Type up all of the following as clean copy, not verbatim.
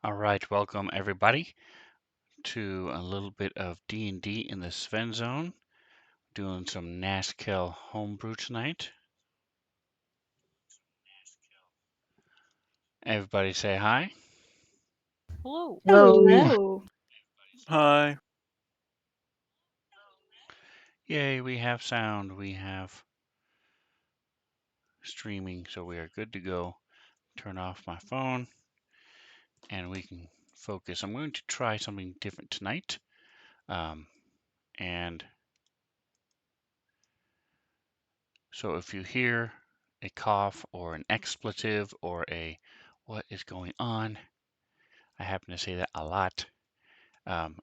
All right, welcome everybody to a little bit of D&D in the Svenzone. Doing some Nashkel homebrew tonight. Everybody say hi. Hello. Hello. Hello. Hi. Yay, we have sound, we have streaming, so we are good to go. Turn off my phone and we can focus. I'm going to try something different tonight. And so if you hear a cough or an expletive or a what is going on, I happen to say that a lot.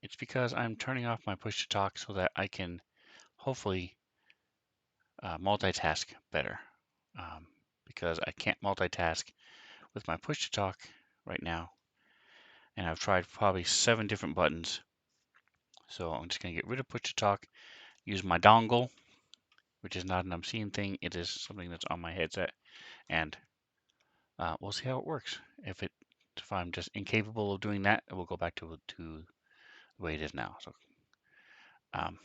It's because I'm turning off my push to talk so that I can hopefully multitask better. Because I can't multitask with my push to talk right now. And I've tried probably 7 different buttons. So I'm just going to get rid of push to talk, use my dongle, which is not an obscene thing. It is something that's on my headset. And we'll see how it works. If I'm just incapable of doing that, we'll go back to the way it is now. So um,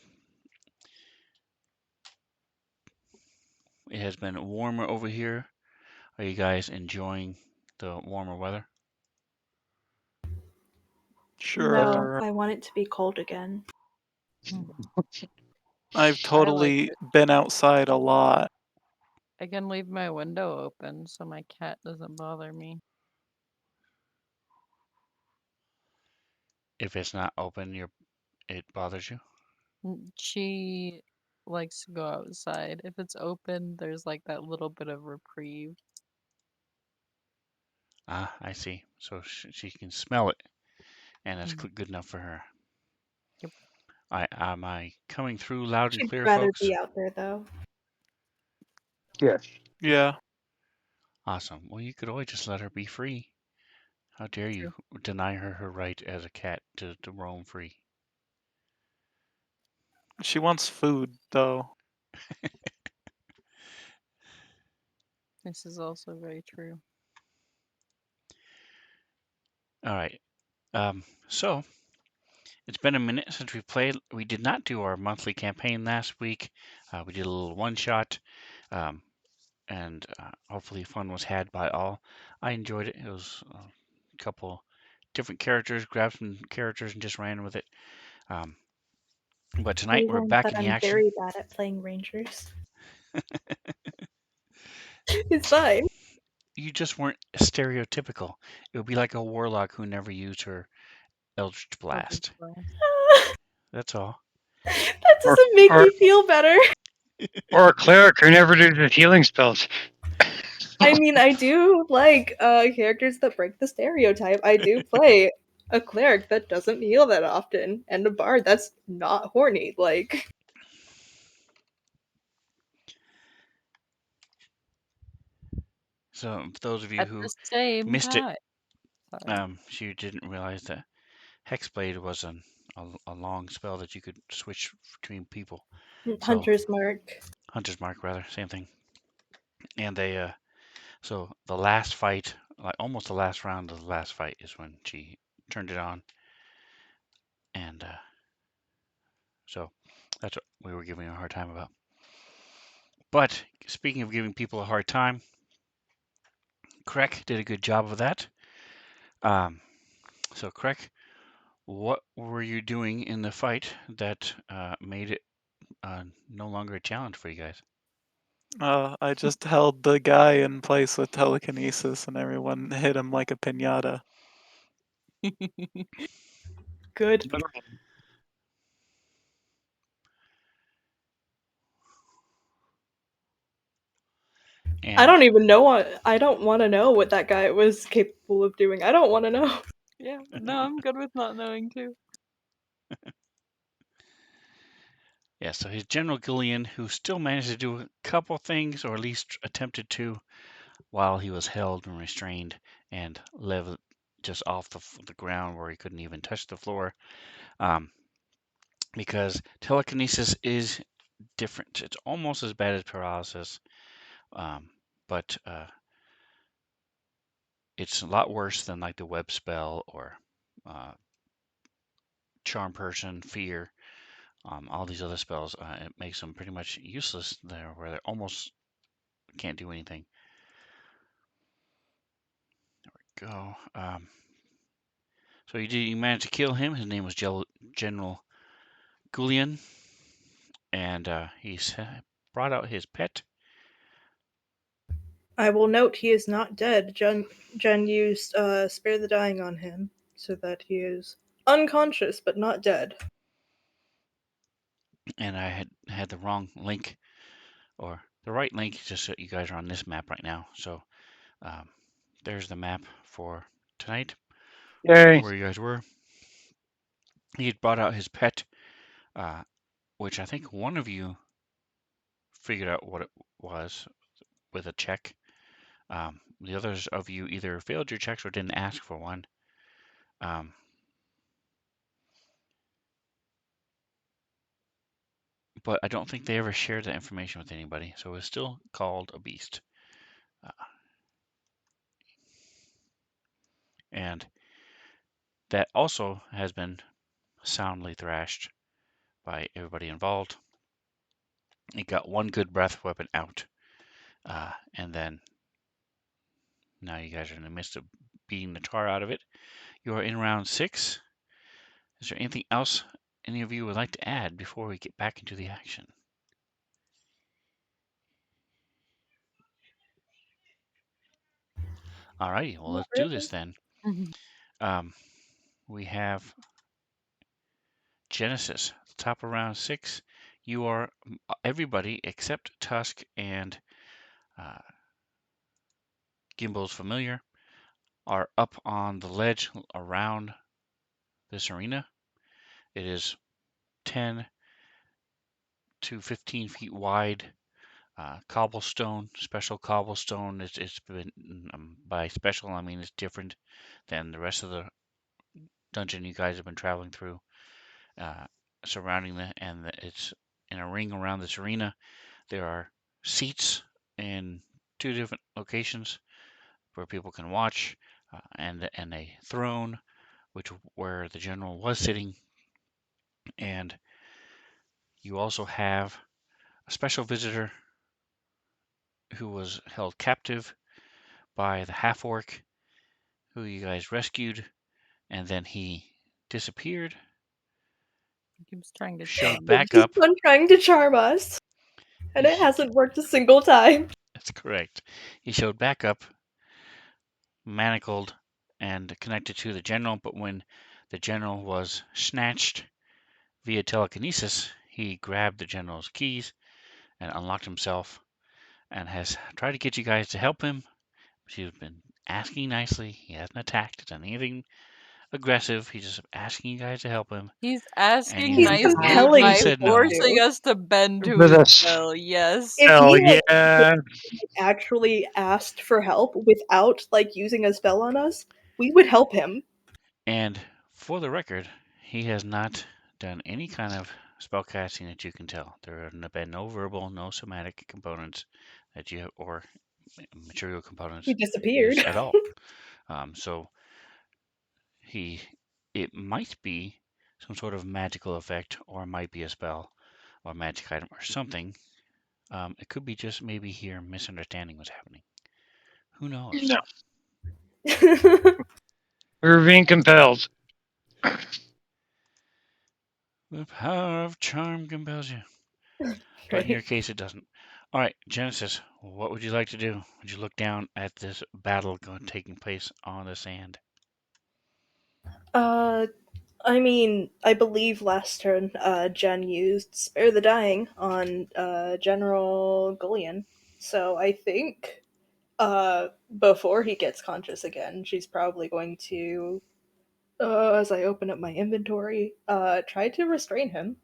it has been warmer over here. Are you guys enjoying the warmer weather? No, Sure. I want it to be cold again. I've I like totally it. been outside a lot. I can leave my window open so my cat doesn't bother me. If it's not open, it bothers you? She likes to go outside. If it's open, there's like that little bit of reprieve. Ah, I see. So she can smell it, and that's Mm. good enough for her. Yep. Am I coming through loud and She'd clear, rather folks? be out there, though. Yes. Yeah. Awesome. Well, you could always just let her be free. How dare you True. deny her her right as a cat to roam free? She wants food, though. This is also very true. All right. So it's been a minute since we played. We did not do our monthly campaign last week. We did a little one shot. Um, and hopefully fun was had by all. I enjoyed it. It was a couple different characters, grabbed some characters and just ran with it. Um, but tonight We we're learned back that in the I'm action. very bad at playing Rangers. It's fine. You just weren't stereotypical. It would be like a warlock who never used her Eldritch Eldritch Blast. Blast. That's all. That Or doesn't make or me feel better. or a cleric who never did the healing spells. I mean, I do like characters that break the stereotype. I do play a cleric that doesn't heal that often, and a bard that's not horny. Like, So for those of you At who the same missed it, time. Sorry. she didn't realize that Hexblade was a long spell that you could switch between people. So Hunter's Mark. Hunter's Mark, rather, same thing. And so the last fight, like almost the last round of the last fight, is when she turned it on, and so that's what we were giving her a hard time about. But speaking of giving people a hard time, Krek did a good job of that. Um, so Krek, what were you doing in the fight that made it no longer a challenge for you guys? I just held the guy in place with telekinesis and everyone hit him like a piñata. Good. I And don't even know what. I don't want to know what that guy was capable of doing. I don't want to know. Yeah, no, I'm good with not knowing too. yeah, so his General Gillian, who still managed to do a couple things, or at least attempted to, while he was held and restrained and leveled just off the ground where he couldn't even touch the floor. Um, because telekinesis is different. It's almost as bad as paralysis, um, but it's a lot worse than like the web spell or charm person, fear, all these other spells. It makes them pretty much useless there, where they almost can't do anything. There we go. So you managed to kill him. His name was General Gulian, and he's brought out his pet. I will note he is not dead. Jen used Spare the Dying on him so that he is unconscious but not dead. And I had the wrong link, or the right link, just so you guys are on this map right now. So there's the map for tonight, Yay. where you guys were. He had brought out his pet, which I think one of you figured out what it was with a check. The others of you either failed your checks or didn't ask for one. But I don't think they ever shared that information with anybody, so it's still called a beast. And that also has been soundly thrashed by everybody involved. It got one good breath weapon out, and then now you guys are in the midst of beating the tar out of it. You are in round 6. Is there anything else any of you would like to add before we get back into the action? Alrighty, well, let's do this then. We have Genesis, top of round 6. You are everybody except Tusk and Gimbal's familiar are up on the ledge around this arena. It is 10 to 15 feet wide, cobblestone, special cobblestone. It's been, by special I mean it's different than the rest of the dungeon you guys have been traveling through, surrounding it's in a ring around this arena. There are seats in 2 different locations where people can watch, and a throne, where the general was sitting, and you also have a special visitor who was held captive by the half orc, who you guys rescued, and then he disappeared. He keeps trying to Showed charm back Keep up. on trying to charm us, and it hasn't worked a single time. That's correct. He showed back up, manacled and connected to the general, but when the general was snatched via telekinesis, he grabbed the general's keys and unlocked himself, and has tried to get you guys to help him. He's been asking nicely. He hasn't attacked, done anything aggressive. He's just asking you guys to help him. He's asking He's just nicely telling by said no. forcing us to bend to With his us. will. Yes. If Hell he yeah. actually asked for help without using a spell on us, we would help him. And for the record, he has not done any kind of spellcasting that you can tell. There have been no verbal, no somatic components that you or material components He disappeared. used at all. So it might be some sort of magical effect, or it might be a spell or magic item or something. It could be just maybe here misunderstanding what's happening. Who knows? No. We're being compelled. The power of charm compels you. But in your Right. case, it doesn't. All right, Genesis, what would you like to do? Would you look down at this battle taking place on the sand? I mean, I believe last turn, Jen used Spare the Dying on General Gullion. So I think before he gets conscious again, she's probably going to, as I open up my inventory, try to restrain him.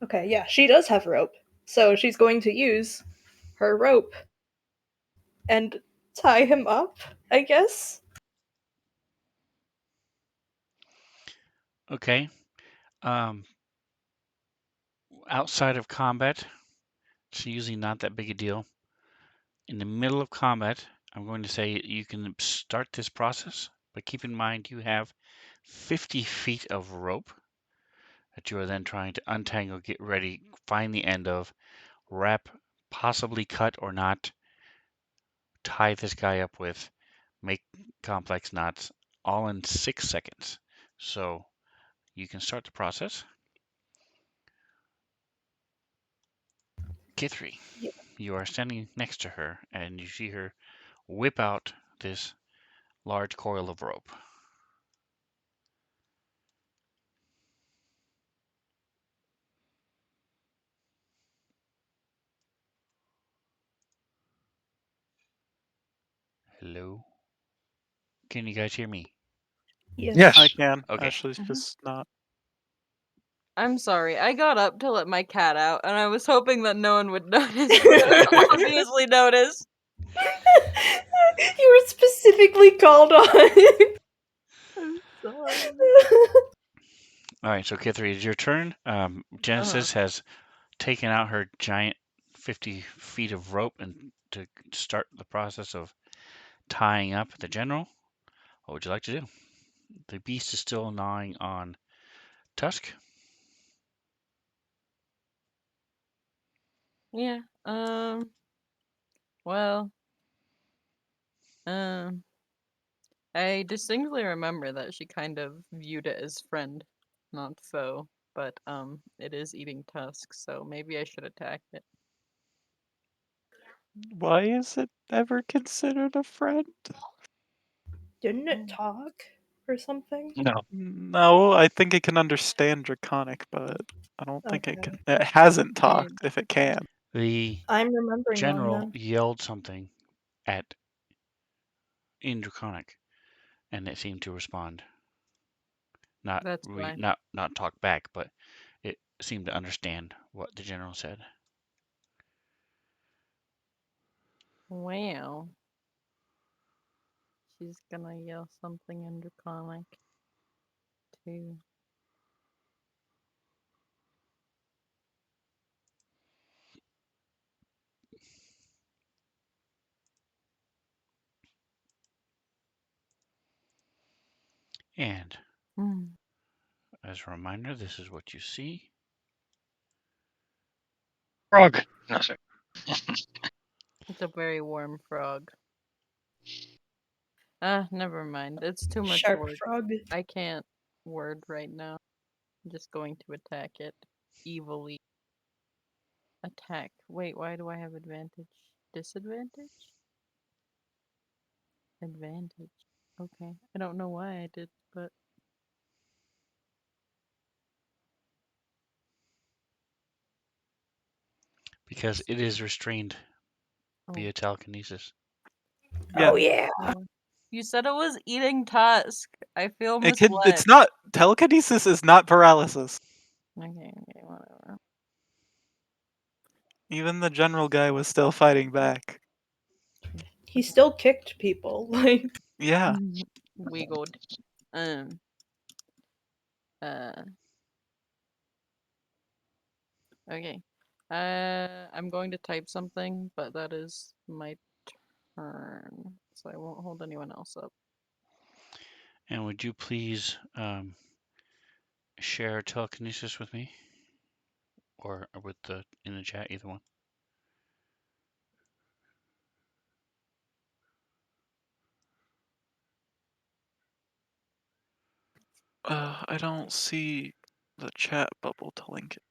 Okay, yeah, she does have rope. So she's going to use her rope and tie him up, I guess. Okay. Outside of combat, it's usually not that big a deal. In the middle of combat, I'm going to say you can start this process, but keep in mind you have 50 feet of rope that you are then trying to untangle, get ready, find the end of, wrap, possibly cut or not, tie this guy up with, make complex knots, all in 6 seconds. So you can start the process. Kithri, Yeah. you are standing next to her and you see her whip out this large coil of rope. Hello? Can you guys hear me? Yes. I Yes. can. Okay. Ashley's just not. I'm sorry. I got up to let my cat out, and I was hoping that no one would notice, but they obviously noticed. You were specifically called on. I'm sorry. All right, so Kithri, it's your turn. Genesis has taken out her giant 50 feet of rope and to start the process of tying up the general. What would you like to do? The beast is still gnawing on Tusk. Yeah. Well. I distinctly remember that she kind of viewed it as friend, not foe. But it is eating tusks, so maybe I should attack it. Why is it ever considered a friend? Didn't it talk or something? No. No, I think it can understand Draconic, but I don't think it Okay. can. It hasn't Yeah. talked. If it can, The I'm remembering wrong general then. yelled something at in Draconic, and it seemed to respond. Not That's why. not talk back, but it seemed to understand what the general said. Wow. She's gonna yell something in Draconic too. And Hmm. as a reminder, this is what you see. Frog. No, sorry. It's a very warm frog. Never mind. It's too much Sharp work. frog. I can't word right now. I'm just going to attack it. Evilly. Attack. Wait, why do I have advantage? Disadvantage? Advantage. Okay. I don't know why I did, but Because it is restrained oh. via telekinesis. yeah, Oh yeah. Oh. You said it was eating tusk. I feel it can. misled. It's not telekinesis. Is not paralysis. Okay, whatever. Even the general guy was still fighting back. He still kicked people. Like Yeah. Wiggled. Um. Uh. Okay. I'm going to type something, but that is my turn, so I won't hold anyone else up. And would you please share telekinesis with me, or with the in the chat, either one? I don't see the chat bubble to link it.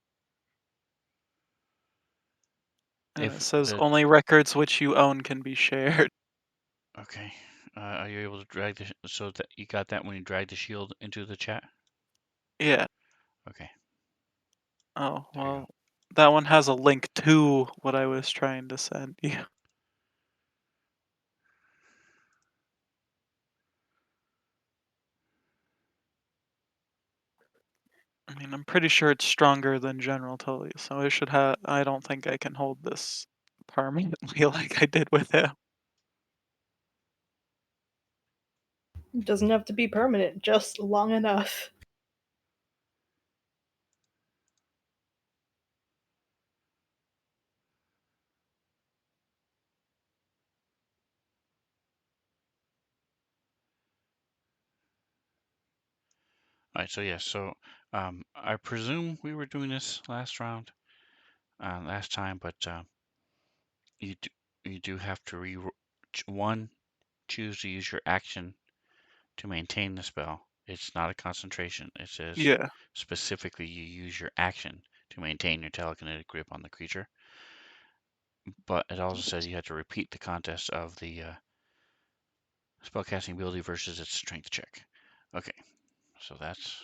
And it If says the only records which you own can be shared. Okay, are you able to drag the so that you got that when you drag the shield into the chat? Yeah. Okay, Oh, there you go. well, that one has a link to what I was trying to send you. I mean, I'm pretty sure it's stronger than General Tully, so it should have. I don't think I can hold this permanently like I did with him. it doesn't have to be permanent, just long enough. Alright, so yes, so I presume we were doing this last round, last time, but you do have to choose to use your action to maintain the spell. It's not a concentration. It says Yeah. specifically you use your action to maintain your telekinetic grip on the creature. But it also says you have to repeat the contest of the spellcasting ability versus its strength check. Okay, so that's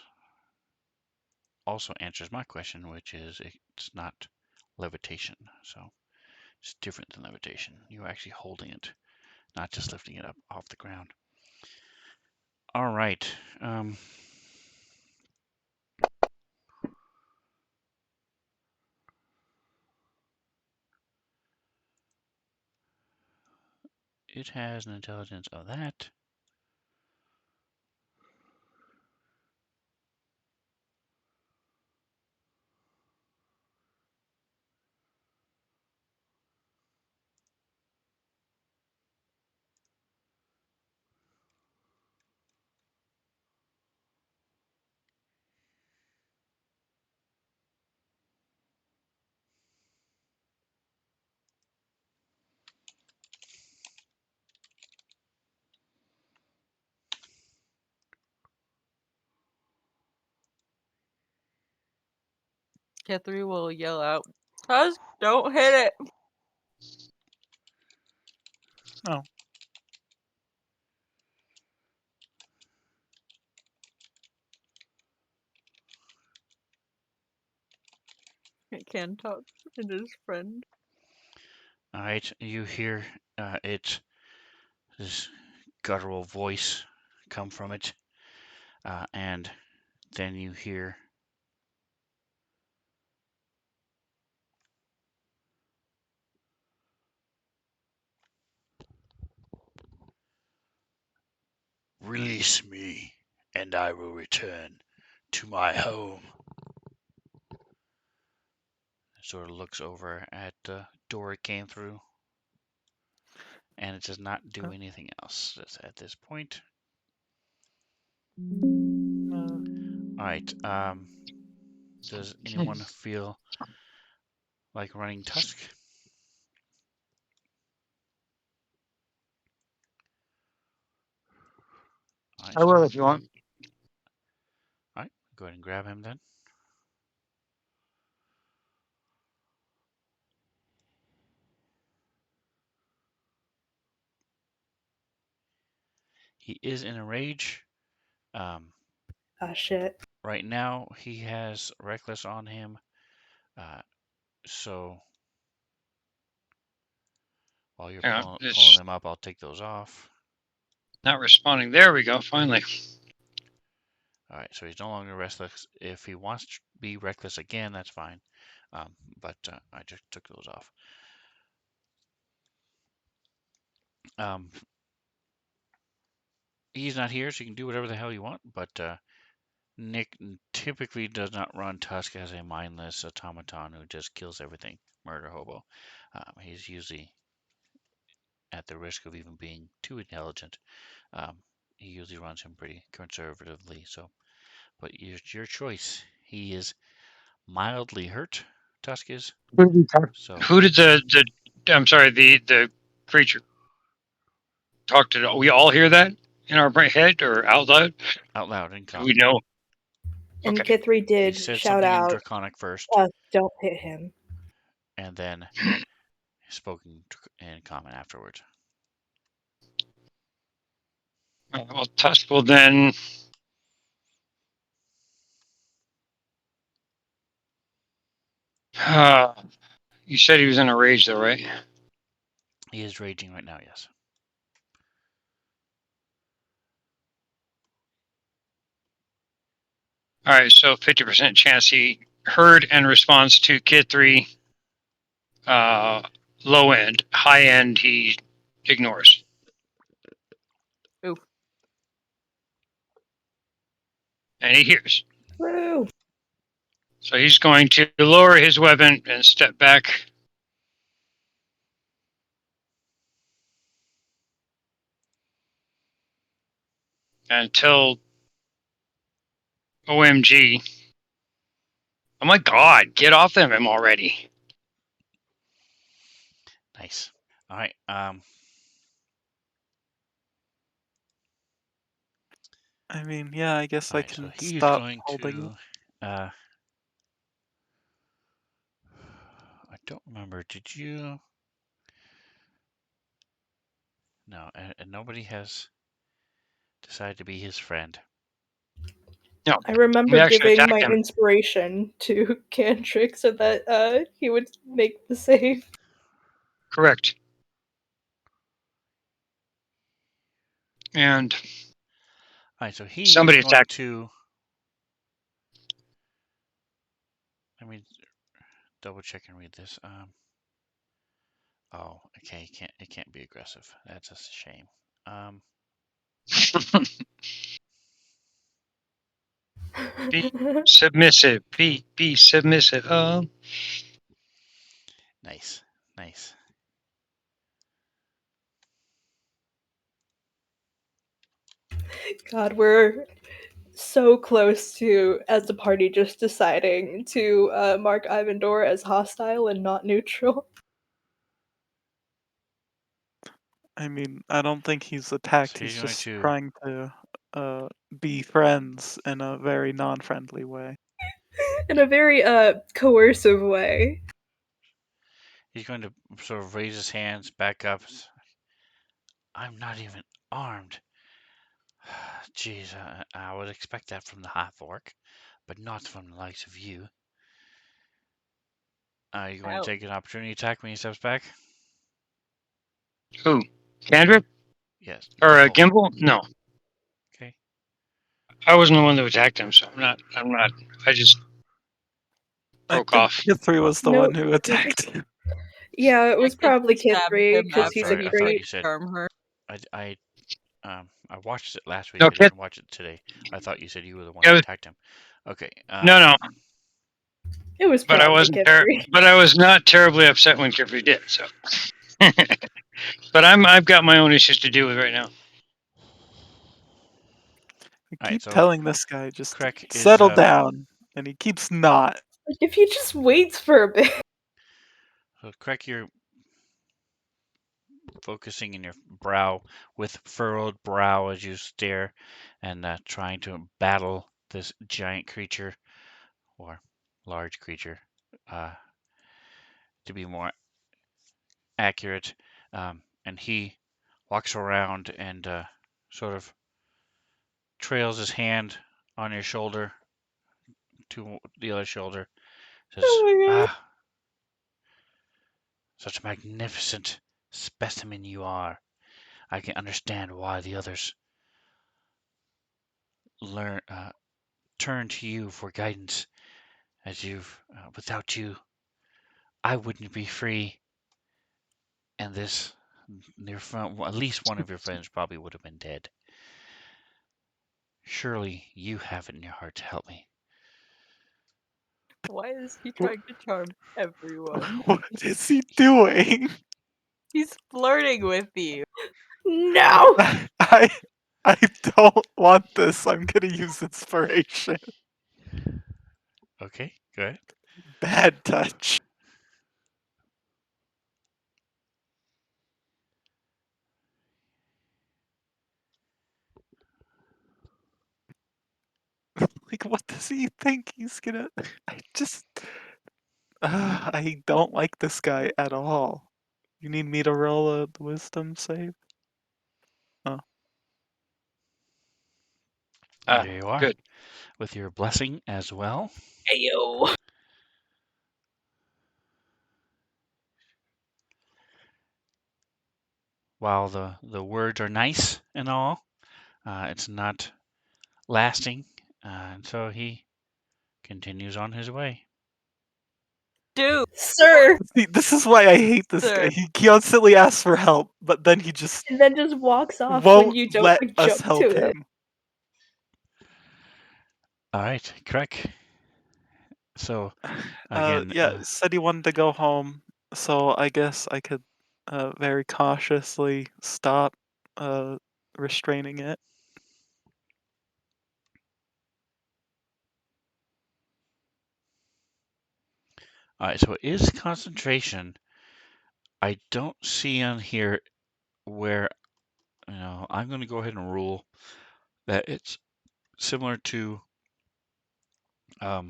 also answers my question, which is it's not levitation. So it's different than levitation. You're actually holding it, not just lifting it up off the ground. All right. It has an intelligence of that. Kithri will yell out, Tusk, don't hit it! Oh. It can talk. It is friend. All right, you hear this guttural voice come from it, and then you hear "Release me, and I will return to my home." It sort of looks over at the door it came through, and it does not do anything else at this point. All right. Does anyone feel like running Tusk? All right, I will if you want. all right, go ahead and grab him then. He is in a rage. Shit. Right now, he has Reckless on him. So while you're Hang on, pulling it's them up, I'll take those off. not responding. There we go. Finally. All right, so he's no longer restless. If he wants to be reckless again, that's fine. But I just took those off. He's not here, so you can do whatever the hell you want. But Nick typically does not run Tusk as a mindless automaton who just kills everything, murder hobo. He's usually at the risk of even being too intelligent. He usually runs him pretty conservatively. So, but it's your choice. He is mildly hurt. Tusk is. Who did, we talk, So who did the I'm sorry, the creature talk to? We all hear that in our head or out loud? out loud in Do we common. know? And Okay. Kithri He did said shout something in out, Draconic first, don't hit him. and then spoken in common afterwards. Well, Tusk will then. You said he was in a rage, though, right? He is raging right now, yes. All right, so 50% chance he heard and responds to Kid 3. Low end. High end, he ignores. Oof. And he hears. Woo! So he's going to lower his weapon and step back. Until OMG. Oh my god, get off of him already. Nice. All right. I mean, yeah, I guess All I right. So can he's stop going holding it. to. I don't remember. Did you? No, and nobody has decided to be his friend. No, I we remember actually giving attacked my him. inspiration to Cantrick so that he would make the save. Correct. And All right. So he somebody is going attacked. to. Let me double check and read this. Oh, okay. It can't be aggressive. That's a shame. Be submissive. Be submissive. Nice. Nice. God, we're so close to, as a party, just deciding to mark Ivandor as hostile and not neutral. I mean, I don't think he's attacked. So he's He's going just to. trying to be friends in a very non-friendly way. In a very coercive way. He's going to sort of raise his hands back up. I'm not even armed. Jeez, I would expect that from the half orc, but not from the likes of you. Are you going to Ow. take an opportunity attack when he steps back? Who? Cantrip? Yes. Or Oh, Gimbal? No. okay. I wasn't the one that attacked him, so I'm not. I just I broke think off. Guthrie was the No, one who attacked him. Yeah, it was I think probably he Kid stabbed 3 him because Oh, he's a after sorry. he I thought tried great. you to said charm her. I watched it last week. No, I Kid. didn't watch it today. I thought you said you were the one who Yeah, attacked him. Okay. no, no. It was But I probably wasn't. Kid 3. But I was not terribly upset when Kid did. So. But I've got my own issues to deal with right now. I All right. keep So telling this guy just Krek is settle down, and he keeps not. Like, if he just waits for a bit. so Krek, you're focusing in your brow with furrowed brow as you stare and trying to battle this giant creature or large creature, to be more accurate. And he walks around and sort of trails his hand on your shoulder to the other shoulder. Says, Oh my god. "Ah, such a magnificent specimen you are. I can understand why the others learn turn to you for guidance, as without you, I wouldn't be free, and this your friend, at least one of your friends probably would have been dead. Surely you have it in your heart to help me." Why is he trying to charm everyone? What is he doing? He's flirting with you. No! I I don't want this. I'm gonna use inspiration. Okay, go ahead. Bad touch. Like, what does he think he's gonna? I just. I don't like this guy at all. You need me to roll a wisdom save? Oh. There you are, Good. with your blessing as well. Ayo. While the words are nice and all, it's not lasting, and so he continues on his way. Dude, Sir! See, this is why I hate this Sir. guy. He constantly asks for help, but then he just And then just walks off when won't you don't let like, us jump help to it. him. All right, Krek. So again, Yeah, said he wanted to go home, so I guess I could very cautiously stop restraining it. All right, so it is concentration. I don't see on here where, I'm going to go ahead and rule that it's similar to, I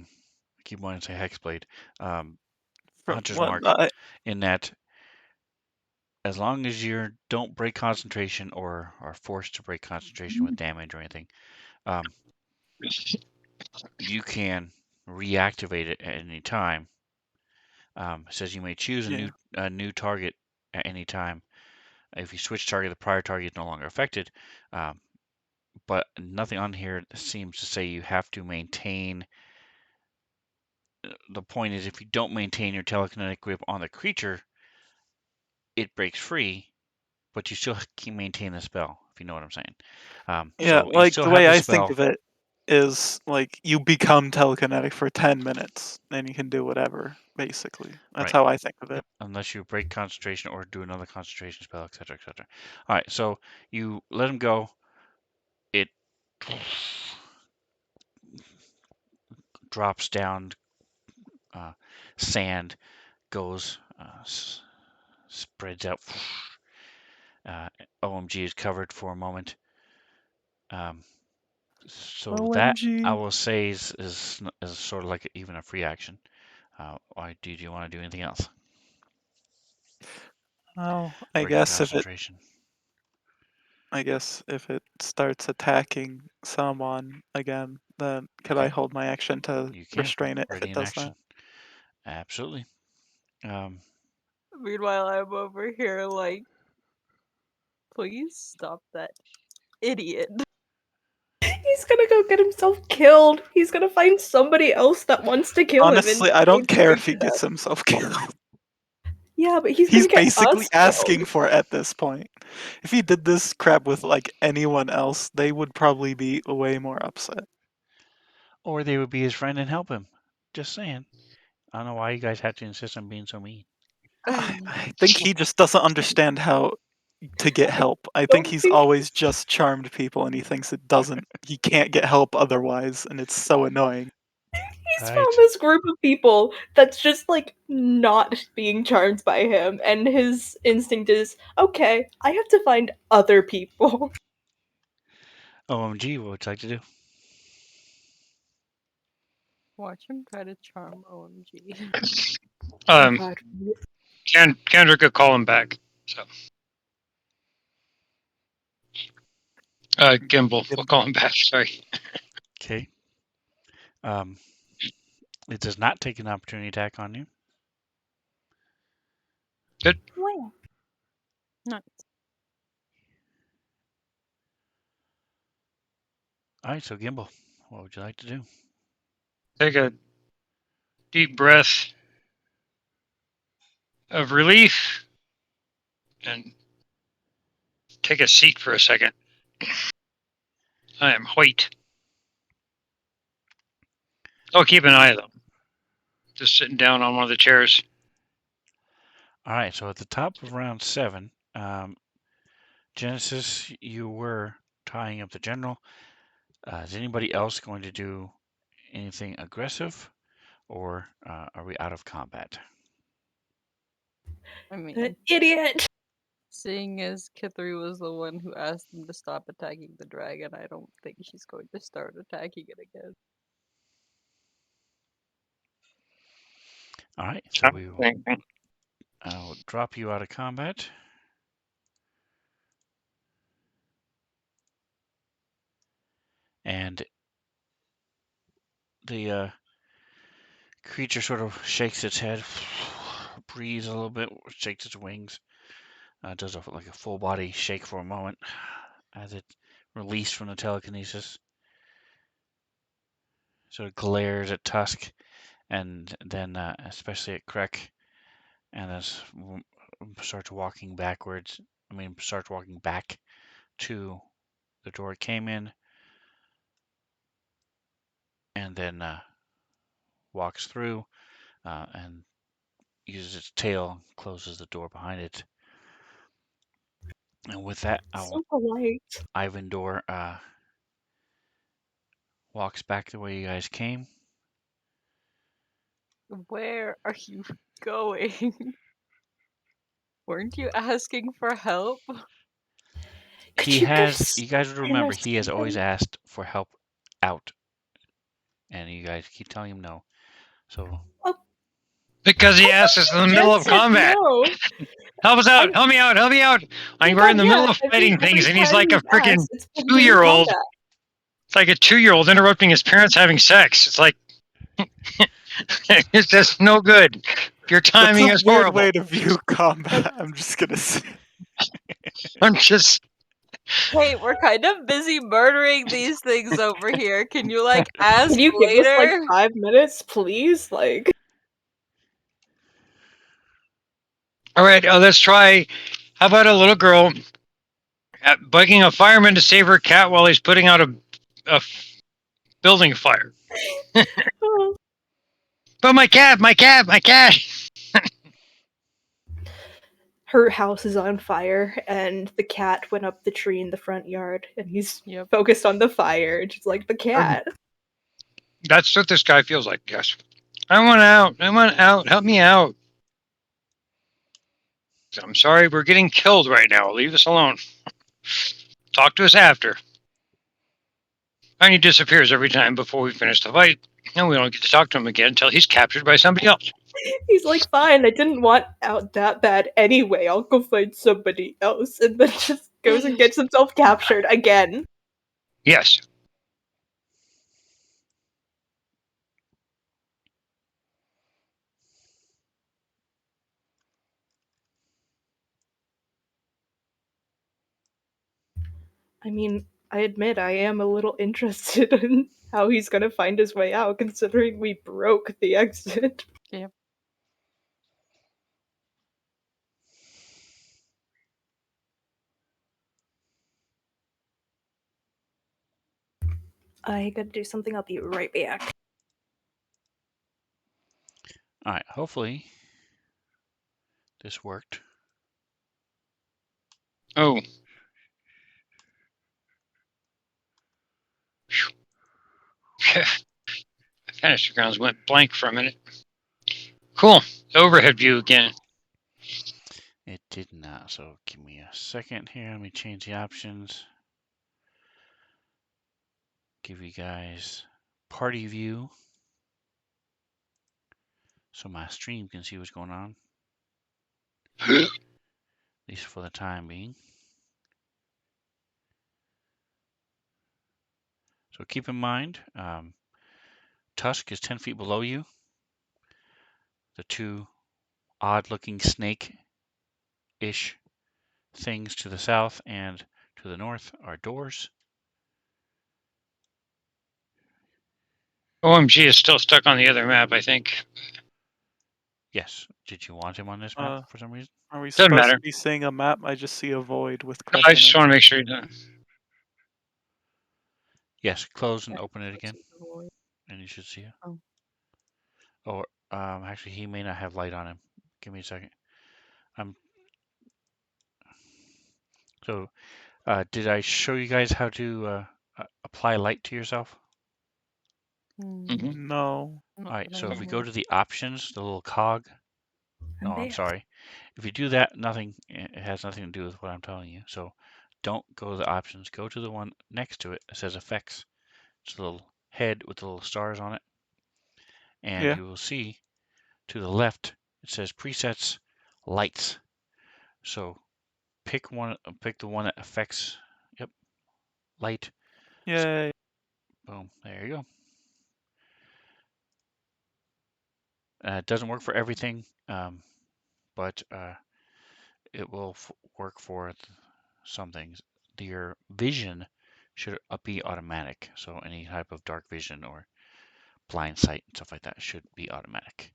keep wanting to say hexblade, From hunter's what mark, in that as long as you don't break concentration or are forced to break concentration with damage or anything, you can reactivate it at any time. It says you may choose yeah. a new target at any time. If you switch target, the prior target is no longer affected. But nothing on here seems to say you have to maintain. The point is, if you don't maintain your telekinetic grip on the creature, it breaks free, but you still can maintain the spell, if you know what I'm saying. Yeah, So you like still the have way the I think spell, of it is like you become telekinetic for 10 minutes and you can do whatever, basically. That's right? how I think of it. Yep. Unless you break concentration or do another concentration spell, etc., etc. All right, so you let him go. It drops down. Sand goes, spreads out. OMG is covered for a moment. Um, so that I OMG. will say is sort of like even a free action. Why do you want to do anything else? Oh, Breaking concentration. I guess if it starts attacking someone again, then could I Okay, hold my action to you can. restrain it if Ready it in does that? action. Absolutely. Um, Meanwhile, I'm over here like, please stop that idiot. He's gonna go get himself killed. He's gonna find somebody else that wants to kill him and Honestly, I don't care if he to death. gets himself killed. Yeah, but he's He's gonna get basically us asking killed. for it at this point. If he did this crap with like anyone else, they would probably be way more upset. or they would be his friend and help him. Just saying. I don't know why you guys have to insist on being so mean. I think he just doesn't understand how to get help. I think Don't he's think always just charmed people and he thinks he can't get help otherwise and it's so annoying. he's found Right. this group of people that's just like not being charmed by him, and his instinct is, okay, I have to find other people. OMG, what would you like to do? Watch him try to charm OMG. Um, Kendrick could call him back. So, Gimbal, we'll call him back. Sorry. Okay. It does not take an opportunity attack on you. Good. Well, nice. All right, so Gimbal, what would you like to do? Take a deep breath of relief and take a seat for a second. I am Hoyt. I'll keep an eye though. Just sitting down on one of the chairs. All right, so at the top of round 7, Genesis, you were tying up the general. Is anybody else going to do anything aggressive, or are we out of combat? I mean, Idiot! seeing as Kithri was the one who asked them to stop attacking the dragon, I don't think she's going to start attacking it again. All right, so I'll drop you out of combat. And the creature sort of shakes its head, breathes a little bit, shakes its wings, does like a full body shake for a moment as it released from the telekinesis. Sort of glares at Tusk and then especially at Krek, and then starts walking backwards. Starts walking back to the door it came in, and then walks through and uses its tail, closes the door behind it. And with that, So polite. Ivandor walks back the way you guys came, Where are you going? Weren't you asking for help? Could He you give has, you guys would Stan remember, a he has always second? asked for help out, and you guys keep telling him no. So Because he I asked us in the thought middle Jen of said combat. no. Help us I out! Help me out! Help me out! I We're in thought, the yeah, middle of fighting every things, and he's time like a you've freaking asked, it's been during 2-year-old. combat. It's like a 2-year-old interrupting his parents having sex. It's like it's just no good. Your That's timing a is weird horrible. way to view combat. I'm just gonna say. I'm just Hey, we're kind of busy murdering these things over here. Can you like ask Can you give us like later? 5 minutes, please? Like, all right. Let's try. How about a little girl begging a fireman to save her cat while he's putting out a building fire? oh. But my cat, my cat, my cat. Her house is on fire, and the cat went up the tree in the front yard, and he's Yep. focused on the fire, and she's like, the cat. That's what this guy feels like. Yes. I want out. I want out. Help me out. I'm sorry, we're getting killed right now. Leave us alone. Talk to us after. And he disappears every time before we finish the fight. And we don't get to talk to him again until he's captured by somebody else. He's like, fine, I didn't want out that bad anyway, I'll go find somebody else, and then just goes and gets himself captured again. Yes. I mean, I admit I am a little interested in how he's gonna find his way out, considering we broke the exit. Yep. I gotta do something, I'll be right back. all right, hopefully this worked. Oh. Finisher grounds went blank for a minute. Cool. Overhead view again. It did not. So give me a second here. Let me change the options. Give you guys party view so my stream can see what's going on, at least for the time being. So keep in mind, Tusk is 10 feet below you. The two odd-looking snake-ish things to the south and to the north are doors. OMG is still stuck on the other map, I think. Yes. Did you want him on this map for some reason? Are we Doesn't supposed matter. to be seeing a map? I just see a void with I question just want to make sure you know. Yes. Close and Yeah, open it let's again, see the void. and you should see it. Oh. Or actually, he may not have light on him. Give me a second. So, did I show you guys how to apply light to yourself? Mhm. No. Not All right. that I So if know we go of. to the options, the little cog. I'm Oh, I'm back. sorry. If you do that, nothing. It has nothing to do with what I'm telling you. So, don't go to the options. Go to the one next to it. It says effects. It's a little head with the little stars on it, and Yeah. you will see to the left it says presets, lights. So pick one. Pick the one that affects. Yep, light. Yay. Boom. There you go. It doesn't work for everything, but it will work for some things. Your vision should be automatic. So any type of dark vision or blind sight and stuff like that should be automatic.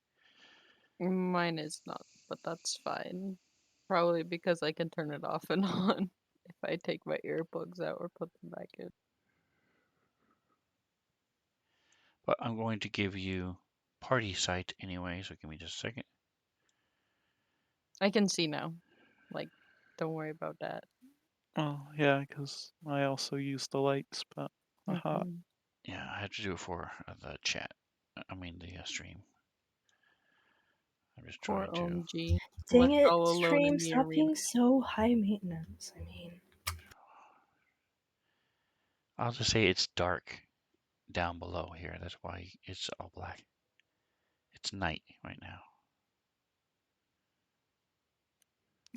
Mine is not, but that's fine. Probably because I can turn it off and on if I take my earplugs out or put them back in. But I'm going to give you party sight anyway, so give me just a second. I can see now. Like, don't worry about that. Oh, yeah, because I also use the lights, but aha. Mhm. Yeah, I had to do it for the chat. I mean the stream. I'm just Poor trying to. OMG. Dang Left it, all alone in stream, the stop arena. being so high maintenance. I mean, I'll just say it's dark down below here. That's why it's all black. It's night right now.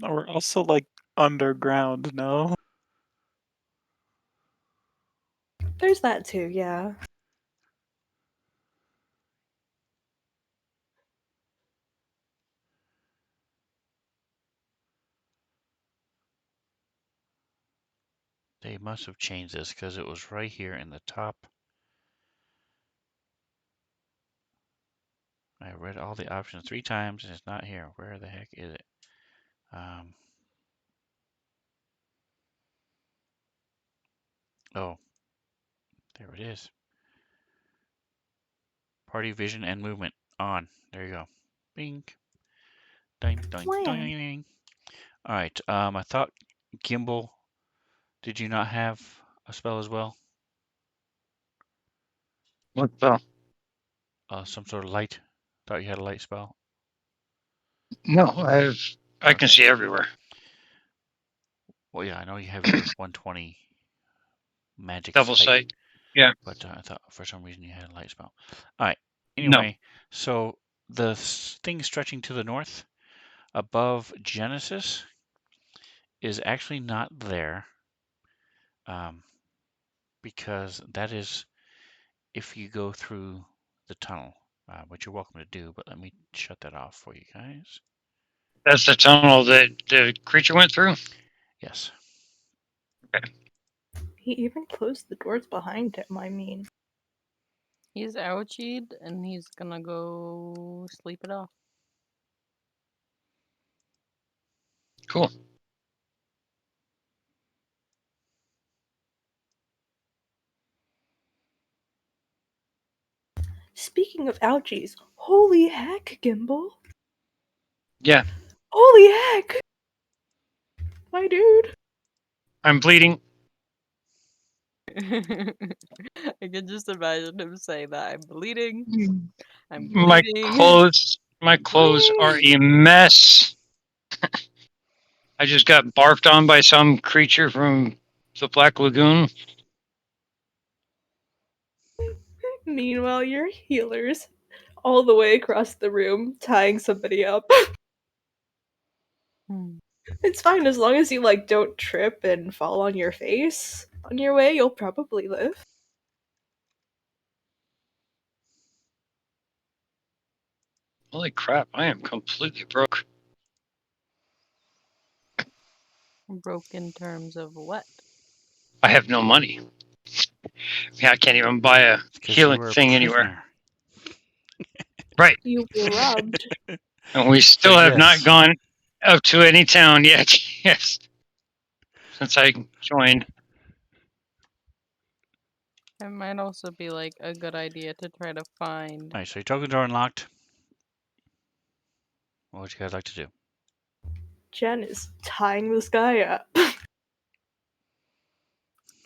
We're also like underground, no? there's that too, yeah. They must have changed this because it was right here in the top. I read all the options 3 times and it's not here. Where the heck is it? Oh, there it is. Party vision and movement on. There you go. Bing. Ding, ding, Wow. ding. All right. I thought gimbal. Did you not have a spell as well? What the? Some sort of light. Thought you had a light spell. No, I can Okay. see everywhere. Well, yeah, I know you have your 120 magic Double sight, sight. Yeah. but I thought for some reason you had a light spell. All right. No. Anyway, so the thing stretching to the north above Genesis is actually not there, because that is if you go through the tunnel, which you're welcome to do, but let me shut that off for you guys. That's the tunnel that the creature went through? Yes. He even closed the doors behind him, I mean. He's ouchied and he's gonna go sleep it off. Cool. Speaking of ouchies, holy heck, Gimbal. Yeah. Holy heck! My dude. I'm bleeding. I can just imagine him saying that. I'm bleeding. I'm My bleeding. clothes are a mess. I just got barfed on by some creature from the Black Lagoon. Meanwhile, your healers all the way across the room tying somebody up. Hmm. It's fine as long as you like don't trip and fall on your face on your way, you'll probably live. Holy crap, I am completely broke. Broke in terms of what? I have no money. Yeah, I can't even buy a Because you healing were a thing anywhere. prisoner. Right. You were robbed. And we So still have not yes. gone up to any town yet. Yes. Since I joined. It might also be like a good idea to try to find. All right, so your tokens are unlocked. What would you guys like to do? Jen is tying this guy up.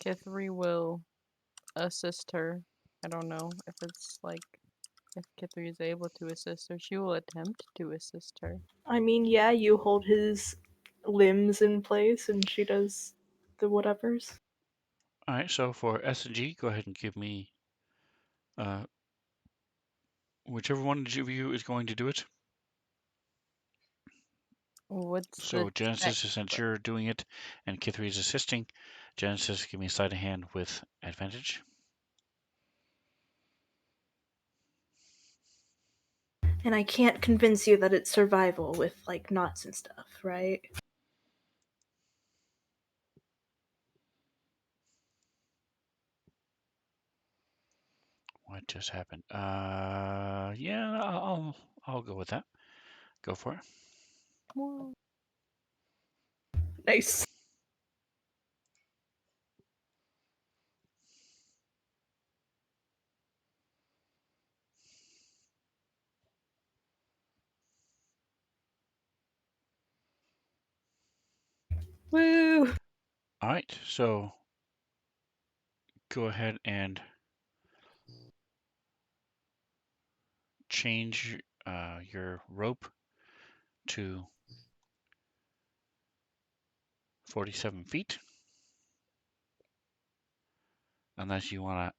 Kithri will assist her. I don't know if it's like if Kithri is able to assist her. She will attempt to assist her. I mean, yeah, you hold his limbs in place and she does the whatevers. All right, so for S and G, go ahead and give me whichever one of you is going to do it. What's So the Genesis, check? since you're doing it, and Kithri is assisting, Genesis, give me a sleight of hand with advantage. And I can't convince you that it's survival with like knots and stuff, right? What just happened? Yeah, I'll go with that. Go for it. Well, Nice. Woo! All right, so go ahead and change your rope to 47 feet. Unless you want to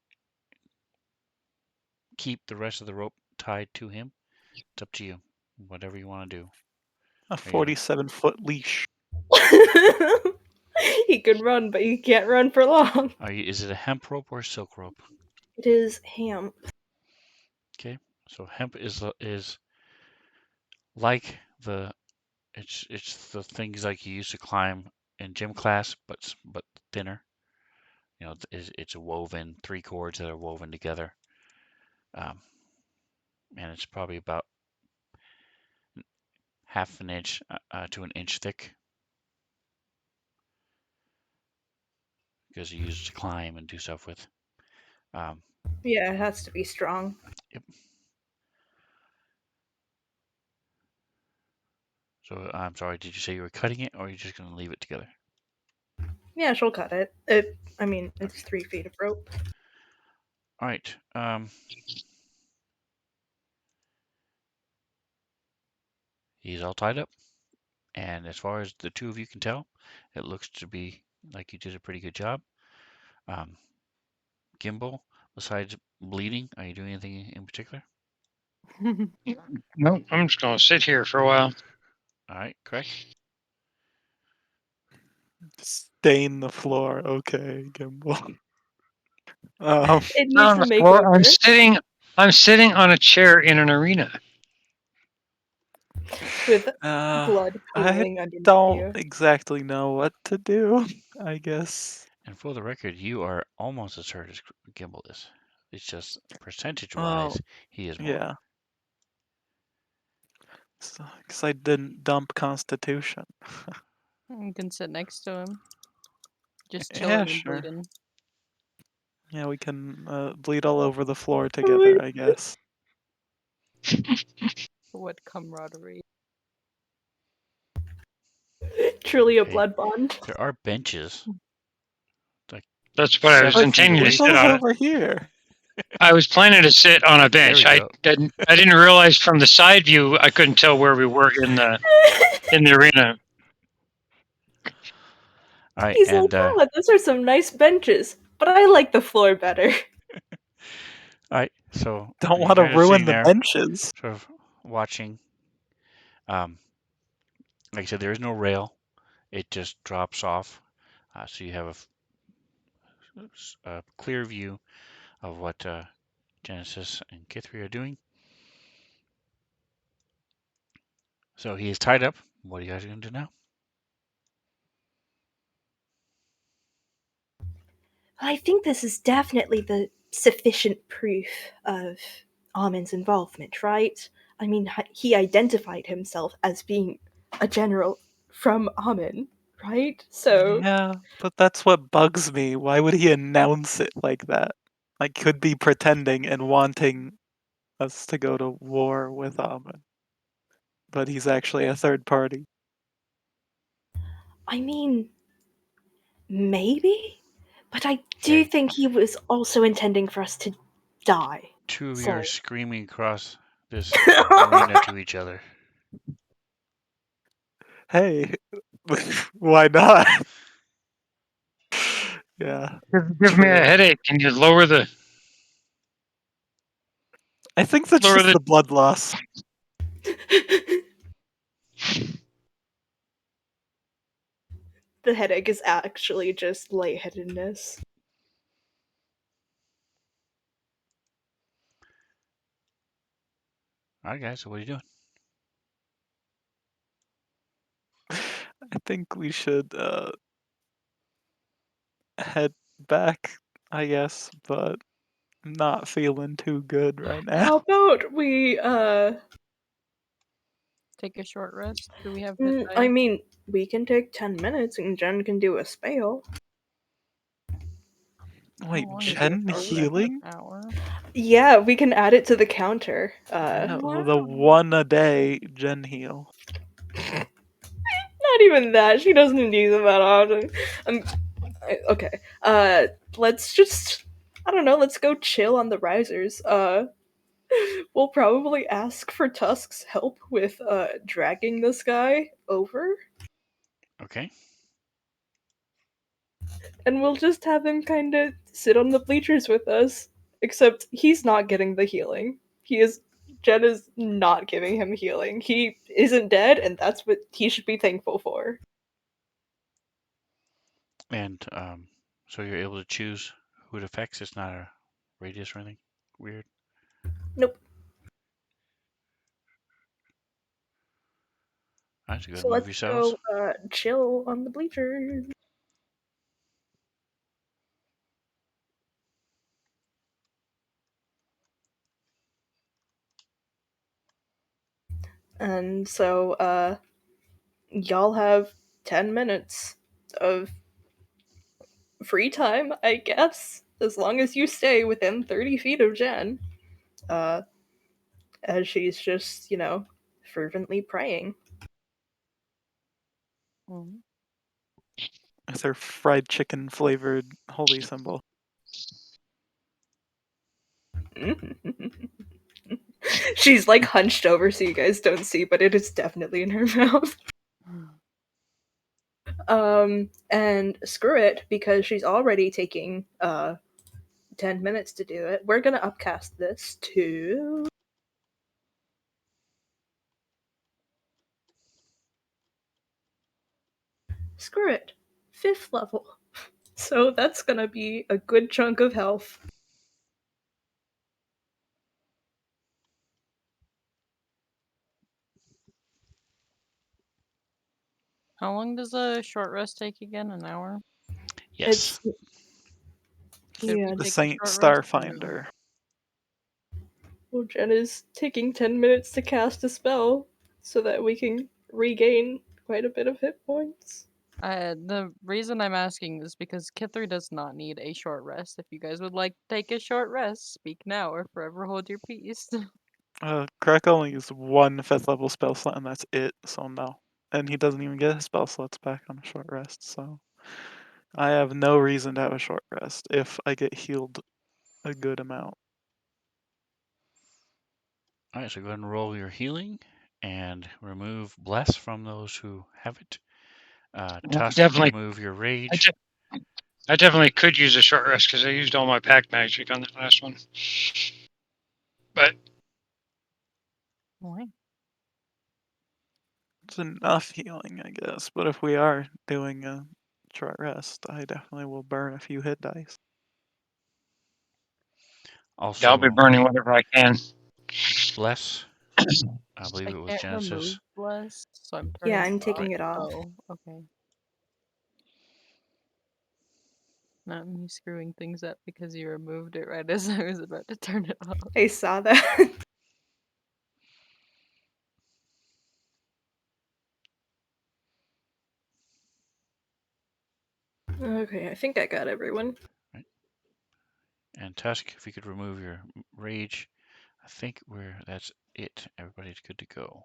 keep the rest of the rope tied to him. It's up to you. Whatever you want to do. A 47-foot leash. He can run, but he can't run for long. Is it a hemp rope or a silk rope? It is ham. Okay, so hemp is like it's the things like you used to climb in gym class, but thinner. You know, it's a woven 3 cords that are woven together, and it's probably about half an inch to an inch thick because you use it to climb and do stuff with. Yeah, it has to be strong. Yep. So I'm sorry, did you say you were cutting it, or are you just going to leave it together? Yeah, she'll cut it. I mean, it's 3 feet of rope. All right. He's all tied up, and as far as the two of you can tell, it looks to be like you did a pretty good job. Gimbal, besides bleeding, are you doing anything in particular? No, I'm just gonna sit here for a while. All right, correct. Stain the floor. Okay, Gimbal. It needs On a the floor. makeover I'm sitting on a chair in an arena. with I blood pooling underneath don't you. exactly know what to do, I guess. And for the record, you are almost as hurt as Gimbal is. It's just Oh, percentage-wise, he is more. yeah. Because I didn't dump Constitution. You can sit next to him. Just Yeah, chilling and sure. bleeding. Yeah, we can bleed all over the floor together, I guess. What camaraderie. Truly a Okay. blood bond. There are benches. That's what I was 7 feet intending to away. sit on. over here. I was planning to sit on a There bench. we go. I didn't realize from the side view I couldn't tell where we were in the arena. All right, He's and like, oh, those are some nice benches, but I like the floor better. all right. So Don't you want to guys are sitting ruin the there, benches. sort of watching. Like I said, there is no rail. It just drops off, so you have a clear view of what Genesis and Kithri are doing. So he is tied up. What are you guys going to do now? I think this is definitely the sufficient proof of Armin's involvement, right? I mean, he identified himself as being a general from Armin, right? So Yeah, but that's what bugs me. Why would he announce it like that? Like, could be pretending and wanting us to go to war with Amon. But he's actually a third party. I mean, maybe, but I do Okay. think he was also intending for us to die. Two of you So are screaming across this arena to each other. Hey, why not? Yeah. Give me a True. headache. Can you lower the I think that's lower just the the blood loss. the headache is actually just lightheadedness. All right, guys. So what are you doing? I think we should head back, I guess, but I'm not feeling too good right now. How about we Take a short rest. Do we have hit I dice? mean, we can take 10 minutes and Jen can do a spell. Wait, How long is If you're it? Jen Oh, healing? an hour. Yeah, we can add it to the counter. Yeah, Wow. the one a day Gen heal. Not even that. She doesn't use them that often. Okay. Let's just I don't know, let's go chill on the risers. we'll probably ask for Tusk's help with dragging this guy over, Okay. and we'll just have him kind of sit on the bleachers with us. Except he's not getting the healing. Jen is not giving him healing. He isn't dead, and that's what he should be thankful for. And so you're able to choose who it affects. It's not a radius or anything weird. Nope. All right, so go ahead So and move let's yourselves. go chill on the bleachers. And so y'all have 10 minutes of free time, I guess, as long as you stay within 30 feet of Jen. Uh, as she's just, fervently praying. Mm. With her fried chicken flavored holy symbol. She's like hunched over so you guys don't see, but it is definitely in her mouth. And screw it, because she's already taking 10 minutes to do it. We're gonna upcast this to screw it, 5th level. So that's gonna be a good chunk of health. How long does a short rest take again? An hour? Yes. It's Should yeah. we The take a Saint short rest or no? Starfinder. Well, Jen is taking 10 minutes to cast a spell so that we can regain quite a bit of hit points. The reason I'm asking is because Kithri does not need a short rest. If you guys would like to take a short rest, speak now or forever hold your peace. Crack only used one 5th level spell slot, and that's it, so no. And he doesn't even get his spell slots back on a short rest, so I have no reason to have a short rest if I get healed a good amount. All right, so go ahead and roll your healing and remove bless from those who have it. Tusk, Definitely. remove your I, rage. de- I definitely could use a short rest because I used all my pack magic on that last one. But Why? It's enough healing, I guess, but if we are doing a short rest, I definitely will burn a few hit dice. I'll be Also, burning whatever I can. bless. I believe I it was can't remove Genesis. bless, so I'm Yeah, turning I'm it taking off. it off. Oh, okay. Not me screwing things up because you removed it right as I was about to turn it off. I saw that. Okay, I think I got everyone. Right. And Tusk, if you could remove your rage, I think that's it. Everybody's good to go.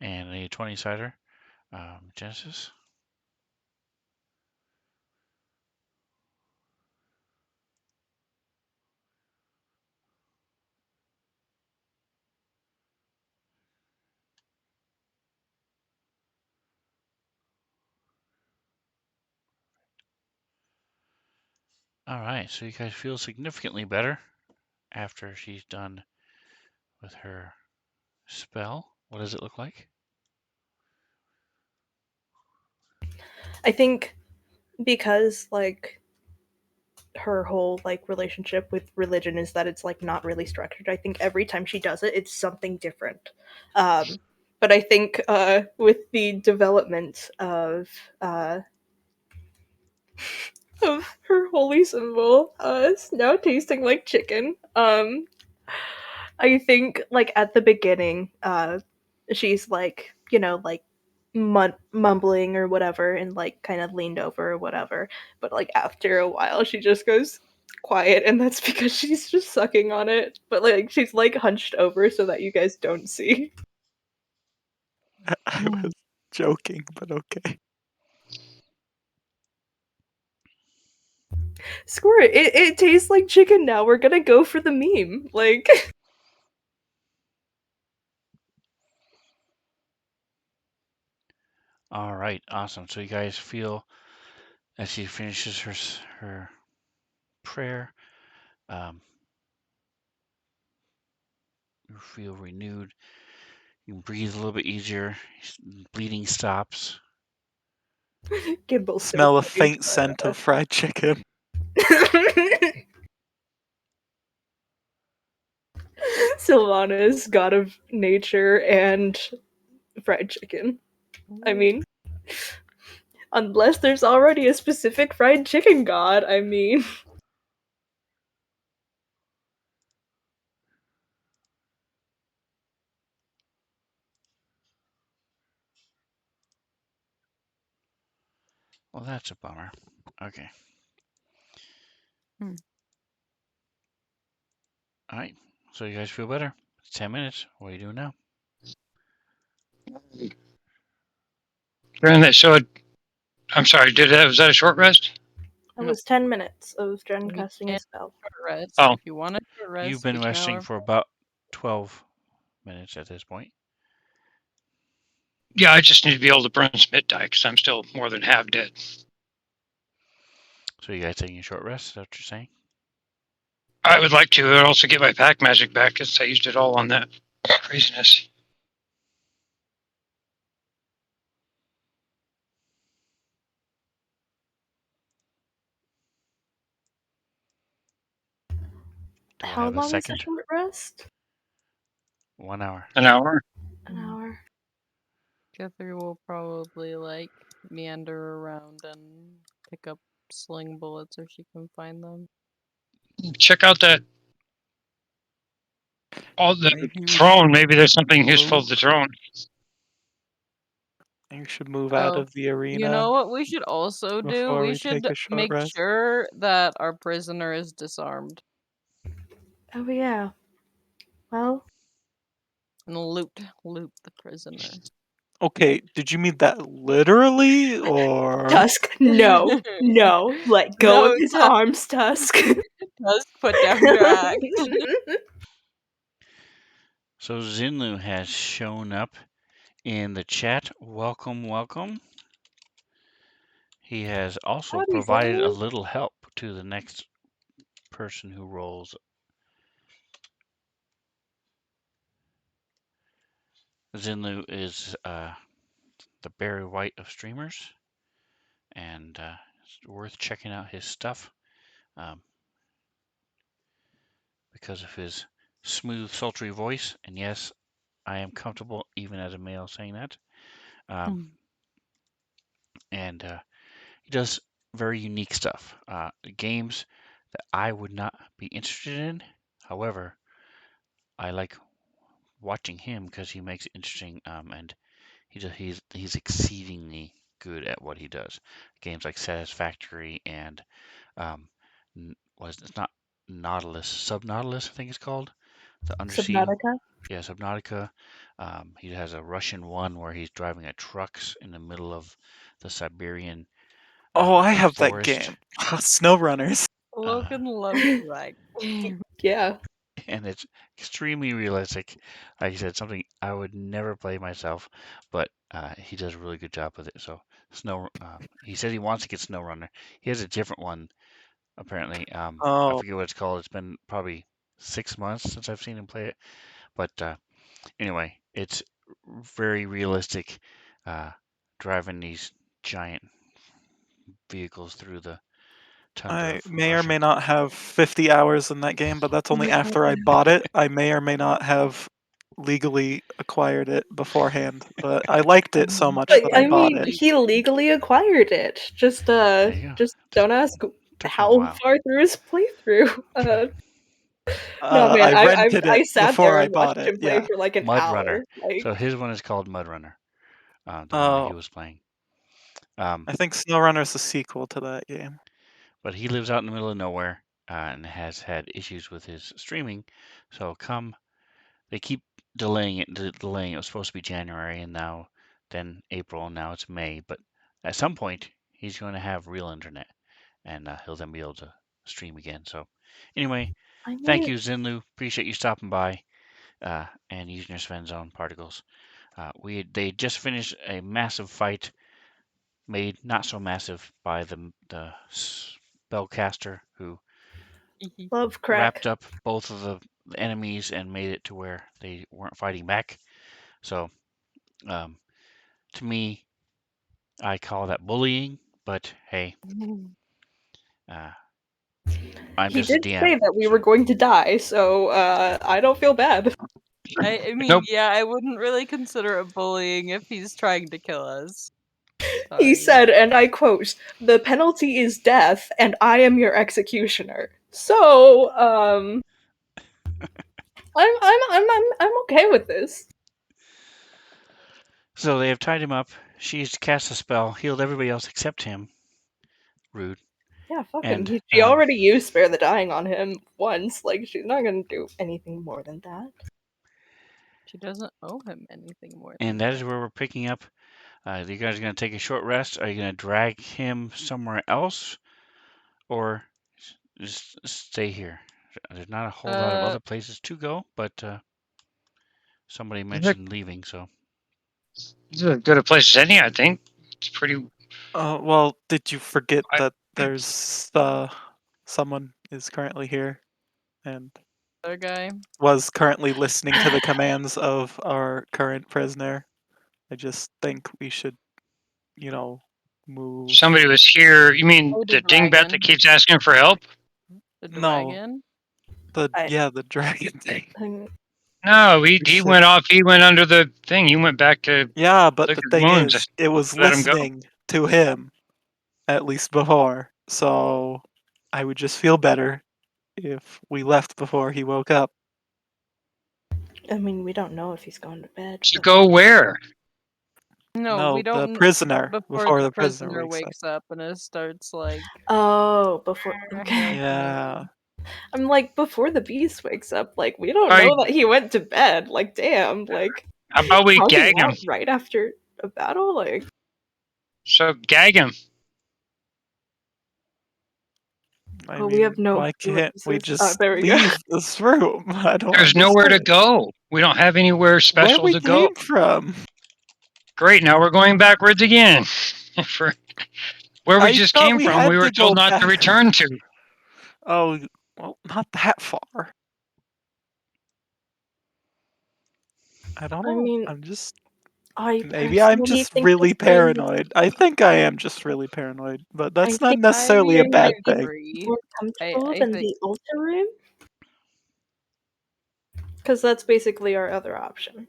And a 20 cider. Genesis. All right, so you guys feel significantly better after she's done with her spell. What does it look like? I think because like her whole like relationship with religion is that it's like not really structured. I think every time she does it, it's something different. But I think with the development of her holy symbol, it's now tasting like chicken. I think like at the beginning, she's like like mumbling or whatever, and like kind of leaned over or whatever. But like after a while, she just goes quiet, and that's because she's just sucking on it. But like she's like hunched over so that you guys don't see. I was joking, but okay. Screw it. It tastes like chicken now. We're gonna go for the meme. Like, All right, awesome. So you guys feel as she finishes her prayer, um, you feel renewed. You can breathe a little bit easier. Bleeding stops. Gimbal Smell a so faint scent of fried chicken. Sylvana's god of nature and fried chicken. I mean, unless there's already a specific fried chicken god, I mean. Well, that's a bummer. Okay. Hmm. All right. So you guys feel better? It's 10 minutes. What are you doing now? During that, so I'm sorry. Was that a short rest? That No. was 10 minutes of Jen You casting a can't spell. rest. Oh. If you want to rest, You've been take an resting hour. for about 12 minutes at this point. Yeah, I just need to be able to burn some hit die because I'm still more than half dead. So you guys taking a short rest? Is that what you're saying? I would like to also get my pack magic back because I used it all on that craziness. Do I How have a long is a second? short rest? 1 hour. An hour? An hour. Guthrie will probably like meander around and pick up sling bullets if she can find them. Check out that. All the Maybe we throne. should Maybe there's something useful move. at the throne. You should move out Oh, of the arena. you know what we should also do? before We we should take a short make rest. sure that our prisoner is disarmed Oh, yeah. Well, and loot the prisoner. Okay, did you mean that literally or? Tusk, no. No. Let go No, of his arms, Tusk. Tusk, put down your axe. So Zinlu has shown up in the chat. Welcome, welcome. He has also Howdy, provided a Zinlu. little help to the next person who rolls. Zinlu is the Barry White of streamers, and it's worth checking out his stuff because of his smooth, sultry voice. And yes, I am comfortable even as a male saying that. And he does very unique stuff. Games that I would not be interested in. However, I like watching him because he makes it interesting, and he's exceedingly good at what he does. Games like Satisfactory and it's not Nautilus, Subnautilus, I think it's called, the undersea. Subnautica. Yeah, Subnautica. He has a Russian one where he's driving a trucks in the middle of the Siberian Oh, I have that forest. game. SnowRunners. Logan loves that game. Yeah. And it's extremely realistic. Like I said, something I would never play myself, but he does a really good job with it. So he said he wants to get SnowRunner. He has a different one apparently. I Oh, forget what it's called. It's been probably 6 months since I've seen him play it. But anyway, it's very realistic, driving these giant vehicles through the tundra I of may or Russia. may not have 50 hours in that game, but that's only after I bought it. I may or may not have legally acquired it beforehand, but I liked it so much But, that I I bought mean, it. he legally acquired it. Just There you go. don't ask Took him a how while. far through his playthrough. No, man, I rented I it sat before there I and bought watched it. him play Yeah. for like an Mud hour. Runner. Like, So his one is called Mud Runner, the one that he Oh, was playing. I think SnowRunner's the sequel to that game. But he lives out in the middle of nowhere and has had issues with his streaming. So they keep delaying it, delaying. It was supposed to be January, and now then April, and now it's May. But at some point, he's going to have real internet, and he'll then be able to stream again. So, anyway, I mean, thank you, Zinlu. Appreciate you stopping by and using your Svenzone particles. They just finished a massive fight, made not so massive by the spellcaster who love wrapped crack. up both of the enemies and made it to where they weren't fighting back. So, to me, I call that bullying. But hey, I'm He just a did DM. say that we so- were going to die, so I don't feel bad. I mean, Nope. yeah, I wouldn't really consider it bullying if he's trying to kill us. He Sorry. said, and I quote, "The penalty is death, and I am your executioner." So, I'm okay with this. So they have tied him up. She's cast a spell, healed everybody else except him. Rude. Yeah, fuck him. And She already used Spare the Dying on him once. Like, she's not gonna do anything more than that. She doesn't owe him anything more than and that is where we're picking up. You guys are going to take a short rest? Are you going to drag him somewhere else, or just stay here? There's not a whole lot of other places to go, but somebody mentioned leaving, so. This is as good a place as any, I think. It's pretty. Well, did you forget I- that there's someone is currently here and other guy. was currently listening to the commands of our current prisoner? I just think we should, move. Somebody was here. You mean Oh, the the dingbat dragon. that keeps asking for help? The No. dragon? The dragon thing. No, he should- went off. He went under the thing. He went back to Yeah, but lick the his thing wounds. is, it was Let him go. listening to him, at least before. So I would just feel better if we left before he woke up. I mean, we don't know if he's going to bed. To but- go where? No, we don't. the prisoner Before the prisoner prisoner wakes up. wakes up and it starts like. Oh, before. Okay. Yeah. I'm like, before the beast wakes up, like, we don't I- know that he went to bed. Like, damn, like, How about we talking gag him? out right after a battle? Like, So gag him. I oh, mean, we have no. why can't we Oh, just there we go. leave this room? I don't There's nowhere to understand. go. We don't have anywhere Where special we to go. came from? Great. Now we're going backwards again. For where we I just thought came we from, had we were to told go not to back. return to. Oh, well, not that far. I don't I know. mean, I'm just I maybe I'm personally just think really this game is paranoid. I think I am just really paranoid, but that's not think necessarily a I bad thing. agree. more comfortable I than think- the altar room. Because that's basically our other option.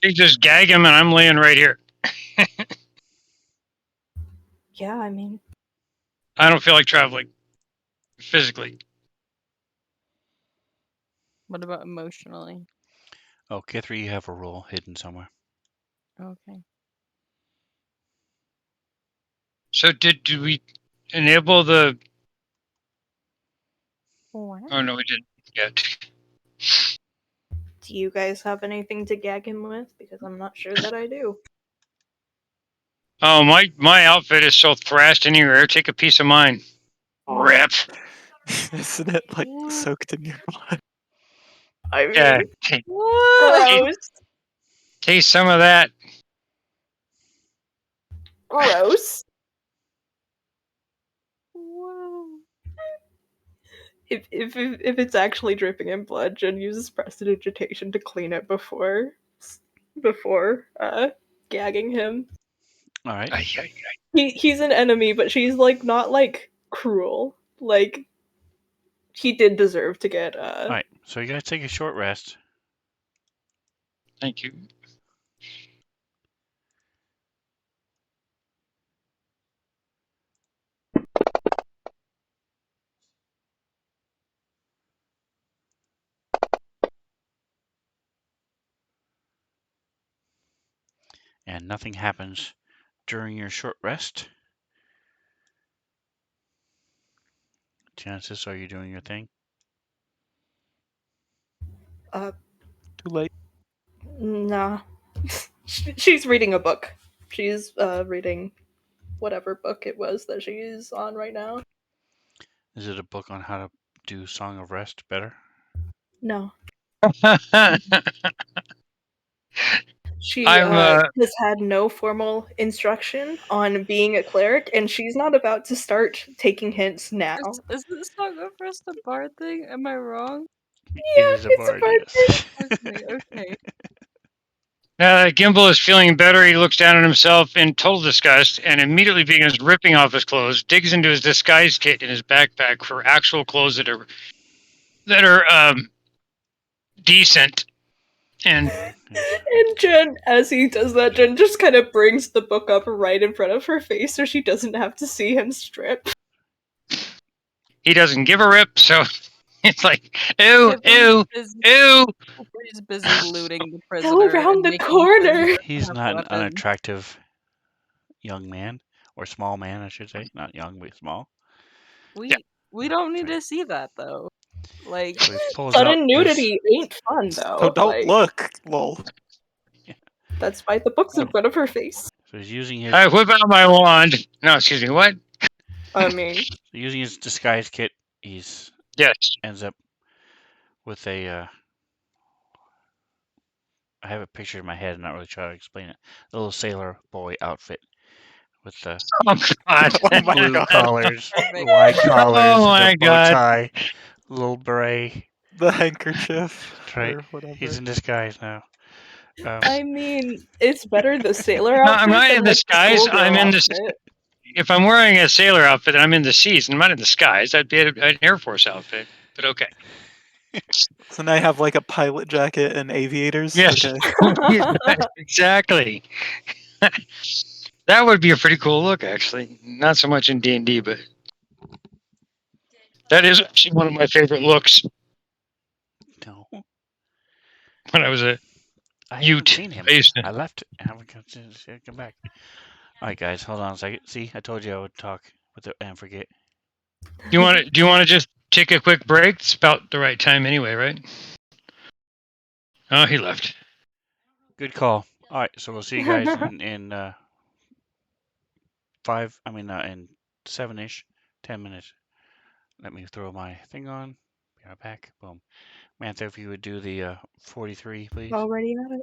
You just gag him, and I'm laying right here. Yeah, I mean, I don't feel like traveling physically. What about emotionally? Oh, Kithri, you have a roll hidden somewhere. Okay. So did we enable the? Wow. Oh no, we didn't yet. do you guys have anything to gag him with? Because I'm not sure that I do. Oh, my outfit is so thrashed anywhere. Take a piece of mine. Rip. Isn't it like soaked in your blood? I mean, Yeah. gross. Taste some of that. Gross. Whoa. If it's actually dripping in blood, Jen uses prestidigitation to clean it before gagging him. All right. Ay, ay, He's an enemy, but she's like not like cruel. Like he did deserve to get All right. So you guys take a short rest. thank you. And nothing happens during your short rest. Chances are you doing your thing? Too late. nah. She's reading a book. She's reading whatever book it was that she's on right now. Is it a book on how to do Song of Rest better? No. I'm She has had no formal instruction on being a cleric, and she's not about to start taking hints now. Is the Song of Rest a bard thing? Am I wrong? It is a bard, yes. Okay, okay. Now that Gimbal is feeling better, he looks down at himself in total disgust and immediately begins ripping off his clothes, digs into his disguise kit in his backpack for actual clothes that are decent. And And Jen, as he does that, Jen just kind of brings the book up right in front of her face so she doesn't have to see him strip. he doesn't give a rip, so it's like, ew, Gibbon's ew, ew. He's busy looting the Go prisoner around and the making sure he corner. doesn't He's have not an weapons. unattractive young man, or small man, I should say. Not young, but small. We don't need to see that though. Like, So he pulls out Sudden this. nudity ain't fun So though. don't Like, look, lol. that's why the book's in Oh. front of her face. So he's using his. I whip out my wand. No, excuse me, what? I mean, Using his disguise kit, he's Yes. ends up with a. I have a picture in my head. I'm not really trying to explain it. A little sailor boy outfit with the Oh, God. Oh my blue god. collars, Perfect. wide collars, Oh, my the bow God. tie, little beret. The handkerchief That's right. or whatever. He's in disguise now. I mean, it's better the sailor No, outfit I'm not than in like the disguise. I'm schoolgirl in this. outfit. If I'm wearing a sailor outfit, then I'm in the seas. I'm not in disguise. I'd be an Air Force outfit. But okay. So now I have like a pilot jacket and aviators. Yes. Okay. Exactly. That would be a pretty cool look, actually. Not so much in D&D, but that is actually one of my favorite looks No, when I was a I haven't Ute. seen him. I used to. I left. I haven't come back. All right, guys, hold on a second. See, I told you I would talk with it and forget. Do you want to just take a quick break? It's about the right time anyway, right? Oh, he left. Good call. All right, so we'll see you guys in five. I mean, in 7-ish, 10 minutes. Let me throw my thing on. Be right back. Boom. Mantha, if you would do the 43, please. Already at it.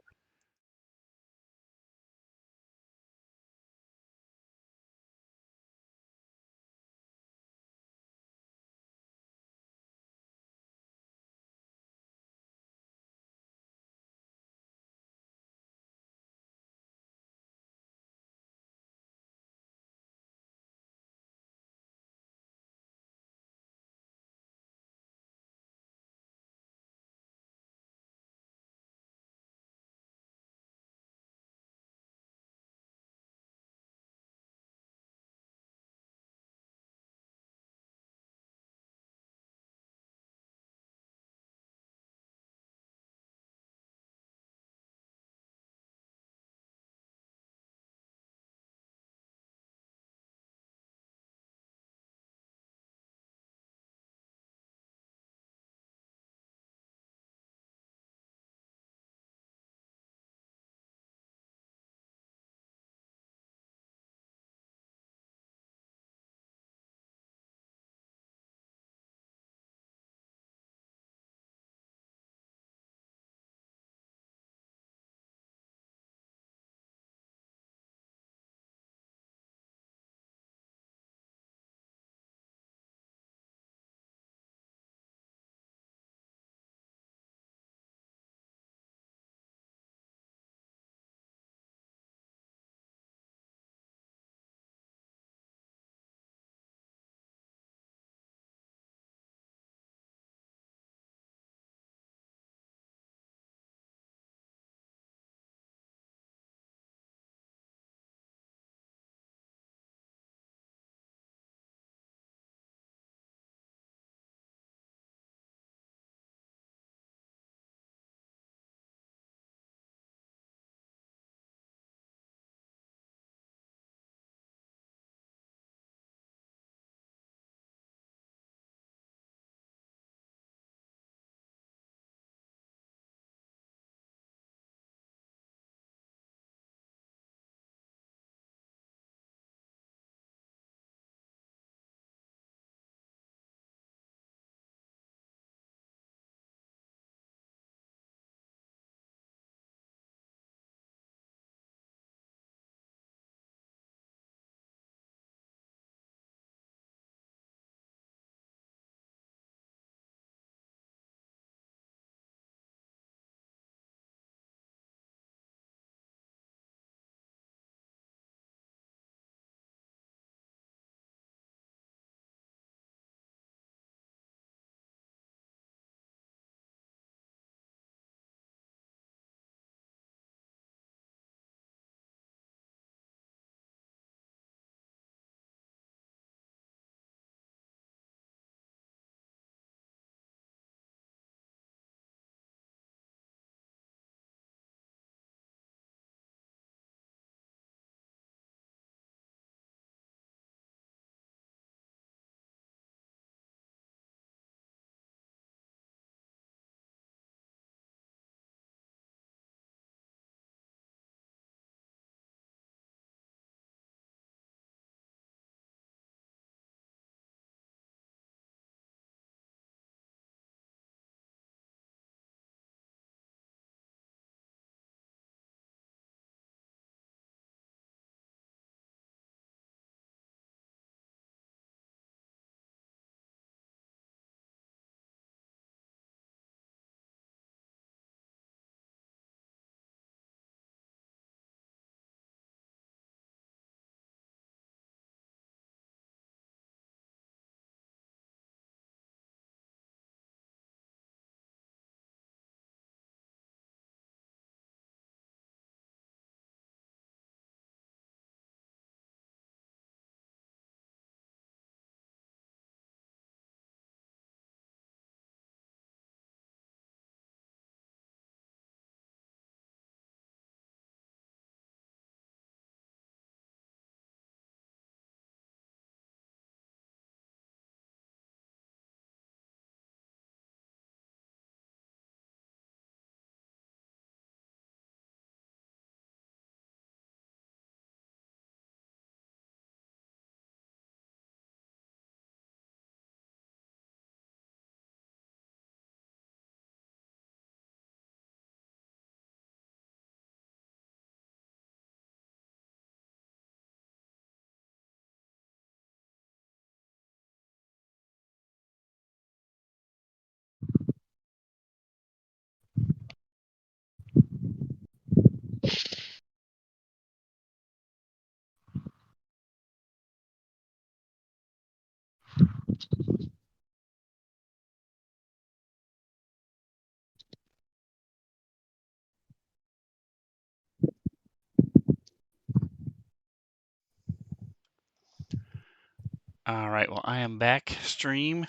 All right, well, I am back stream.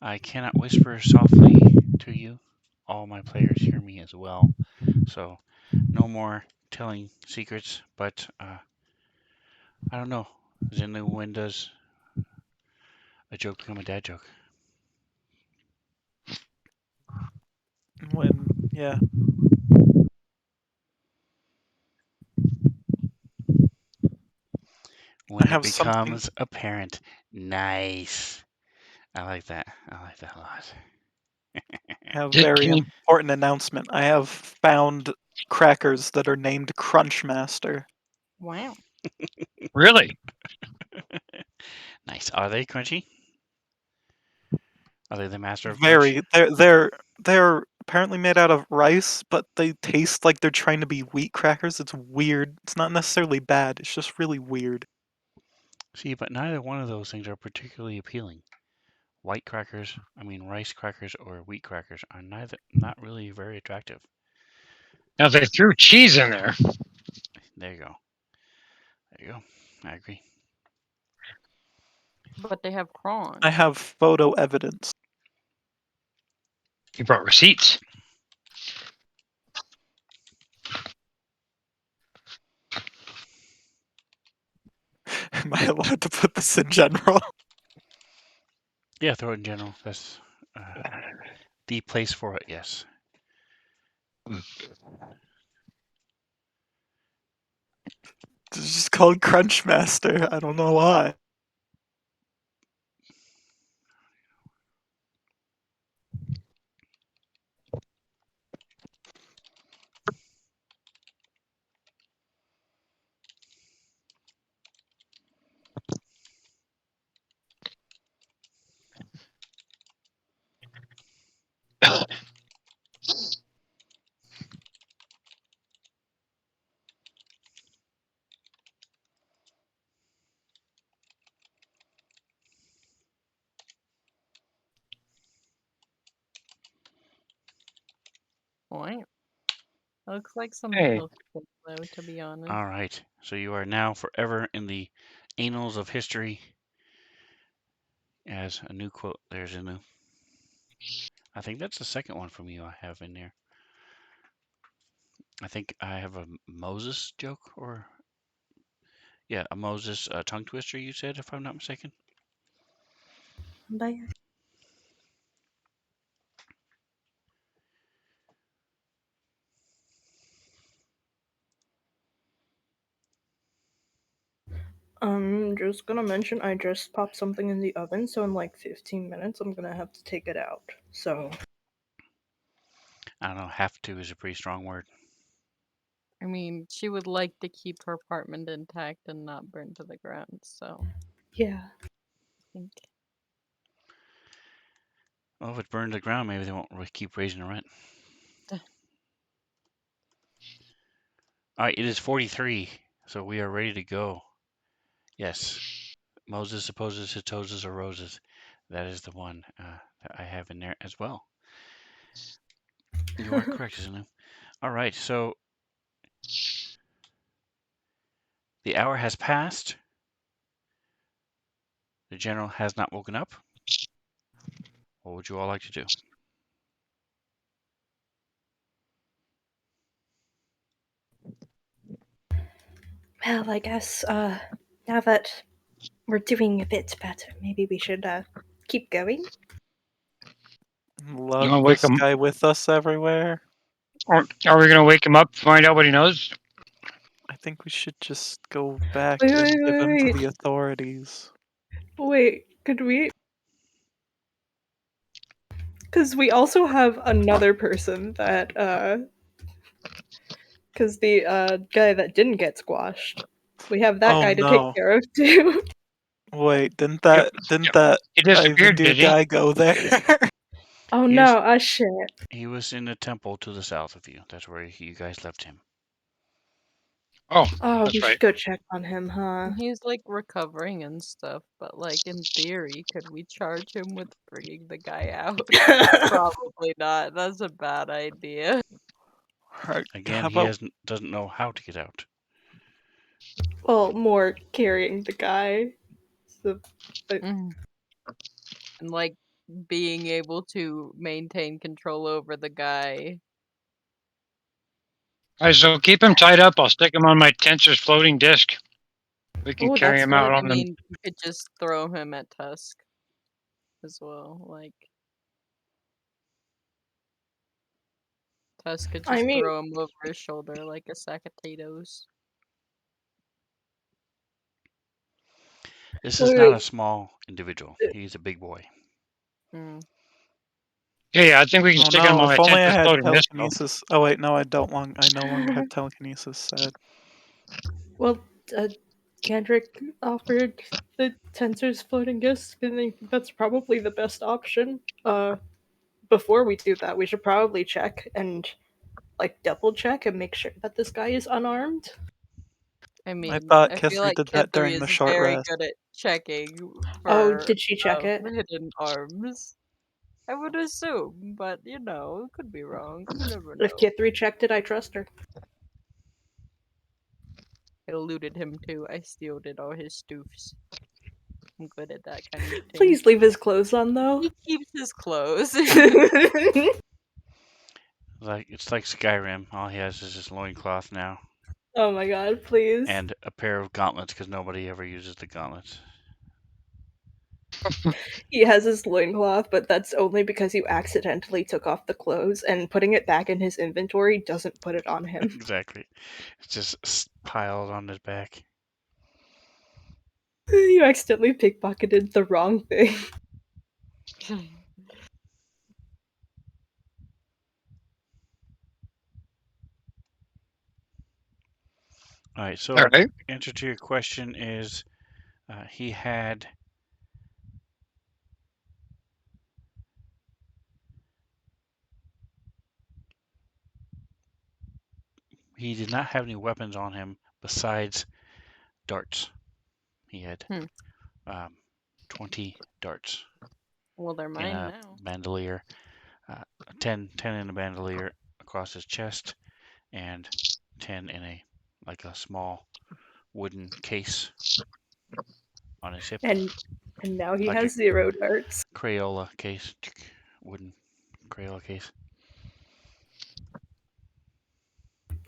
I cannot whisper softly to you. All my players hear me as well. So, no more telling secrets, but I don't know. Zinlu, when does a joke become a dad joke? Yeah. When it have something. becomes apparent. Nice. I like that. I like that a lot. I have a Can very you, important announcement. I have found crackers that are named Crunchmaster. Wow. really? Nice. Are they crunchy? Are they the master of crunch? Very. They're apparently made out of rice, but they taste like they're trying to be wheat crackers. It's weird. It's not necessarily bad. It's just really weird. See, but neither one of those things are particularly appealing. White crackers, I mean rice crackers or wheat crackers are not really very attractive. Now they threw cheese in there. There you go. There you go. I agree. But they have crunch. I have photo evidence. You brought receipts. Am I allowed to put this in general? Yeah, throw it in general. That's the place for it, yes. It's just called Crunchmaster. I don't know why. Wow. Looks like some Hey, milk though, to be honest. All right. So you are now forever in the annals of history as a new quote. There's a new. I think that's the second one from you I have in there. I think I have a Moses joke or yeah, a Moses tongue twister. You said, if I'm not mistaken. Bye. I'm just gonna mention I just popped something in the oven, so in like 15 minutes I'm gonna have to take it out. So I don't know. Have to is a pretty strong word. I mean, she would like to keep her apartment intact and not burn to the ground, so yeah. I think. Well, if it burned to the ground, maybe they won't keep raising the rent. All right, it is 43, so we are ready to go. Yes, Moses opposes Hitoses or roses. That is the one that I have in there as well. You are correct, isn't it? All right, so the hour has passed. The general has not woken up. What would you all like to do? Well, I guess now that we're doing a bit better, maybe we should keep going. you Lug want to wake this him? guy with us everywhere. Or are we gonna wake him up? Find out what he knows. I think we should just go back Wait, and wait, give him to wait, the authorities. wait. Could we? Because we also have another person that because the guy that didn't get squashed, we have that Oh guy to take no. care of too. Wait, Yep. didn't that He disappeared, India did he? guy go there? Oh He was, no, shit. he was in the temple to the south of you. That's where you guys left him. Oh, Oh, that's we right. should go check on him, huh? He's like recovering and stuff, but like in theory, could we charge him with bringing the guy out? Probably not. That's a bad idea. Alright, Again, how about doesn't know how to get out. Well, more carrying the guy. So, Mm. And like being able to maintain control over the guy. Alright, so keep him tied up. I'll stick him on my tensor's floating disc. We can oh, carry that's him fun. out I on the. mean, you could just throw him at Tusk as well. Like Tusk could I just mean, throw him over his shoulder like a sack of potatoes. This is wait, not a wait, small individual. He's a big boy. Mm. Yeah, I think we can Oh stick him no, on my if only I tensor's had floating disc, though. telekinesis. Oh wait, no, I don't I no longer have telekinesis, sad. well, Kendrick offered the tensor's floating disc, and I think that's probably the best option. Before we do that, we should probably check and like double check and make sure that this guy is unarmed. I I mean, thought I feel Kithri like did Kid that 3 during the is short very rest. good at checking Oh, for did she check it? hidden arms. I would assume, but you know, could be wrong. You never If know. Kithri checked it, I trust her. I looted him too. I stealed all his stoofs. I'm good at that kind of thing. Please leave his clothes on, though. He keeps his clothes. It's like Skyrim. All he has is his loincloth now. Oh my god, please. And a pair of gauntlets, because nobody ever uses the gauntlets. He has his loincloth, but that's only because you accidentally took off the clothes, and putting it back in his inventory doesn't put it on him. Exactly. It's just piled on his back. You accidentally pickpocketed the wrong thing. All right, so Alright. answer to your question is he had he did not have any weapons on him besides darts. He had Hmm. 20 darts Well, they're in mine a now. bandolier, 10 in a bandolier across his chest, and 10 in a small wooden case on his hip, And now he like a has 0 darts. Crayola case, wooden Crayola case.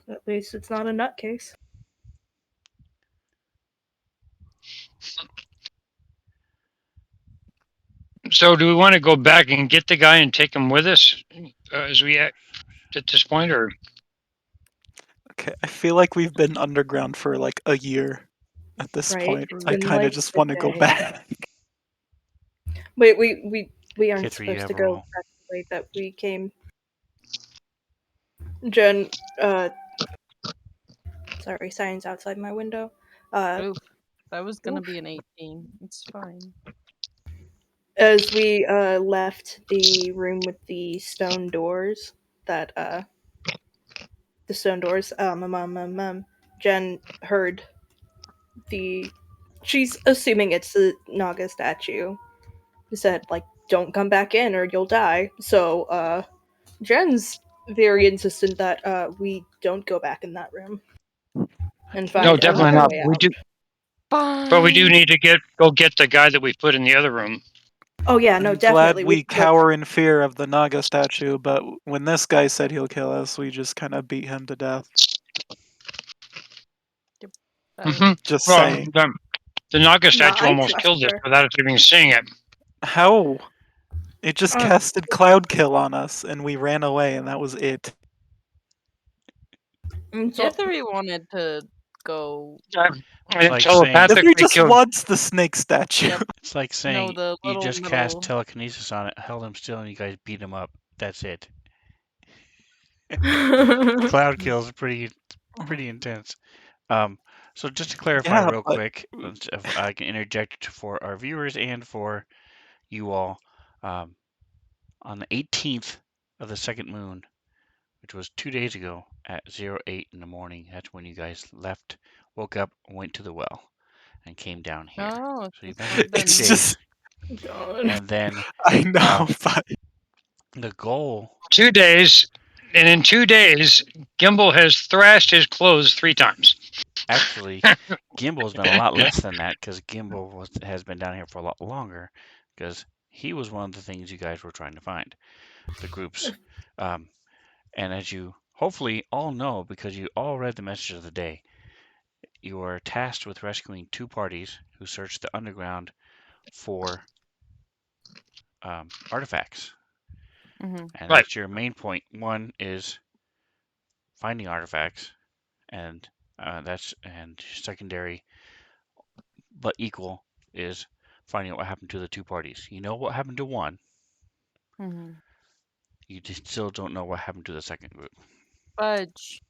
At least it's not a nutcase. So, do we want to go back and get the guy and take him with us as we at this point, or? Okay, I feel like we've been underground for like a year at this Right? point. It's I been kind of like just a want to go day. back. Wait, we aren't Kithri, you supposed have to a go roll. back the way that we came. Jen, sorry, signs outside my window. Oof. That was gonna Oof. be an 18. It's fine. As we left the room with the stone doors, Jen heard the. She's assuming it's the Naga statue. Who said like, "Don't come back in or you'll die." So Jen's very insistent that we don't go back in that room and No, find definitely another not. way We out. do, but we do Fine. need to go get the guy that we put in the other room. Oh yeah, no, I'm glad definitely. we should go cower in fear of the Naga statue, but when this guy said he'll kill us, we just kind of beat him to death. Mm-hmm. Just Well, saying. the Naga No, statue I almost trust killed us her. without us even seeing it. How? It just Uh, casted Cloud Kill on us, and we ran away, and that was it. so, Jithri wanted to go. It's And like saying If he telepathically just killed. wants the snake statue. Yep. it's like No, saying the you little just cast middle. telekinesis on it, held him still, and you guys beat him up. That's it. Cloud kills are pretty intense. So just to clarify Yeah, real but quick, if I can interject for our viewers and for you all, on the 18th of the second moon, which was 2 days ago, at 08 in the morning. That's when you guys left, woke up, went to the well, and came down here. Oh, So you've it's been only here 2 It's been days, just God. and then I know, um, but the goal 2 days, and in 2 days, Gimbal has thrashed his clothes 3 times. actually, Gimbal has been a lot less than that because Gimbal has been down here for a lot longer because he was one of the things you guys were trying to find, the groups. Um, and as you hopefully all know, because you all read the message of the day, you are tasked with rescuing 2 parties who searched the underground for artifacts. Mm-hmm. And Right. that's your main point. One is finding artifacts, and and secondary but equal is finding out what happened to the 2 parties. You know what happened to one. Mm-hmm. You just still don't know what happened to the second group. Fudge.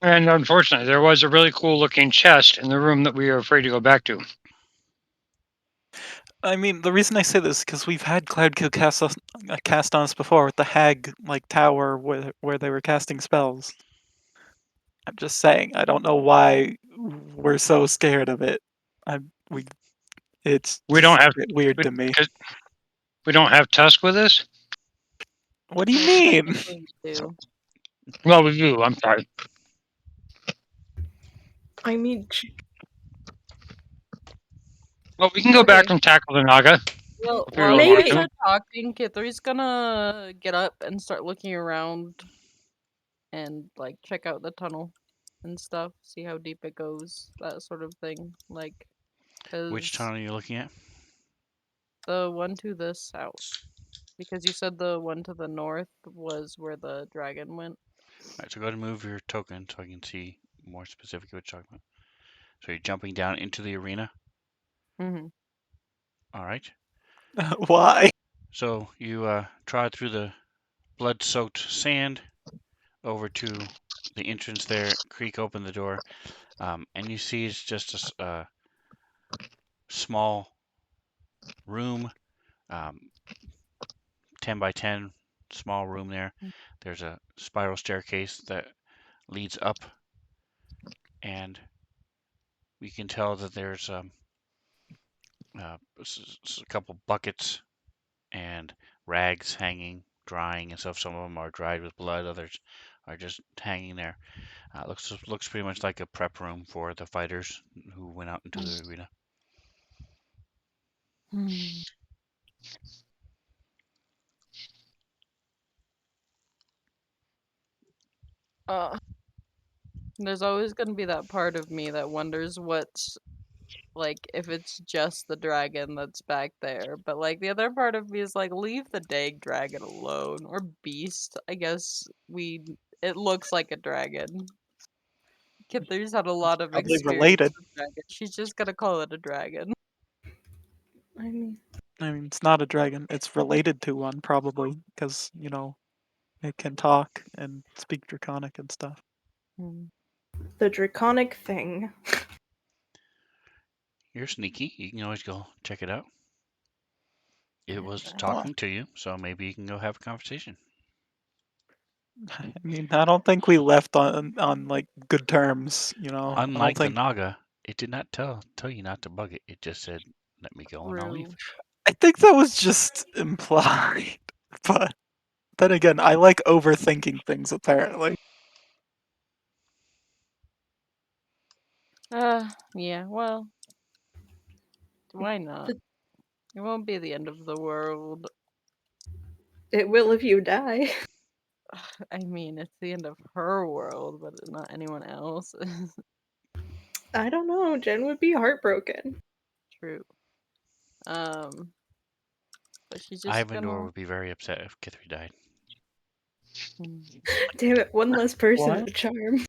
And unfortunately, there was a really cool looking chest in the room that we are afraid to go back to. I mean the reason I say this is because we've had Cloudkill cast on us before with the hag tower where they were casting spells. I'm just saying, I don't know why we're so scared of it. We it's We just don't have a bit weird we, to me. we don't have Tusk with us. What do you Well, mean? technically we do. Well, we do. I'm sorry. I mean, Well, we can go back okay, and tackle the Naga Well, if we while really you want guys maybe. to. are talking, Kithri's gonna get up and start looking around and like check out the tunnel and stuff, see how deep it goes, that sort of thing. Like, Which cause tunnel are you looking at? the one to the south, because you said the one to the north was where the dragon went. Alright, so go ahead and move your token so I can see more specifically what you're talking about. So you're jumping down into the arena. Mm-hmm. Alright. Why? So you trod through the blood-soaked sand over to the entrance there, creak open the door, and you see it's just a small room, um, 10 by 10, small room there. There's a spiral staircase that leads up, and we can tell that there's a couple buckets and rags hanging, drying and stuff. Some of them are dried with blood, others are just hanging there. Looks pretty much like a prep room for the fighters who went out into the arena. Hmm. Uh, there's always gonna be that part of me that wonders what's like if it's just the dragon that's back there. But like the other part of me is like, leave the dang dragon alone. Or beast. I guess it looks like a dragon. Kithers had a lot of Probably experience related. with dragons. She's just gonna call it a dragon. I mean, I mean, it's not a dragon. It's related to one, probably, because, it can talk and speak Draconic and stuff. Hmm. the draconic thing. You're sneaky. You can always go check it out. It was Oh, talking to you, so maybe you can go have a conversation. I mean, I don't think we left on like good terms, I don't Unlike the think. Naga, it did not tell you not to bug it. It just said, "Let me go and I'll leave." True. I think that was just implied. But then again, I like overthinking things apparently. Yeah, well, why not? But It won't be the end of the world. it will if you die. I mean, it's the end of her world, but not anyone else. I don't know. Jen would be heartbroken. True. Um, but she's just Ivandor gonna. would be very upset if Kithri died. Damn it, one less person What? at a charm.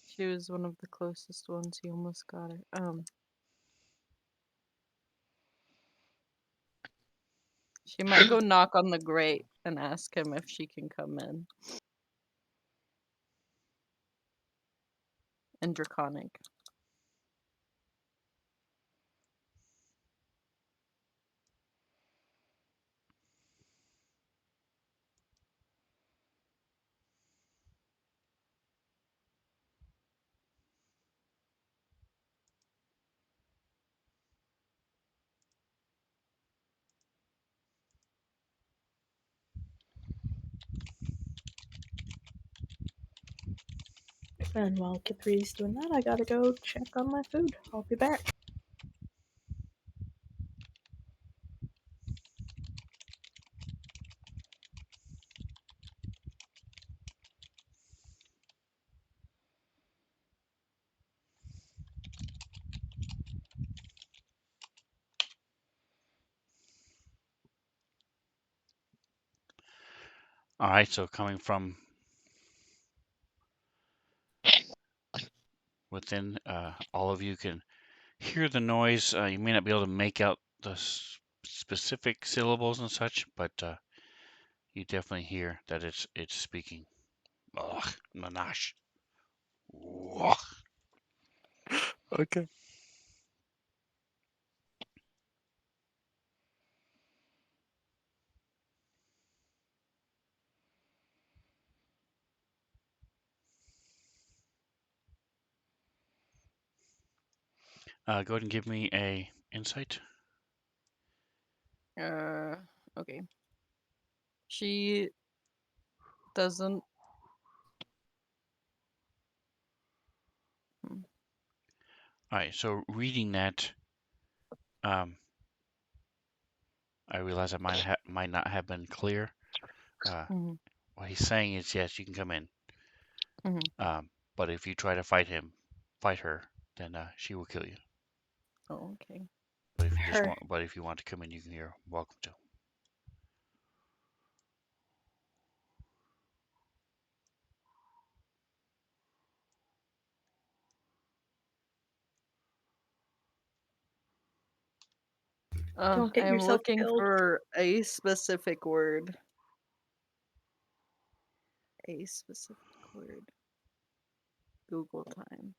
She was one of the closest ones. He almost got her. She might go knock on the grate and ask him if she can come in. In Draconic. And while Kipri's doing that, I gotta go check on my food. I'll be back. All right, so coming from within, all of you can hear the noise. You may not be able to make out the specific syllables and such, but you definitely hear that it's speaking. Ugh, Nanash. Ugh. Okay. Go ahead and give me a insight. Okay. She doesn't. All right, so reading that, um, I realize I might not have been clear. Mhm, What he's saying is, yes, you can come in. mhm. But if you try to fight her, then she will kill you. Oh, okay. Her. But if you want to come in, you're welcome to. Don't get I'm yourself looking killed. for a specific word. A specific word. Google time.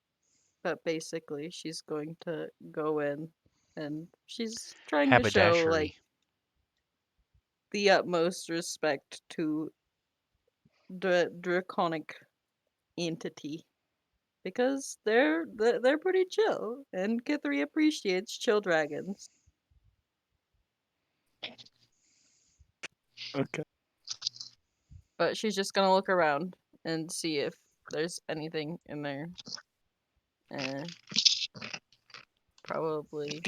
But basically, she's going to go in and she's trying to show like Haberdashery. the utmost respect to the draconic entity because they're pretty chill and Kithri appreciates chill dragons. Okay. But she's just gonna look around and see if there's anything in there. Eh, probably.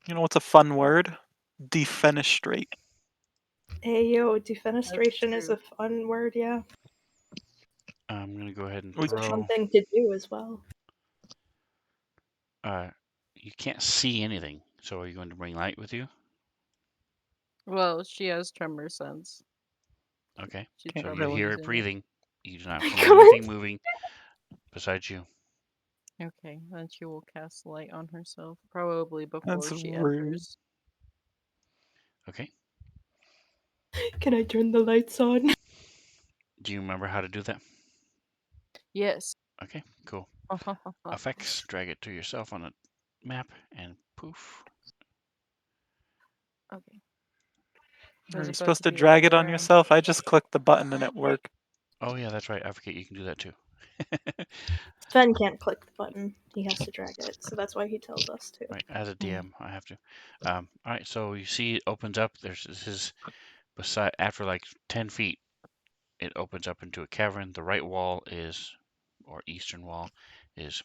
You know what's a fun word? Defenestrate. Ayo, That's defenestration is a true. fun word, yeah. I'm gonna go ahead and We It's a fun throw. thing to do as well. You can't see anything, so are you going to bring light with you? Well, she has tremor sense. Okay. She's can't So you probably hear really. it using it. breathing. You do not see Come anything moving besides you. Okay, then she will cast light on herself, probably That's before she rude. enters. Okay. Can I turn the lights on? Do you remember how to do that? Yes. Okay. Cool. Effects. Drag it to yourself on a map, and poof. Okay. I Are was you about supposed to to be like, drag it on around. yourself? I just clicked the button and it worked. Oh yeah, that's right. I forget you can do that too. Sven can't click the button. He has to drag it, so that's why he tells us to. Right. As a Mm. DM, I have to. All right. So you see, it opens up. This is beside after like 10 feet. It opens up into a cavern. The right wall or eastern wall, is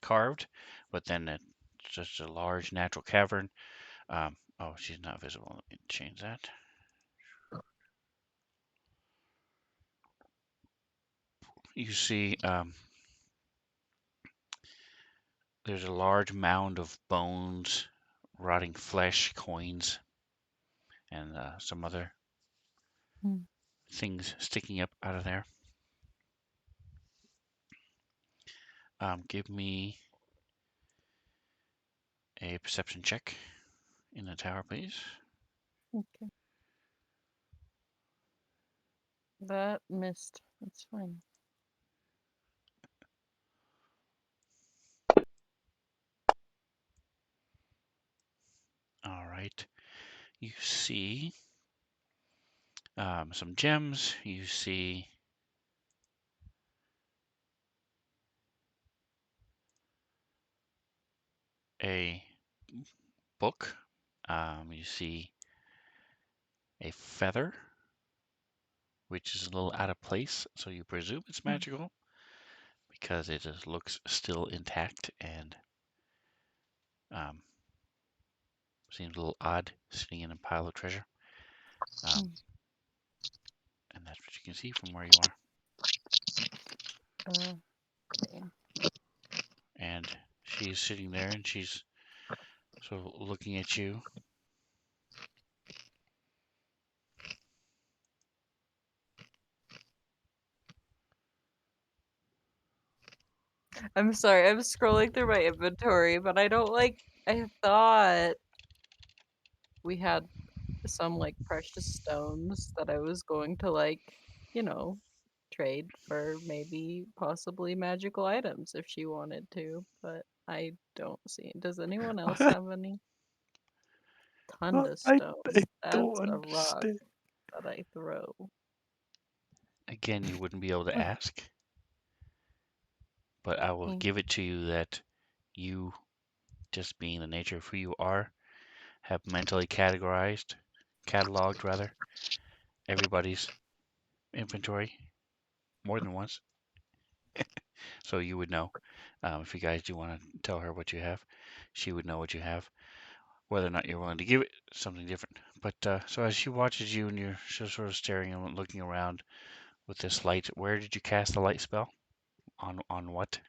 carved, but then it's just a large natural cavern. Oh, she's not visible. Let me change that. You see, there's a large mound of bones, rotting flesh, coins, and some other Mm. things sticking up out of there. Give me a perception check in the tower, please. Okay. That missed. That's fine. All right. You see some gems. You see a book. You see a feather which is a little out of place, so you presume it's magical because it just looks still intact and um, seems a little odd sitting in a pile of treasure. Um, and that's what you can see from where you are. Okay. And she's sitting there and she's sort of looking at you. I'm sorry, I'm scrolling through my inventory, but I thought we had some like precious stones that I was going to you know, trade for maybe possibly magical items if she wanted to, but I don't see. Does anyone else have any? I Tundastone. don't That's a rock understand. that I throw. Again, you wouldn't be able to ask, but I will give it to you that you, just being the nature of who you are, have mentally cataloged rather, everybody's inventory more than once. So you would know. If you guys do want to tell her what you have, she would know what you have. Whether or not you're willing to give it, something different. But so as she watches you and you're just sort of staring and looking around with this light, where did you cast the light spell? On what?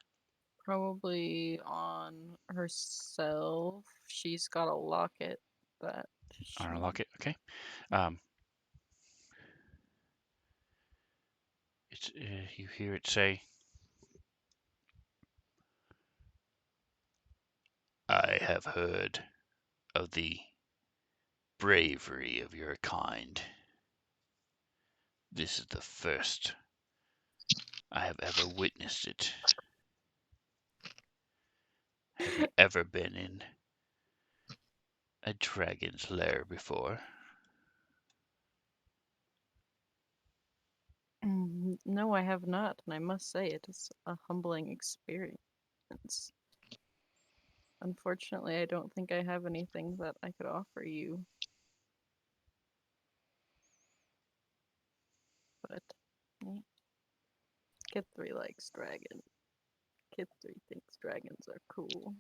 Probably on herself. She's got a locket that On a she. locket. Okay. Um, it's you hear it say, "I have heard of the bravery of your kind. This is the first I have ever witnessed it. Have you ever been in a dragon's lair before?" No, I have not, and I must say it is a humbling experience. Unfortunately, I don't think I have anything that I could offer you, but eh, Kid 3 likes dragons. Kid 3 thinks dragons are cool.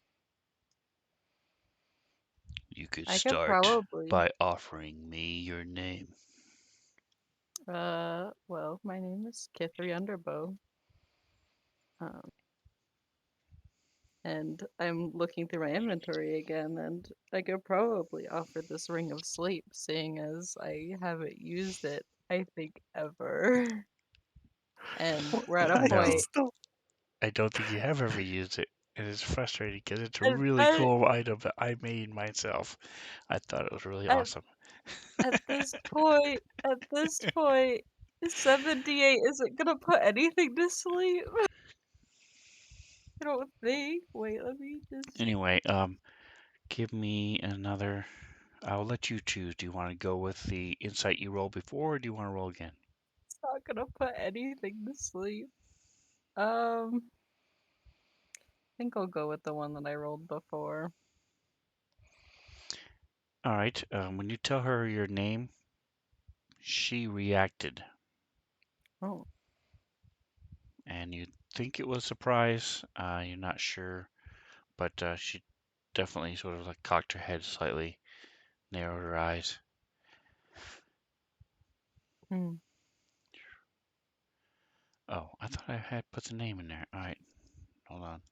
You could I could start probably. by offering me your name. Well, my name is Kithri Underbow. Um, and I'm looking through my inventory again, and I could probably offer this ring of sleep, seeing as I haven't used it, I think, ever. And we're at a I No, point. just don't. I don't think you have ever used it. It is frustrating because it's a At, really at, cool item that I made myself. I thought it was really at, awesome. at this point, 78 isn't gonna put anything to sleep. I don't think. Wait, let me just. Anyway, give me another. I'll let you choose. Do you want to go with the insight you rolled before, or do you want to roll again? It's not gonna put anything to sleep. I think I'll go with the one that I rolled before. All right. When you tell her your name, she reacted, Oh. and you think it was a surprise. You're not sure, but she definitely sort of like cocked her head slightly, narrowed her eyes. Hmm. Oh, I thought I had put the name in there. All right, hold on.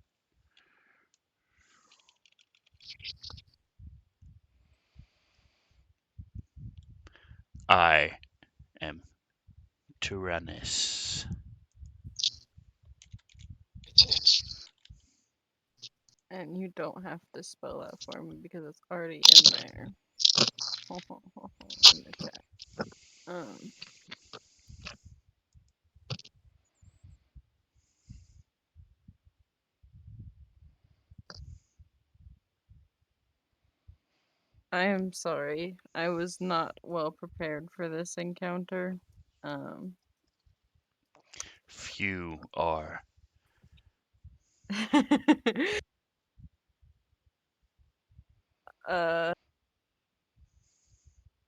I am Tyrannus. And you don't have to spell that for me because it's already in there. In the chat. Um, I am sorry. I was not well prepared for this encounter. Um, Few are. uh,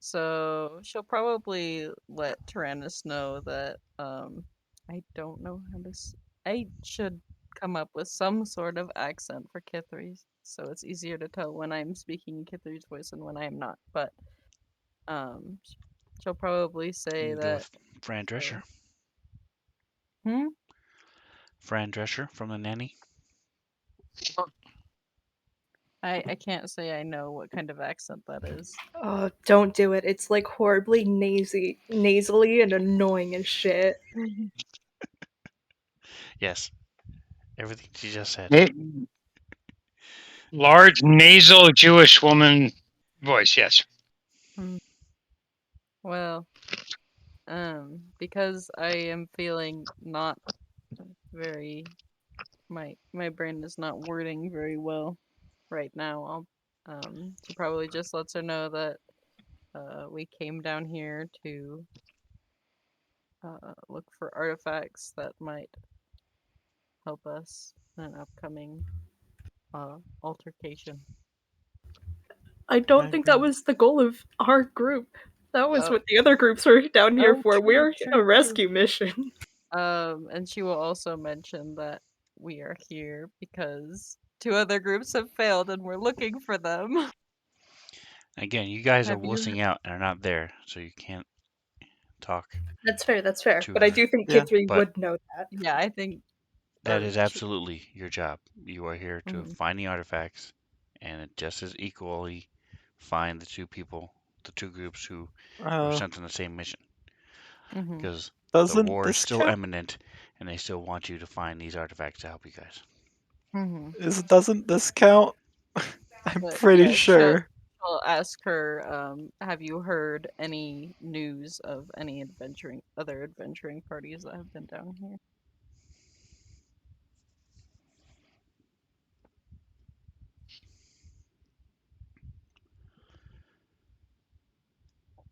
So she'll probably let Tyrannus know that I don't know how to. I should come up with some sort of accent for Kithri, so it's easier to tell when I'm speaking Kithri's voice and when I am not. But um, she'll probably You say can go that. with Fran Drescher. Hmm. Fran Drescher from The Nanny. I can't say I know what kind of accent that is. Oh, don't do it. It's like horribly nasally and annoying as shit. Yes, everything she just said. Large nasal Jewish woman voice. Yes. Well, because I am feeling not very my brain is not wording very well right now. She probably just lets her know that we came down here to look for artifacts that might help us in an upcoming altercation. I don't I think that agree. was the goal of our group. That was Oh, what the other groups were down here oh, for. true, We're a true, true. rescue mission. And she will also mention that we are here because two other groups have failed and we're looking for them. Again, you guys are Have you? wussing out and are not there, so you can't talk That's fair, that's fair. to But I her. do think Yeah. Kid3 But would know that. Yeah, I think. that Or is absolutely your job. You are here to Mhm, find the artifacts and just as equally find the two groups who were Uh, sent on the same mission. mhm, Because the doesn't war is this still count? imminent and they still want you to find these artifacts to help you guys. mhm. Doesn't this count? I'm But pretty yeah, sure. she'll ask her, have you heard any news of any other adventuring parties that have been down here?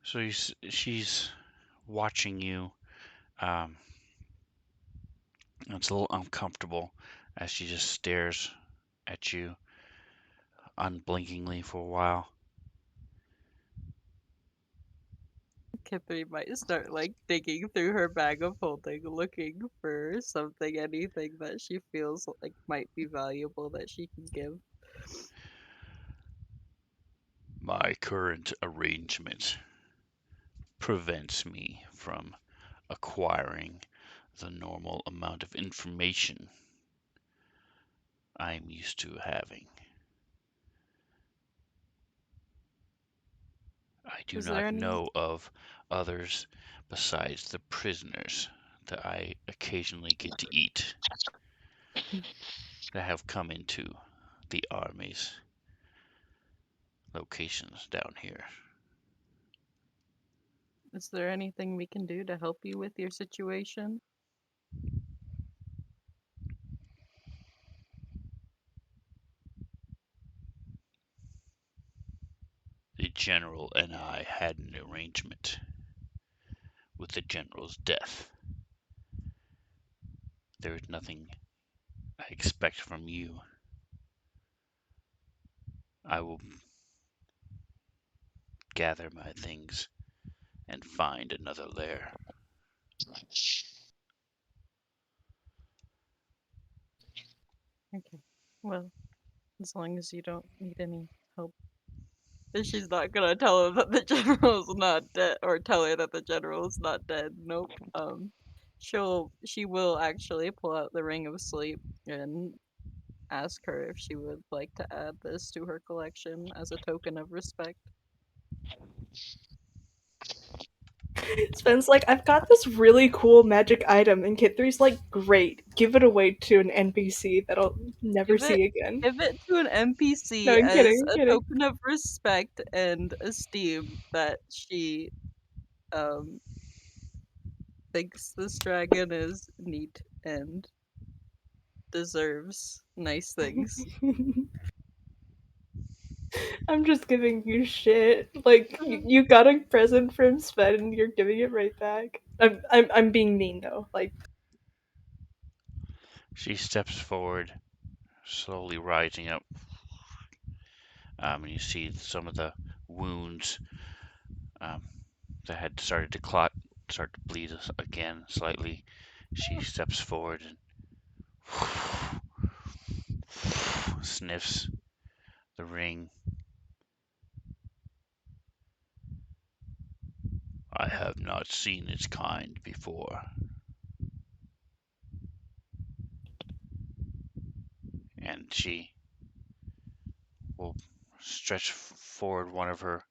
So she's watching you. Um, it's a little uncomfortable as she just stares at you unblinkingly for a while. Kithri might start like digging through her bag of holding, looking for something, anything that she feels like might be valuable that she can give. My current arrangement prevents me from acquiring the normal amount of information I'm used to having. I do Is there not any? know of others besides the prisoners that I occasionally get to eat that have come into the army's locations down here. Is there anything we can do to help you with your situation? The general and I had an arrangement with the general's death. There is nothing I expect from you. I will gather my things and find another lair. Okay. Well, as long as you don't need any help. And she's not gonna tell him that the general's not dead, or tell her that the general's not dead. Nope. She will actually pull out the ring of sleep and ask her if she would like to add this to her collection as a token of respect. Sven's like, I've got this really cool magic item, and Kid3's like, great, give it away to an NPC that I'll never Give it see again. give it to an No, NPC I'm as kidding, I'm a kidding. token of respect and esteem that she um thinks this dragon is neat and deserves nice things. I'm just giving you shit. Like you got a present from Sven and you're giving it right back. I'm being mean though. Like She steps forward, slowly rising up. And you see some of the wounds the head started to clot, start to bleed again slightly. She steps forward and sniffs the ring. I have not seen its kind before. And she will stretch forward one of her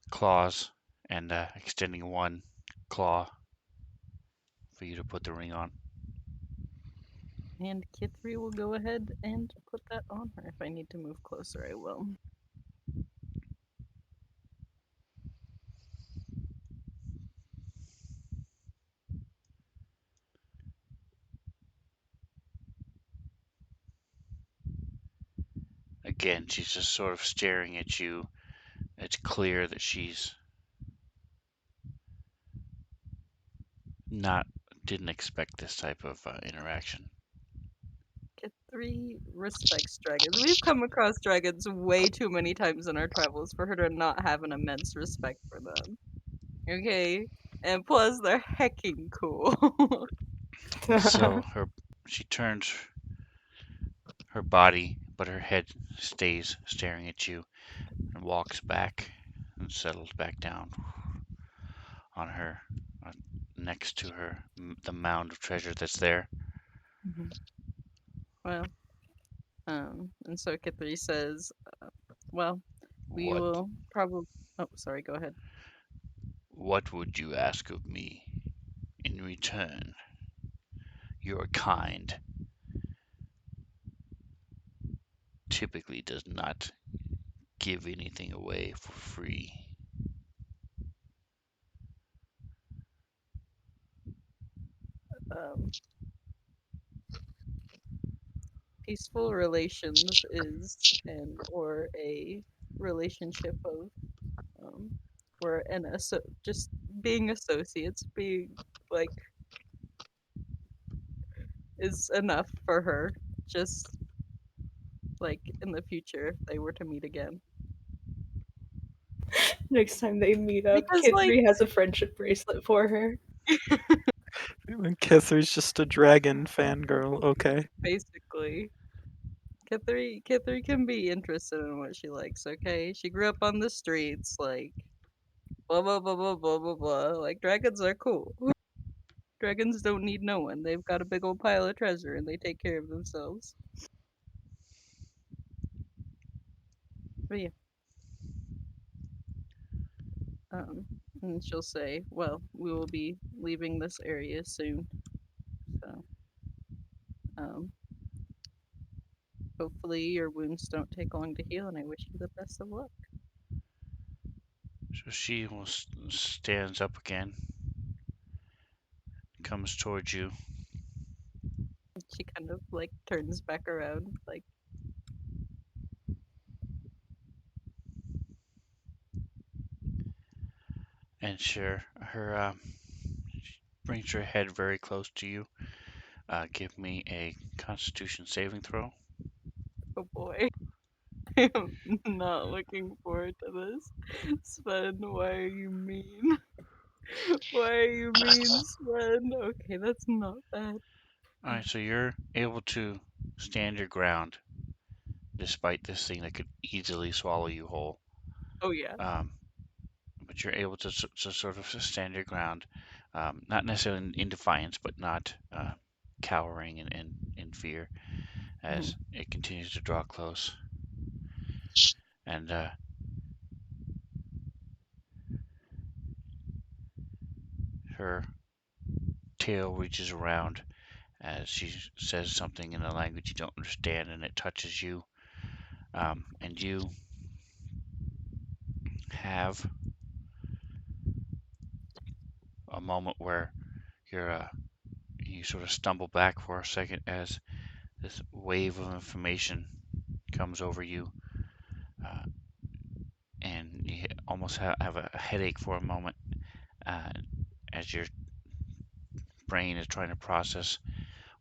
claws and extending one claw for you to put the ring on. And Kithri will go ahead and put that on her. If I need to move closer, I will. Again, she's just sort of staring at you. It's clear that she's didn't expect this type of interaction. Kithri respects dragons. We've come across dragons way too many times in our travels for her to not have an immense respect for them. Okay? And plus, they're hecking cool. So she turns her body, but her head stays staring at you and walks back and settles back down on her, next to her, the mound of treasure that's there. Well, and so Kithri says, well, we What will probably. Oh, sorry, go ahead. what would you ask of me in return? Your kind typically does not give anything away for free. Um, Peaceful relations is or a relationship of where just being associates, being like is enough for her. Just like in the future, if they were to meet again, Next time they meet up, because Kid like 3 has a friendship bracelet for her. Kithri's just a dragon fangirl, okay. basically, Kithri can be interested in what she likes. Okay, she grew up on the streets, like blah blah blah blah blah blah blah. Like dragons are cool. Dragons don't need no one. They've got a big old pile of treasure and they take care of themselves. But yeah. Um, and she'll say, well, we will be leaving this area soon. So, um, hopefully your wounds don't take long to heal, and I wish you the best of luck. So she stands up again, comes towards you. She kind of like turns back around, like, And sure, she brings her head very close to you. Give me a Constitution saving throw. oh boy. I'm not looking forward to this. Sven, why are you mean? Why are you mean, Sven? Okay, that's not bad. All right, so you're able to stand your ground despite this thing that could easily swallow you whole. Oh yeah. Um, but you're able to sort of stand your ground, not necessarily in defiance, but not cowering in fear as it continues to draw close. And her tail reaches around as she says something in a language you don't understand, and it touches you. And you have a moment where you sort of stumble back for a second as this wave of information comes over you, uh, and you almost have a headache for a moment uh, as your brain is trying to process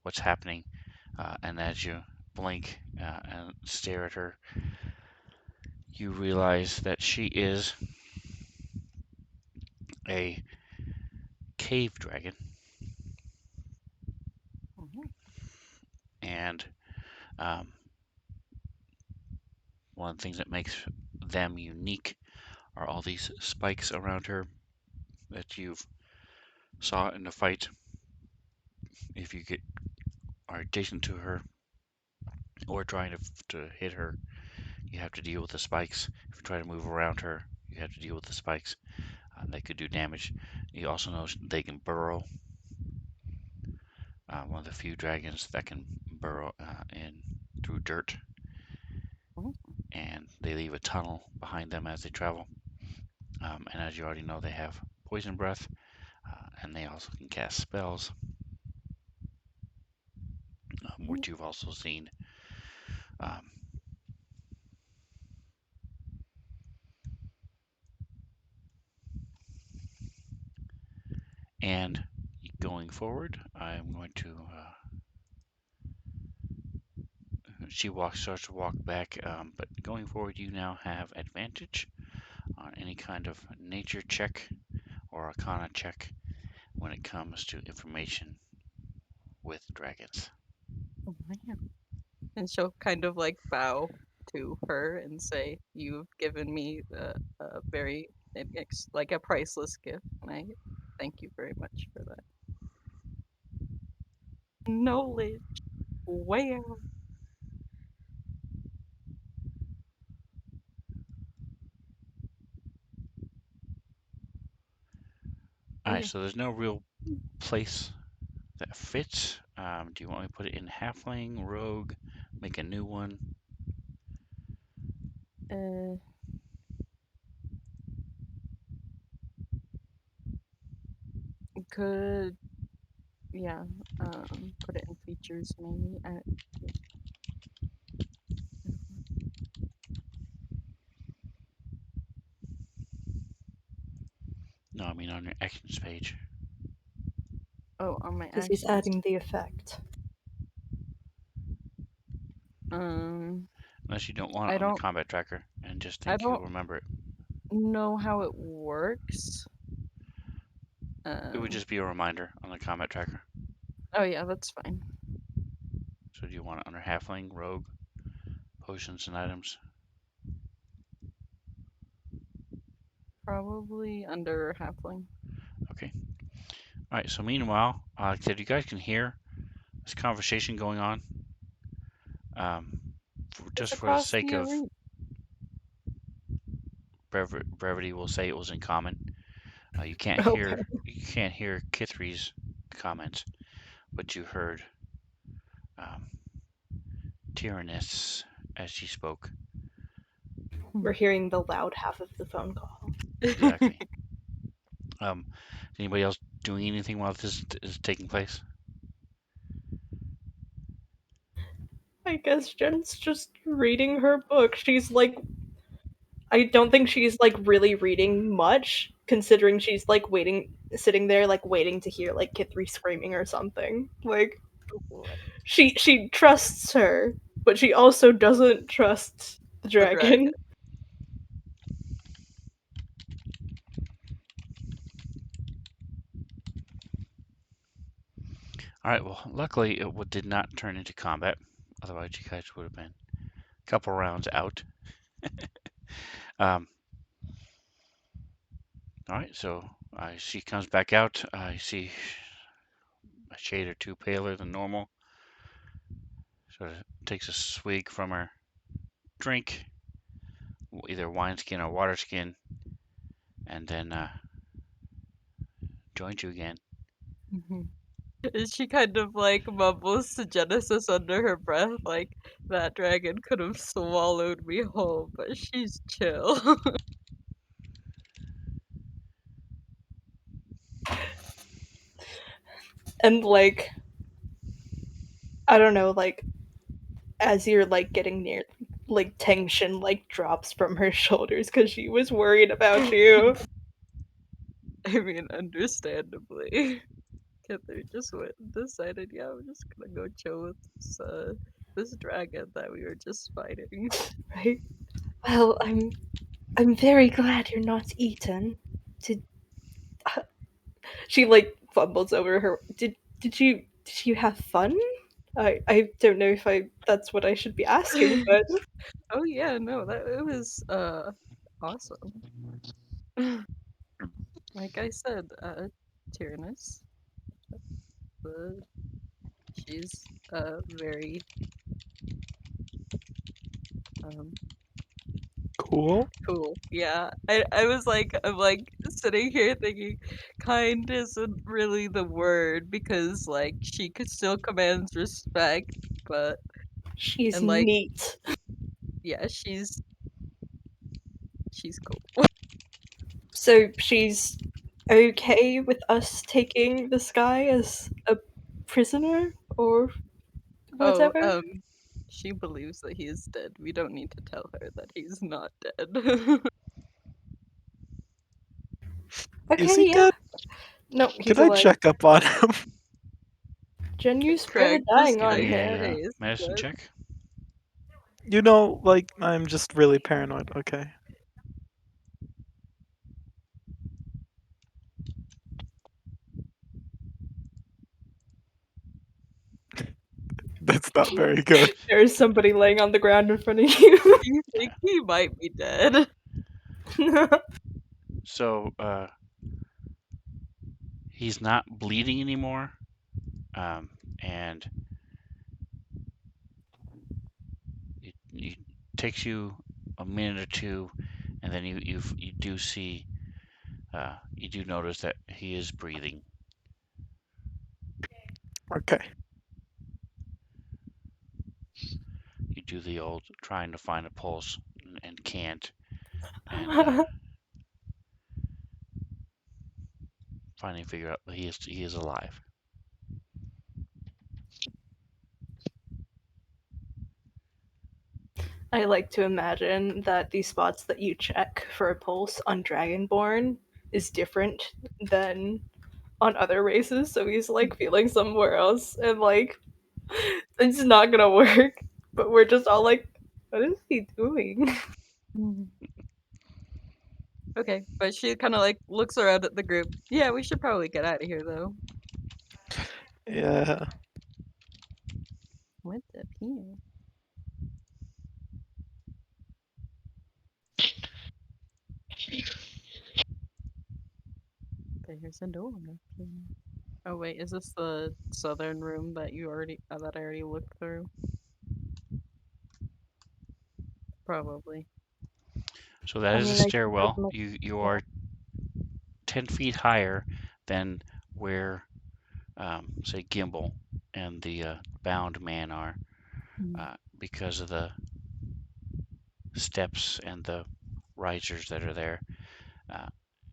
what's happening. And as you blink and stare at her, you realize that she is a cave dragon, Mhm. and um, one of the things that makes them unique are all these spikes around her that you've saw in the fight. If you are adjacent to her or trying to hit her, you have to deal with the spikes. If you try to move around her, you have to deal with the spikes. They could do damage. You also know they can burrow. One of the few dragons that can burrow in through dirt, Mhm. and they leave a tunnel behind them as they travel. And as you already know, they have poison breath, and they also can cast spells, which you've also seen. Um, and going forward, I'm going to. She starts to walk back, but going forward, you now have advantage on any kind of nature check or arcana check when it comes to information with dragons. Oh, man. And she'll kind of like bow to her and say, "You've given me a very like a priceless gift, and I thank you very much for that knowledge." Where? All Oh right, yeah. so there's no real place that fits. Do you want me to put it in halfling, rogue, make a new one? Uh, could yeah. Put it in features maybe. No, I mean on your actions page. Oh, on my Because he's actions. adding the effect. Um, Unless you don't want I it on the don't. combat tracker and just I think don't you'll remember it. know how it works. It would Um. just be a reminder on the combat tracker. Oh yeah, that's fine. So do you want it under halfling, rogue, potions and items? Probably under halfling. Okay. All right. So meanwhile, like I said, you guys can hear this conversation going on. Um, It's just for the across sake the of arena. brevity, we'll say it was in common. You can't Okay. hear Kithri's comments, but you heard um, Tyrannus as she spoke. We're hearing the loud half of the phone call. Exactly. Is anybody else doing anything while this is taking place? I guess Jen's just reading her book. She's like, I don't think she's like really reading much, considering she's like sitting there like waiting to hear like Kithri screaming or something. Like she trusts her, but she also doesn't trust the The dragon. dragon. All right. Well, luckily it did not turn into combat. Otherwise, you guys would have been a couple rounds out. Um, all right. So she comes back out. I see a shade or two paler than normal. Sort of takes a swig from her drink, either wineskin or water skin, and then joins you again. Mhm. And she kind of like mumbles to Genesis under her breath, like, that dragon could have swallowed me whole, but she's chill. And like I don't know, like as you're like getting near like tension like drops from her shoulders because she was worried about you. I mean, understandably. Kithir just went and decided, yeah, I'm just gonna go chill with this dragon that we were just fighting. Right? Well, I'm very glad you're not eaten. Did She like fumbles over her. Did you have fun? I don't know if that's what I should be asking, but Oh yeah, no, that it was awesome. Like I said, Tyrannus, uh, she's very um Cool. cool. Yeah. I'm like sitting here thinking kind isn't really the word because like she could still commands respect, but she's and like neat. yeah, she's cool. So she's okay with us taking this guy as a prisoner or Oh, whatever? she believes that he is dead. We don't need to tell her that he's not dead. Is Okay, he yeah. dead? No, he's Can I alive. check up on him? Jen, you spare the Correct. Just dying Give on me checking him. a base. medicine But check. You know, like, I'm just really paranoid. Okay. That's not very good. There's somebody laying on the ground in front of you. you think he might be dead? So he's not bleeding anymore, and it takes you a minute or two, and then you do see you do notice that he is breathing. Okay. You do the old trying to find a pulse and can't, and finally figure out that he is alive. I like to imagine that the spots that you check for a pulse on Dragonborn is different than on other races, so he's like feeling somewhere else and like it's not gonna work. But we're just all like, what is he doing? Okay, but she kind of like looks around at the group. Yeah, we should probably get out of here though. Yeah. What's up here? There's a door. Oh wait, is this the southern room that you already that I already looked through? Probably. So that I is a mean, I could stairwell. look. You are 10 feet higher than where, say, Gimbal and the bound man are, because of the steps and the risers that are there. Uh,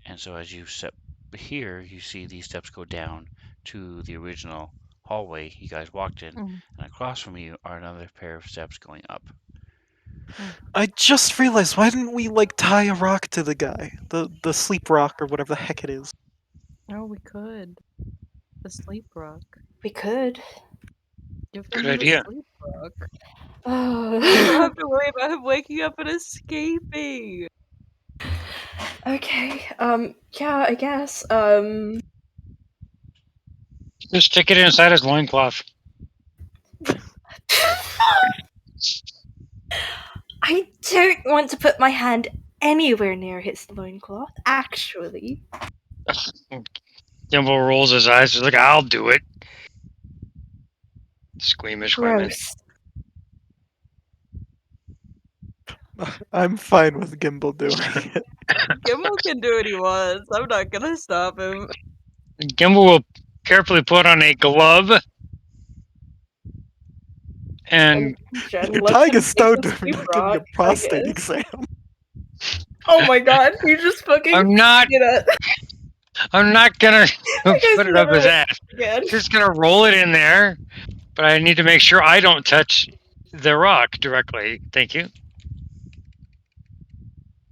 and so as you step here, you see these steps go down to the original hallway you guys walked in, Mm. and across from you are another pair of steps going up. I just realized, why didn't we, like, tie a rock to the guy? The sleep rock or whatever the heck it is. Oh, we could. The sleep rock. We could. Give Good him the idea. sleep rock. You don't have to worry about him waking up and escaping. Okay. Yeah, I guess. Just stick it inside his loincloth. I don't want to put my hand anywhere near his loincloth, actually. Gimbal rolls his eyes. He's like, I'll do it. Squeamish women. Gross. I'm fine with Gimbal doing it. Gimbal can do what he wants. I'm not gonna stop him. Gimbal will carefully put on a glove and Jen You're lets tying him a take stone the to him, sleep not giving rock, a I prostate guess. exam. Oh my god, you just fucking I'm not it up. gonna I guess put it up never his will ass. again. Just gonna roll it in there, but I need to make sure I don't touch the rock directly. Thank you.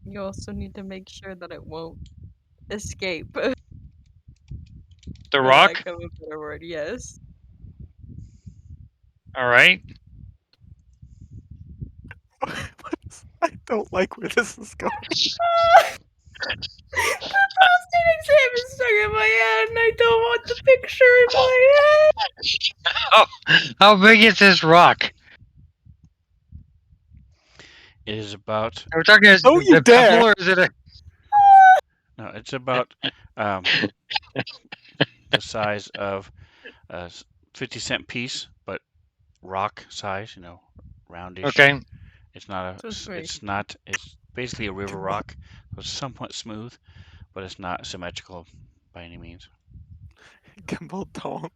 You also need to make sure that it won't escape. The For rock. lack of a better word, yes. All right. I don't like where this is going. The prostate His hand is stuck in my hand, and I don't want the picture in my head. How big is this rock? It is about Are we talking is Don't you it a pebble dare! or is it a? no, it's about the size of a 50-cent piece, but rock size. Roundish. Okay. It's not So sweet. It's basically a river rock. So it's somewhat smooth, but it's not symmetrical by any means. Kimball, don't.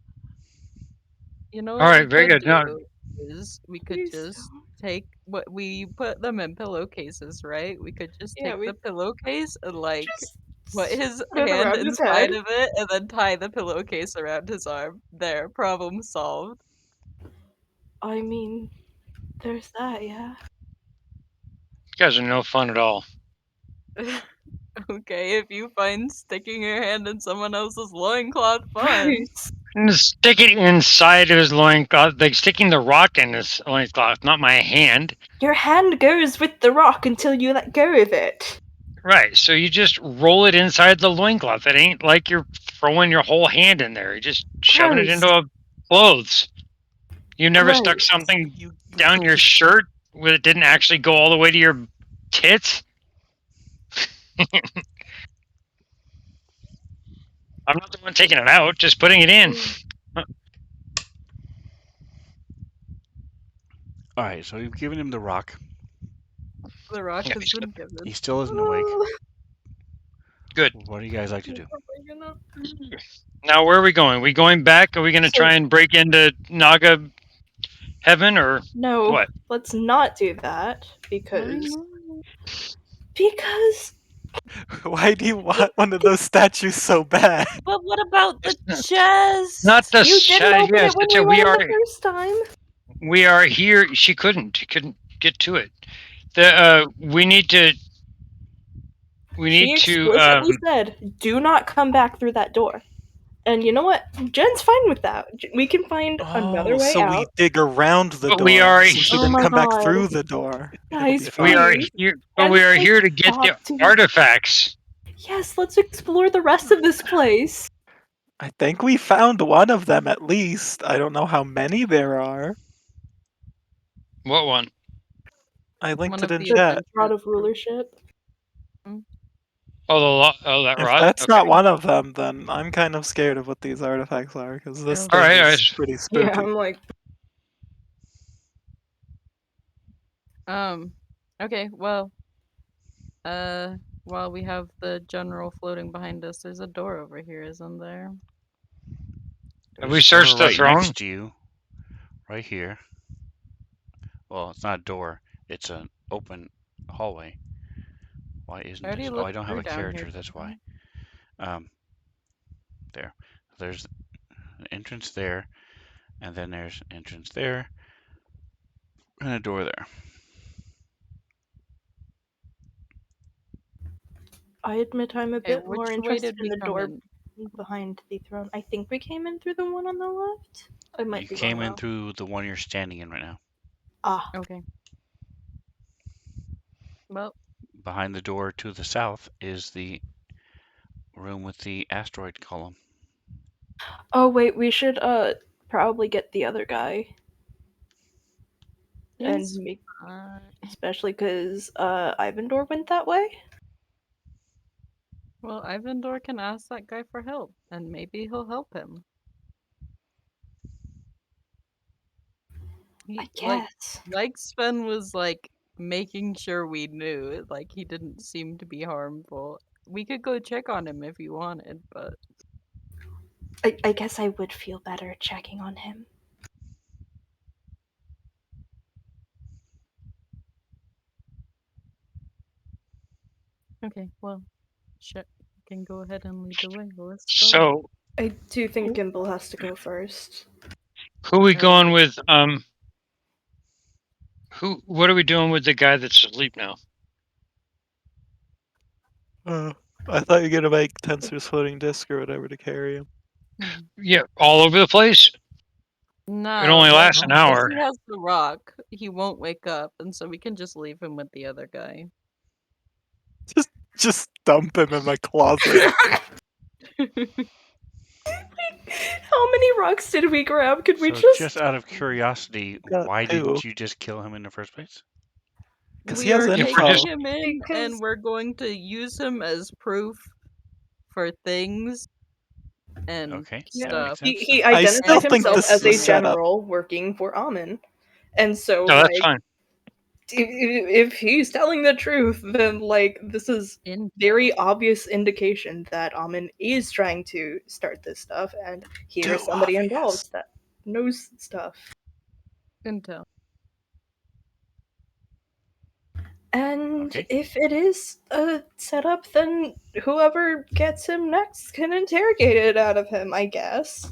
You know All what we right. Very could good. No, do is we could Please just don't. take what we put them in pillowcases, right? We could just Yeah, take we the pillowcase and like just put his put it hand around his head. inside of it and then tie the pillowcase around his arm. There, problem solved. I mean, there's that, yeah. you guys are no fun at all. Okay, if you find sticking your hand in someone else's loincloth fun. Right. And stick it inside of his loincloth, like sticking the rock in his loincloth, not my hand. Your hand goes with the rock until you let go of it. Right. So you just roll it inside the loincloth. It ain't like you're throwing your whole hand in there. You're just shoving it Gross. into clothes. You never stuck Gross. something You down your shirt where it didn't actually go all the way to your tits? I'm not the one taking it out, just putting it in. All right, so you've given him the rock. The rock Yeah, has been given. He still isn't awake. Good. What do you guys like to do? Now, where are we going? We going back? Are we going to So- try and break into Naga heaven, or No, what? let's not do that because Why do you want one of those statues so bad? But what about the It's chest? Not the you didn't open yes, it when it's we went are in the first time. we are here. She couldn't get to it. We need to She explicitly said, "Do not come back through that door." And you know what? Jen's fine with that. We can find another way so we out. dig around the But door. we are- so she Oh didn't my come back God. through the door. It'll Guys, be we fine. are please. here. But we are Jen's here to get the stop doing- artifacts. Yes, let's explore the rest of this place. I think we found one of them at least. I don't know how many there are. What one? I linked One it of in the chat. Rod of rulership. Oh, that If rod. that's Okay. not one of them, then I'm kind of scared of what these artifacts are, because this Okay. thing Alright, is alright. pretty spooky. Yeah, I'm like, Okay, well, while we have the general floating behind us, there's a door over here, isn't there? Have There's we a searched door the right throne? next to you, right here. Well, it's not a door. It's an open hallway. Why isn't I already this? Oh, I looked don't have a through down here, character. That's why. There. There's an entrance there, and then there's an entrance there, and a door there. I admit I'm a Okay, bit which more way interested did in we the come door in? behind the throne. I think we came in through the one on the left. I might You be came wrong. in through the one you're standing in right now. Ah, Okay. Well, Behind the door to the south is the room with the asteroid column. oh wait, we should probably get the other guy, and he's make, fine. especially because Ivandor went that way. Well, Ivandor can ask that guy for help, and maybe he'll help him. I He, guess. like Sven was like making sure we knew, like he didn't seem to be harmful. We could go check on him if you wanted, but I guess I would feel better checking on him. okay, well, shit, you can go ahead and lead the way. Let's go. So, I do think Gimbal has to go first. who we going with? What are we doing with the guy that's asleep now? I thought you were gonna make Tensor's floating disc or whatever to carry him. Yeah, all over the place. No, It only lasts an because hour. he has the rock. He won't wake up, and so we can just leave him with the other guy. Just dump him in my closet. How many rocks did we grab? Could we So just... just out of curiosity, Got why 2. didn't you just kill him in the first place? Because he We has are If we're info. taking just him in, Because- and we're going to use him as proof for things and Okay, Yeah, that makes stuff. sense. he I still identified think himself this as is a a setup. general working for Amun. And so, no, that's like, fine. if he's telling the truth, then, like, this is In very obvious indication that Amun is trying to start this stuff, and here is Too somebody obvious. involved that knows stuff. intel. And Okay. if it is a setup, then whoever gets him next can interrogate it out of him, I guess.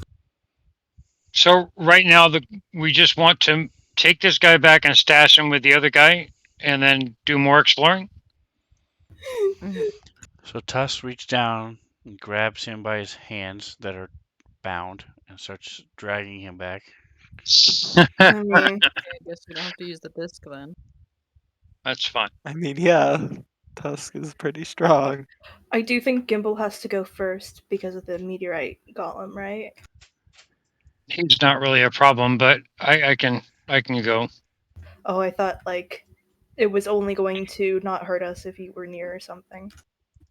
So right now, we just want to take this guy back and stash him with the other guy, and then do more exploring. Mhm. So Tuss reaches down and grabs him by his hands that are bound and starts dragging him back. I mean, Okay, I guess we don't have to use the disc then. That's fine. I mean, yeah, Tusk is pretty strong. I do think Gimbal has to go first because of the meteorite golem, right? He's not really a problem, but I can go. Oh, I thought, like, it was only going to not hurt us if you were near or something.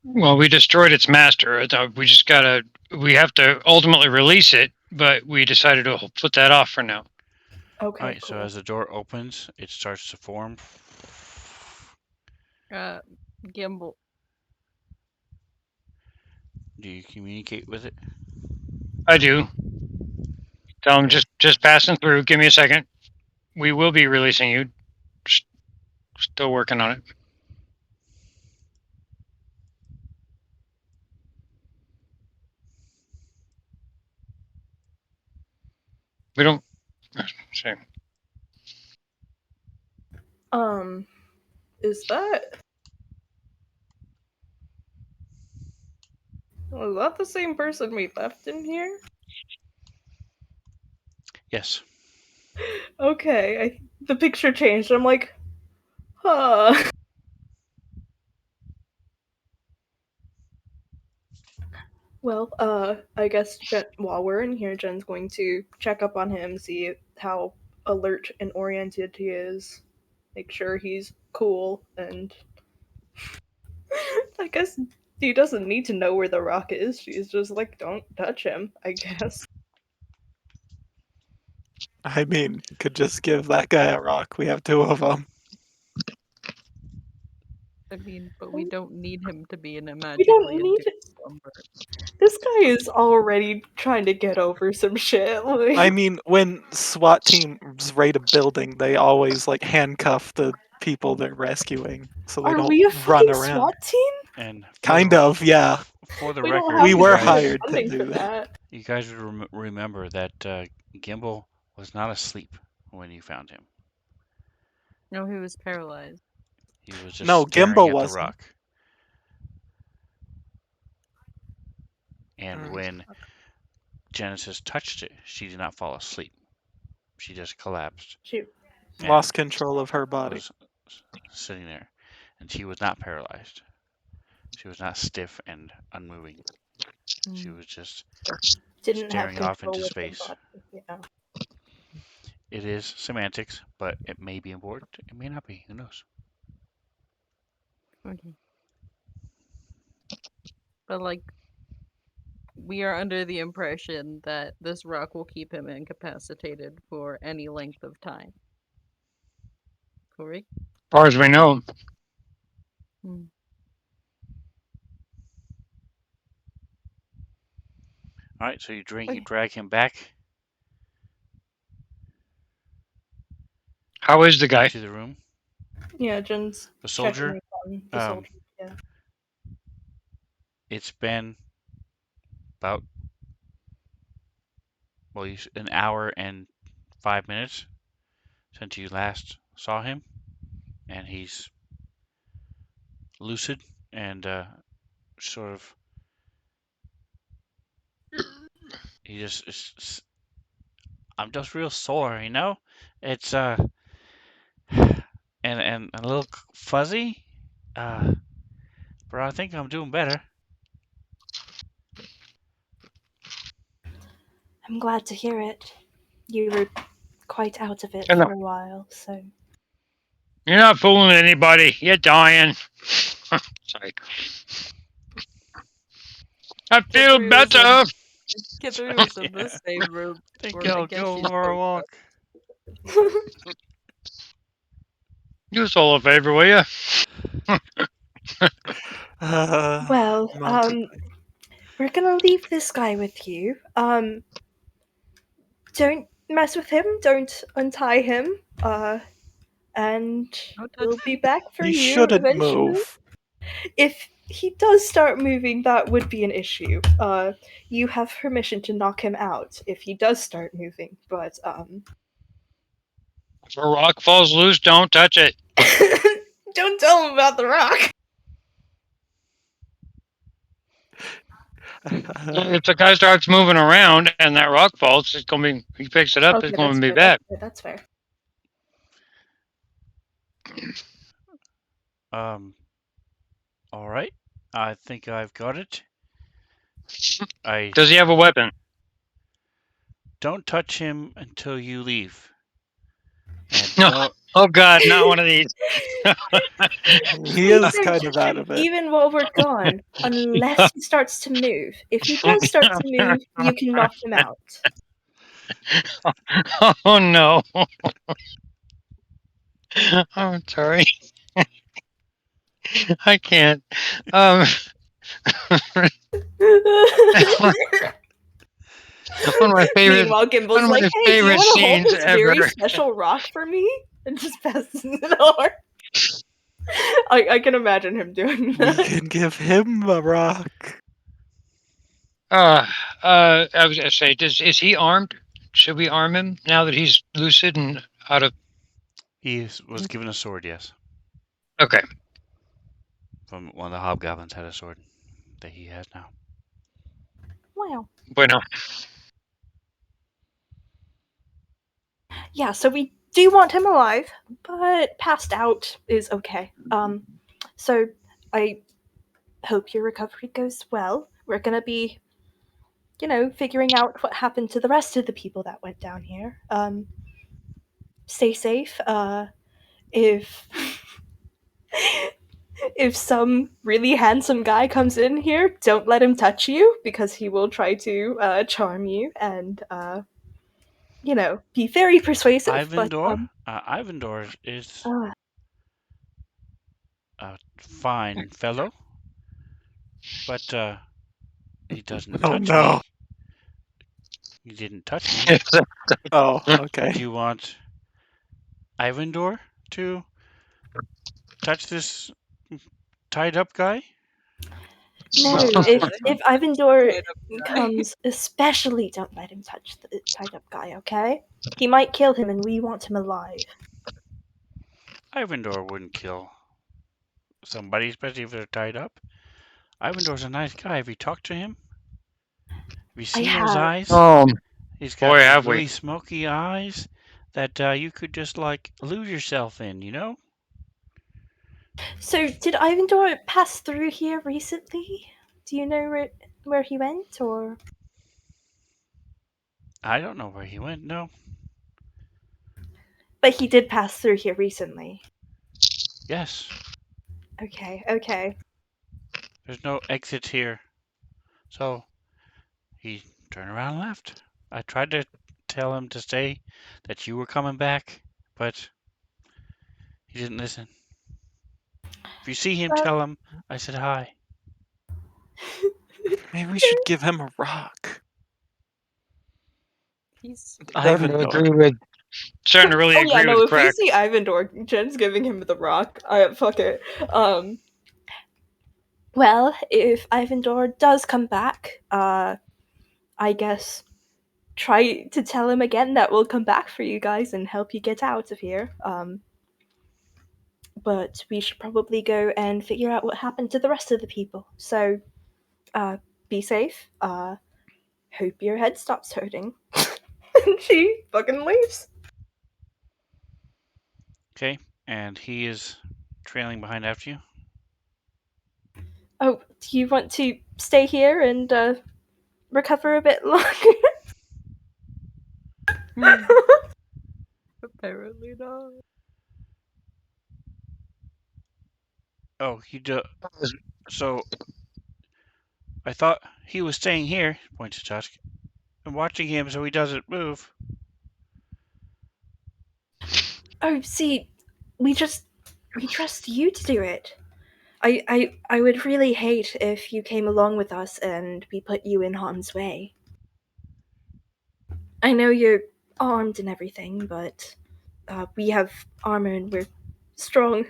Well, we destroyed its master. We have to ultimately release it, but we decided to put that off for now. Okay, Alright, cool. so as the door opens, it starts to form. Gimbal. Do you communicate with it? I do. Tell him Okay. just passing through. Give me a second. We will be releasing you. Still working on it. We don't. Shame. Is that... Was that the same person we left in here? Yes. Okay, the picture changed. I'm like, huh. Well, I guess while we're in here, Jen's going to check up on him, see how alert and oriented he is, make sure he's cool, and I guess he doesn't need to know where the rock is. She's just like, don't touch him, I guess. I mean, could just give that guy a rock. We have 2 of them. I mean, but we don't need him to be in a We magically don't need induced it. slumber. This guy is already trying to get over some shit. Like, I mean, when SWAT teams raid a building, they always like handcuff the people they're rescuing so they are don't we a run fucking around. SWAT team? And Kind of, yeah. for the We don't record, have We the were you guys, hired to funding do for that. you guys would remember that Gimbal was not asleep when you found him. No, he was paralyzed. He was just No, staring Gimbal at the wasn't. rock. And when Genesis touched it, she did not fall asleep. She just collapsed She and Lost control of her body. was sitting there. And she was not paralyzed. She was not stiff and unmoving. She was just didn't have staring off control into of her space. body. Yeah. It is semantics, but it may be important. It may not be. Who knows? Okay. But like, we are under the impression that this rock will keep him incapacitated for any length of time. Correct? As far as we know. Hmm. All right, so you Okay. drag him back How is the guy? to the room. Yeah, Jen's The checking soldier, on the soldier. Yeah. it's been about an hour and 5 minutes since you last saw him, and he's lucid and sort of. He just. I'm just real sore, you know. It's and a little fuzzy. But I think I'm doing better. I'm glad to hear it. You were quite out of it I know. for a while, so. You're not fooling anybody. You're dying. Sorry. I feel Kithri was in, better. Kithri was in Yeah. the same room I think when I'll go Akeshi for a spoke walk. Do us all a favor, will you? Well, multi- we're gonna leave this guy with you. Don't mess with him, don't untie him, and Don't touch we'll be back for he you shouldn't eventually. move. If he does start moving, that would be an issue. You have permission to knock him out if he does start moving, but, If a rock falls loose, don't touch it. don't tell him about the rock! If the guy starts moving around and that rock falls, it's gonna be. He picks it up. Okay, It's going to be fair, bad. that's fair. All right. I think I've got it. I Does he have a weapon? don't touch him until you leave. And No. don't. Oh God, not one of these. He is kind of out of it. Even while we're gone, unless he starts to move. If he does start to move, you can knock him out. Oh no. I'm sorry. I can't. One of my favorite. Meanwhile, Gimble's one of like, my hey, do you favorite want to hold scenes this very ever. special rock for me? And just passes it over. I can imagine him doing We that. can give him a rock. I was gonna say, is he armed? Should we arm him now that he's lucid and out of? He was given a sword, yes. Okay. From one of the hobgoblins had a sword that he has now. Wow. Bueno. Yeah, so we do want him alive, but passed out is okay. So I hope your recovery goes well. We're gonna be, figuring out what happened to the rest of the people that went down here. Stay safe. If if some really handsome guy comes in here, don't let him touch you because he will try to charm you and be very persuasive. But Ivandor is uh, a fine fellow, but he doesn't Oh touch no. me. He didn't touch me. Oh, Do okay. you want Ivandor to touch this tied up guy? no, if Ivandor comes, especially don't let him touch the tied up guy. Okay, he might kill him, and we want him alive. Ivandor wouldn't kill somebody, especially if they're tied up. Ivandor's a nice guy. Have you talked to him? Have you I seen those have. eyes? Oh He's got boy, these have really we? smoky eyes that you could just like lose yourself in, you know? So, did Ivandor pass through here recently? Do you know where he went, or? I don't know where he went. No. But he did pass through here recently. Yes. Okay. There's no exit here. So he turned around and left. I tried to tell him to stay, that you were coming back, but he didn't listen. If you see him, tell him I said hi. Maybe we should give him a rock. He's Starting to Ivandor. agree with. Starting to really Oh yeah, agree no. with If we Crack. see Ivandor, Jen's giving him the rock. Fuck it. Well, if Ivandor does come back, I guess try to tell him again that we'll come back for you guys and help you get out of here. But we should probably go and figure out what happened to the rest of the people. So, be safe. Hope your head stops hurting. And she fucking leaves. Okay? And he is trailing behind after you. Oh, do you want to stay here and recover a bit longer? Apparently not. Oh, so I thought he was staying here, points to Tusk, and watching him so he doesn't move. Oh, see, we trust you to do it. I would really hate if you came along with us and we put you in harm's way. I know you're armed and everything, but we have armor and we're strong.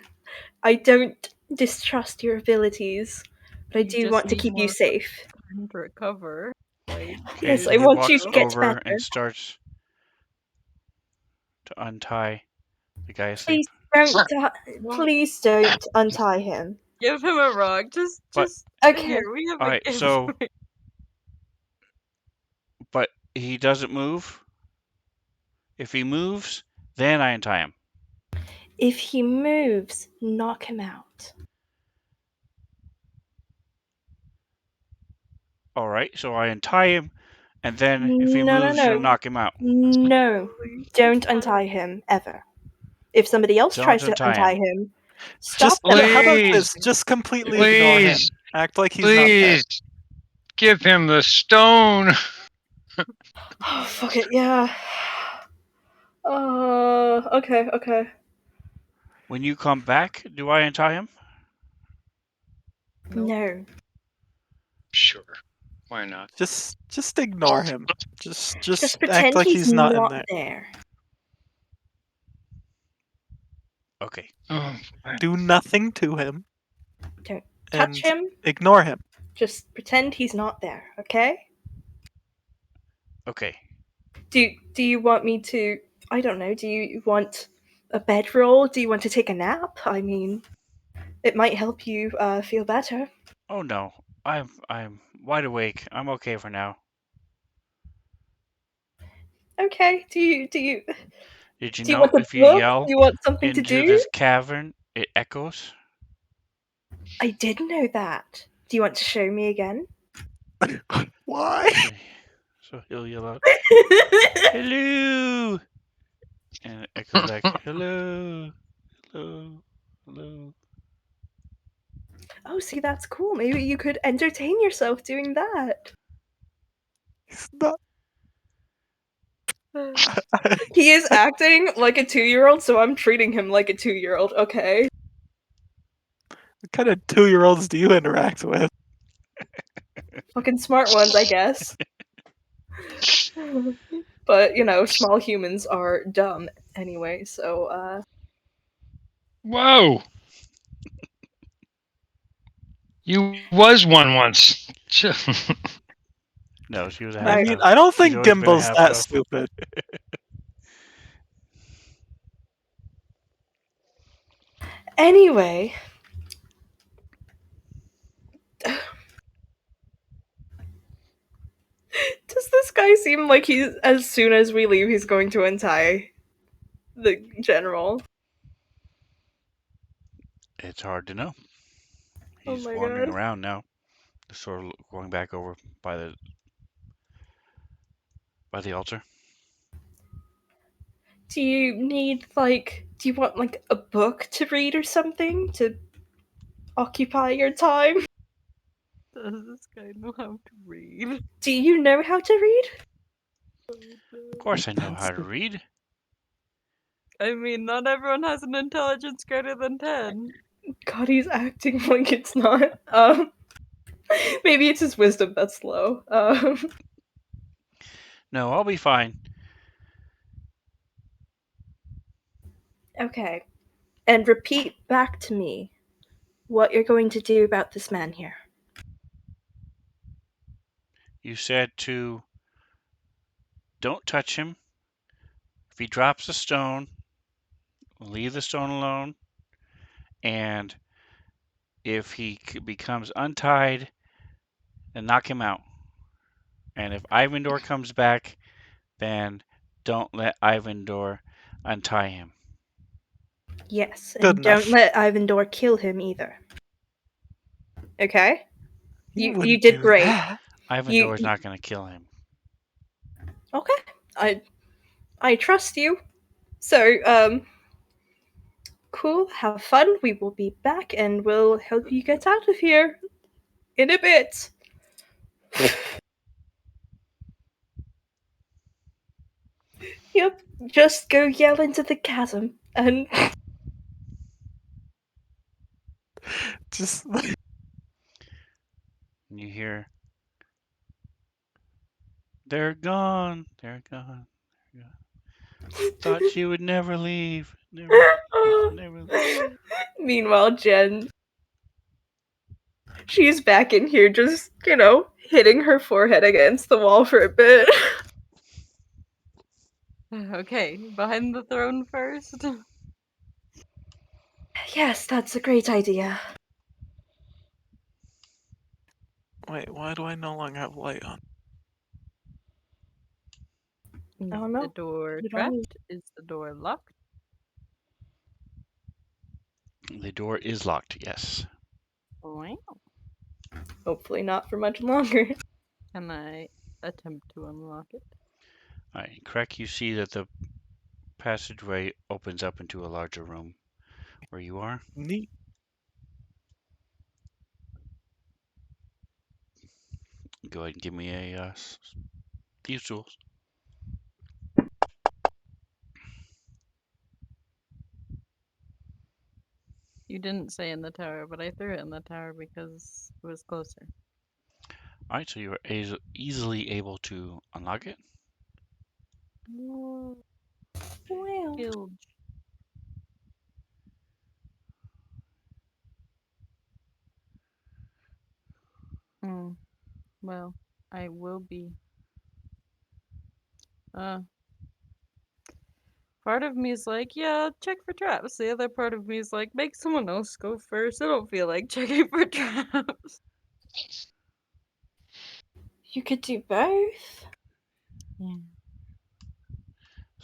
I don't distrust your abilities, but I You do just want to need keep you more safe. time to recover. Like, Okay, Yes, so I he want you walks to get over better. and starts to untie the guy asleep. Please don't, What? please don't untie him. Give him a rock. But- Just Okay. here. We have a Alright, gift. so but he doesn't move. If he moves, then I untie him. If he moves, knock him out. Alright, so I untie him, and then if he No, moves, no, you'll no. knock him out. No, don't untie him ever. If somebody else Don't tries to untie untie him. him, stop Just them. how about Please. this? Just completely ignore him. Please. Act like he's not there. Please. Give him the stone. Oh, fuck it, yeah. Okay. When you come back, do I untie him? Nope. No. Sure. Why not? Just ignore him. Just Just act pretend like he's not in not there. there. Okay. Oh, Do nothing to him. Don't and touch him. Ignore him. Just pretend he's not there, okay? Okay. Do you want me to, I don't know, do you want a bedroll? Do you want to take a nap? I mean, it might help you feel better. Oh no. I'm wide awake. I'm okay for now. Okay. Do you Did you do you know want a if you book? yell Do you want something to into do? this cavern, it echoes? I did know that. Do you want to show me again? Why? So he'll yell out, "Hello!" And it echoes back, "Hello, hello, hello." Oh, see, that's cool. Maybe you could entertain yourself doing that. He's not. He is acting like a 2-year-old, so I'm treating him like a 2-year-old, okay? What kind of 2-year-olds do you interact with? Fucking smart ones, I guess. But, small humans are dumb anyway, so, Whoa. You was one once. No, she was a I half mean, elf. I don't She's think always been a Gimble's half that elf. stupid. Anyway. Does this guy seem like as soon as we leave, he's going to untie the general? It's hard to know. Oh He's my wandering god. around now, just sort of going back over by the altar. Do you do you want, a book to read or something to occupy your time? Does this guy know how to read? Do you know how to read? Of course, I know how to read. I mean, not everyone has an intelligence greater than 10. God, he's acting like it's not. Maybe it's his wisdom that's low. No, I'll be fine. Okay. And repeat back to me what you're going to do about this man here. You said to don't touch him. If he drops a stone, leave the stone alone. And if he becomes untied, then knock him out. And if Ivandor comes back, then don't let Ivandor untie him. Yes, Good and don't enough. let Ivandor kill him either. Okay? You You wouldn't did do great. that. Ivandor is not going to kill him. Okay. I I trust you. So, cool, have fun. We will be back and we'll help you get out of here in a bit. Yep, just go yell into the chasm and Just And you hear, they're gone, they're gone, they're gone. Thought you would never leave, never leave, never leave. Meanwhile, Jen, she's back in here just, hitting her forehead against the wall for a bit. Okay, behind the throne first. Yes, that's a great idea. wait. Why do I no longer have light on? I don't The know. door You don't need. trapped? Is the door locked? The door is locked, yes. Wow. Hopefully not for much longer. Can I attempt to unlock it? All right, correct. You see that the passageway opens up into a larger room where you are. Neat. Go ahead and give me a thieves tools. You didn't say in the tower, but I threw it in the tower because it was closer. All right, so you are easily able to unlock it. Whoa, Wow. Gilge. Hmm. Well, I will be. Part of me is like, yeah, check for traps. The other part of me is like, make someone else go first. I don't feel like checking for traps. You could do both. Yeah.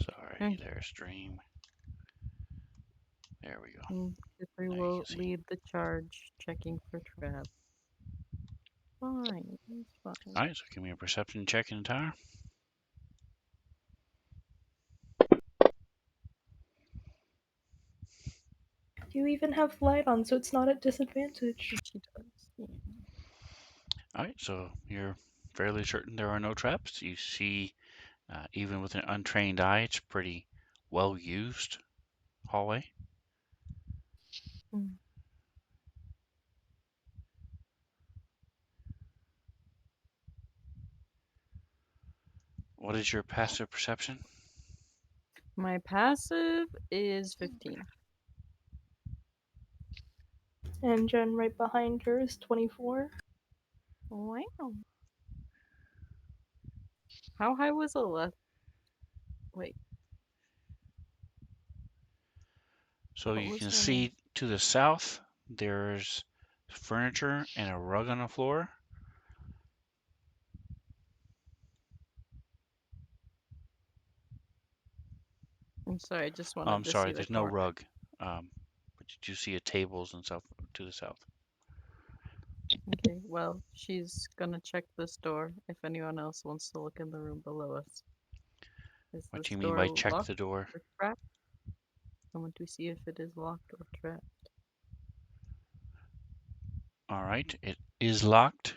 Sorry, Okay. there's stream. There we go. Jeffrey Now you will can see. lead the charge, checking for traps. Fine, it's fine. All right, so give me a perception check in the tower. You even have light on, so it's not at disadvantage. She does. Yeah. All right, so you're fairly certain there are no traps. You see, even with an untrained eye, it's pretty well used hallway. Mm. What is your passive perception? My passive is 15. And Jen right behind her is 24. Wow. How high was the left? Wait, So what you was can her name? see to the south, there's furniture and a rug on the floor. I'm sorry, I just Oh, I'm wanted to sorry, see the there's no corner. rug. But you do see a tables and stuff to the south. Okay, well, she's gonna check this door if anyone else wants to look in the room below us. Is What this do you mean by door check locked the door? or trapped? I want to see if it is locked or trapped. All right, it is locked.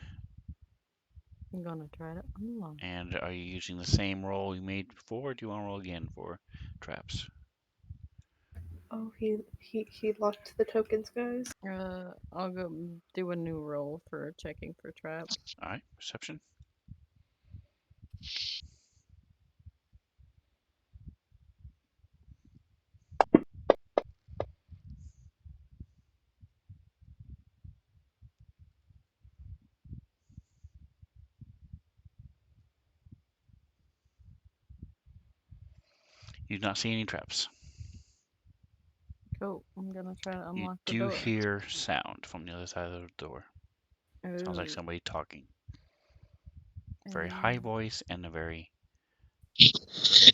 I'm gonna try to unlock. And are you using the same roll you made before? Or do you want to roll again for traps? Oh, he locked the tokens, guys. I'll go do a new roll for checking for traps. All right, perception. You do not see any traps. Cool. I'm gonna try to You unlock the do door. hear sound from the other side of the door. Sounds like Oh, somebody talking. Very high voice and a very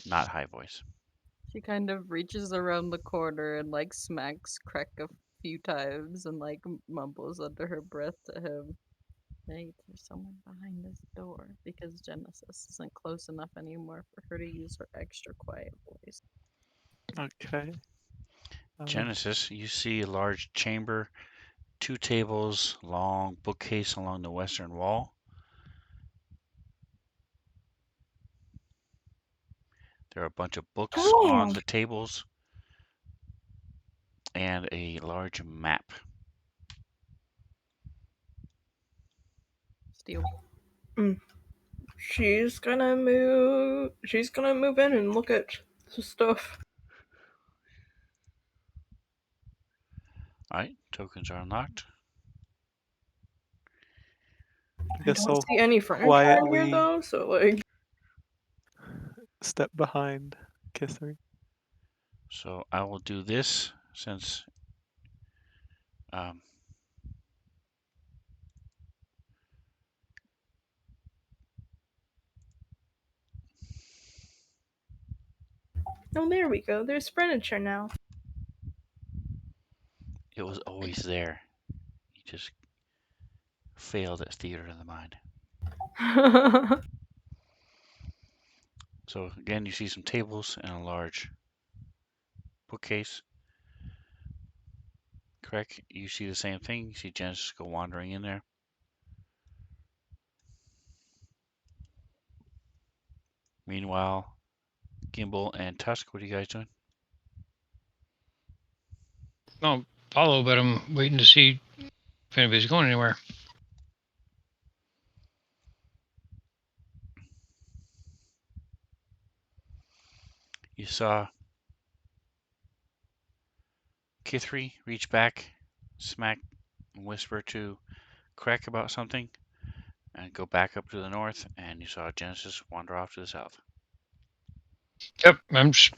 not high voice. she kind of reaches around the corner and like smacks Crack a few times and like mumbles under her breath to him. Hey, there's someone behind this door because Genesis isn't close enough anymore for her to use her extra quiet voice. Okay. Genesis, you see a large chamber, 2 tables, long bookcase along the western wall. There are a bunch of books on the tables and a large map. Steal. She's gonna move. She's gonna move in and look at the stuff. Alright, tokens are unlocked. I I guess don't I'll see any furniture in here quietly though, so like. step behind Kithri. So I will do this since um, Oh, there we go. There's furniture now. it was always there. You just failed at theater of the mind. So again, you see some tables and a large bookcase. Correct? You see the same thing. You see Genesis go wandering in there. Meanwhile, Gimbal and Tusk, what are you guys doing? I'll follow, but I'm waiting to see if anybody's going anywhere. You saw Kithri reach back, smack, and whisper to Crack about something, and go back up to the north, and you saw Genesis wander off to the south. Yep, I'm just.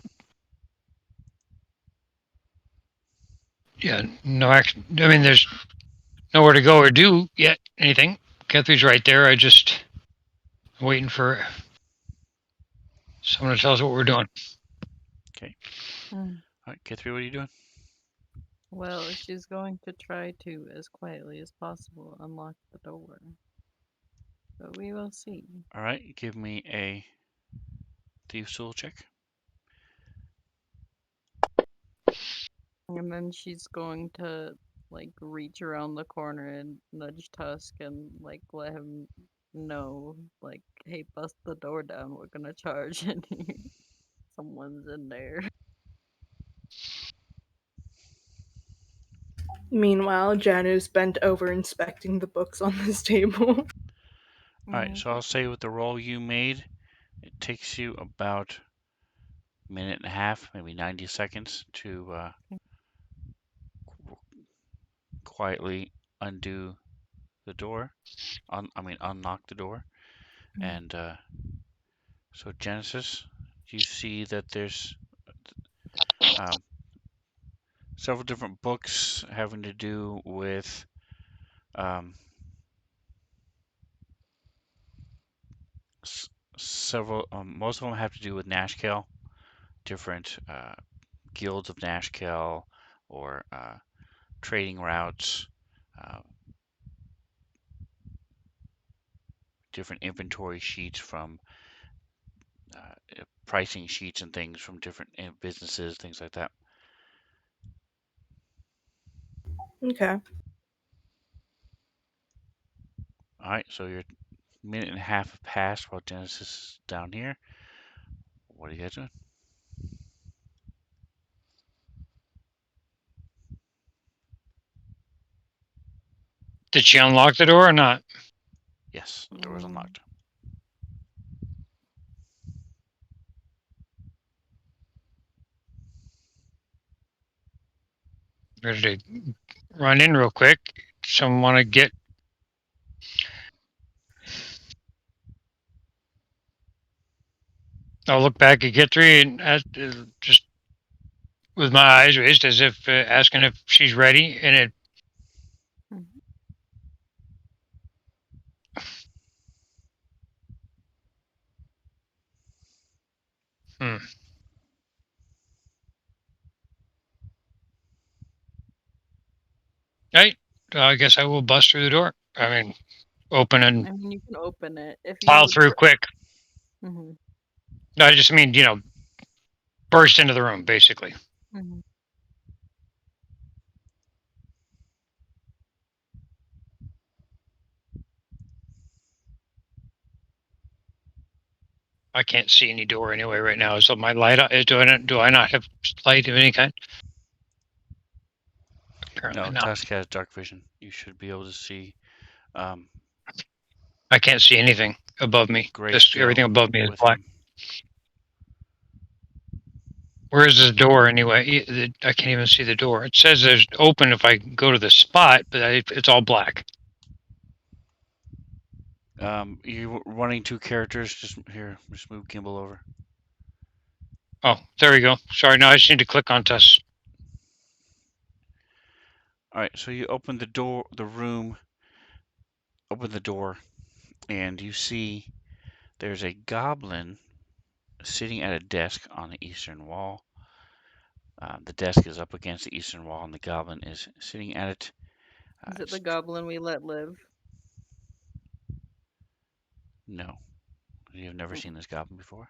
Yeah, no action. I mean, there's nowhere to go or do yet. Anything. Catherine's right there. I just waiting for someone to tell us what we're doing. Okay. Hmm. All right, Kithri, what are you doing? Well, she's going to try to, as quietly as possible, unlock the door. But we will see. All right, give me a thieves tool check. And then she's going to like reach around the corner and nudge Tusk and like let him know, like, hey, bust the door down. We're gonna charge in here. Someone's in there. Meanwhile, Janu's bent over inspecting the books on this table. All right, so I'll say with the roll you made, it takes you about a minute and a half, maybe 90 seconds to quietly undo the door. Unlock the door. And so Genesis, you see that there's um, several different books having to do with several. Most of them have to do with Nashkel, different guilds of Nashkel, or trading routes, uh, different inventory sheets from pricing sheets and things from different businesses, things like that. Okay. All right, so your minute and a half have passed while Genesis is down here. What are you guys doing? Did she unlock the door or not? Yes, the door is unlocked. Ready to run in real quick. Someone want to get. I'll look back at Guthrie and just with my eyes raised as if asking if she's ready. And it. Hmm. Right. I guess I will bust through the door. I mean, open and I mean, you can open it if you. pile through quick. Mm-hmm. No, I just mean, burst into the room, basically. Mm-hmm. I can't see any door anyway right now. So my light, do I not have light of any kind? Apparently No, not. Tusk has dark vision. You should be able to see I can't see anything above me. Just everything grayscale above me is with black. him. Where is this door anyway? I can't even see the door. It says there's open if I go to the spot, but it's all black. You running two characters. Just move Gimbal over. Oh, there we go. Sorry, no, I just need to click on test. All right, so you open the door, open the door, and you see there's a goblin sitting at a desk on the eastern wall. The desk is up against the eastern wall, and the goblin is sitting at it. Is it the goblin we let live? No, you've never seen this goblin before.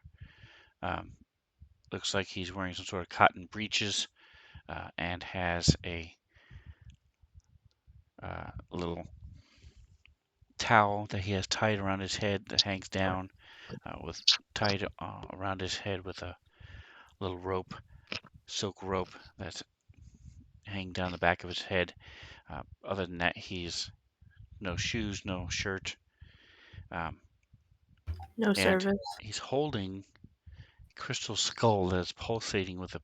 Looks like he's wearing some sort of cotton breeches and has a little towel that he has tied around his head that hangs down tied around his head with a little rope, silk rope that's hanging down the back of his head. Other than that, he's no shoes, no shirt, No and service. he's holding a crystal skull that is pulsating with a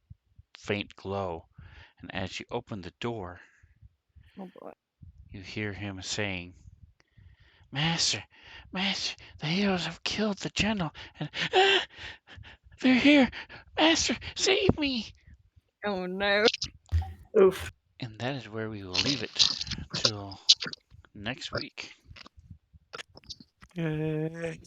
faint glow. And as you open the door, Oh boy. you hear him saying, Master, Master, the heroes have killed the general, and they're here. Master, save me. Oh no. Oof. And that is where we will leave it till next week. Yay.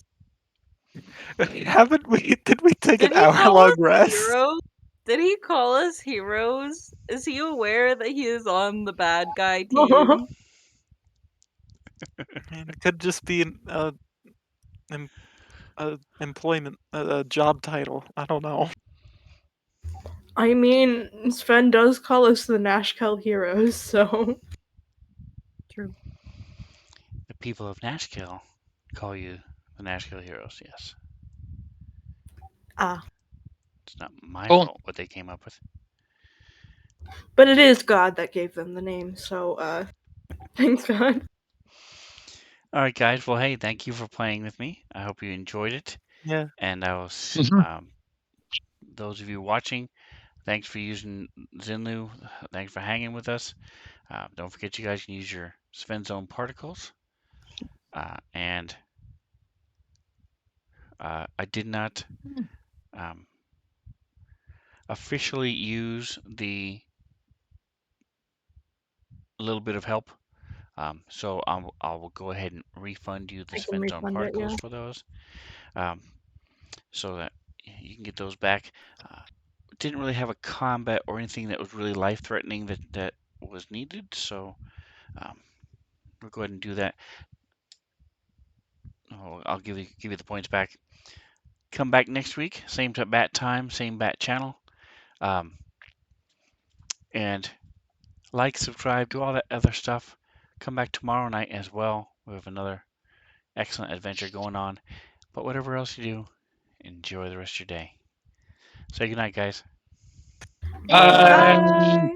Haven't we? Did we take Did an he call hour-long us rest? heroes? Did he call us heroes? Is he aware that he is on the bad guy team? It could just be employment, a job title. I don't know. I mean, Sven does call us the Nashkel heroes, so. True. The people of Nashkel call you the Nashkel heroes, yes. Ah. It's not my Cool. fault what they came up with. But it is God that gave them the name, so, thanks, God. All right, guys. Well, hey, thank you for playing with me. I hope you enjoyed it. Yeah. And I will, Mhm. those of you watching, thanks for using Zinlu. Thanks for hanging with us. Don't forget, you guys can use your Svenzone particles. And I did not officially use the little bit of help. So I will go ahead and refund you the I can Svenzone refund it, particles yeah. for those, so that you can get those back. Didn't really have a combat or anything that was really life-threatening that was needed, so we'll go ahead and do that. I'll give you the points back. Come back next week, same bat time, same bat channel, and like, subscribe, do all that other stuff. Come back tomorrow night as well. We have another excellent adventure going on. But whatever else you do, enjoy the rest of your day. Say goodnight, guys. Bye. Bye!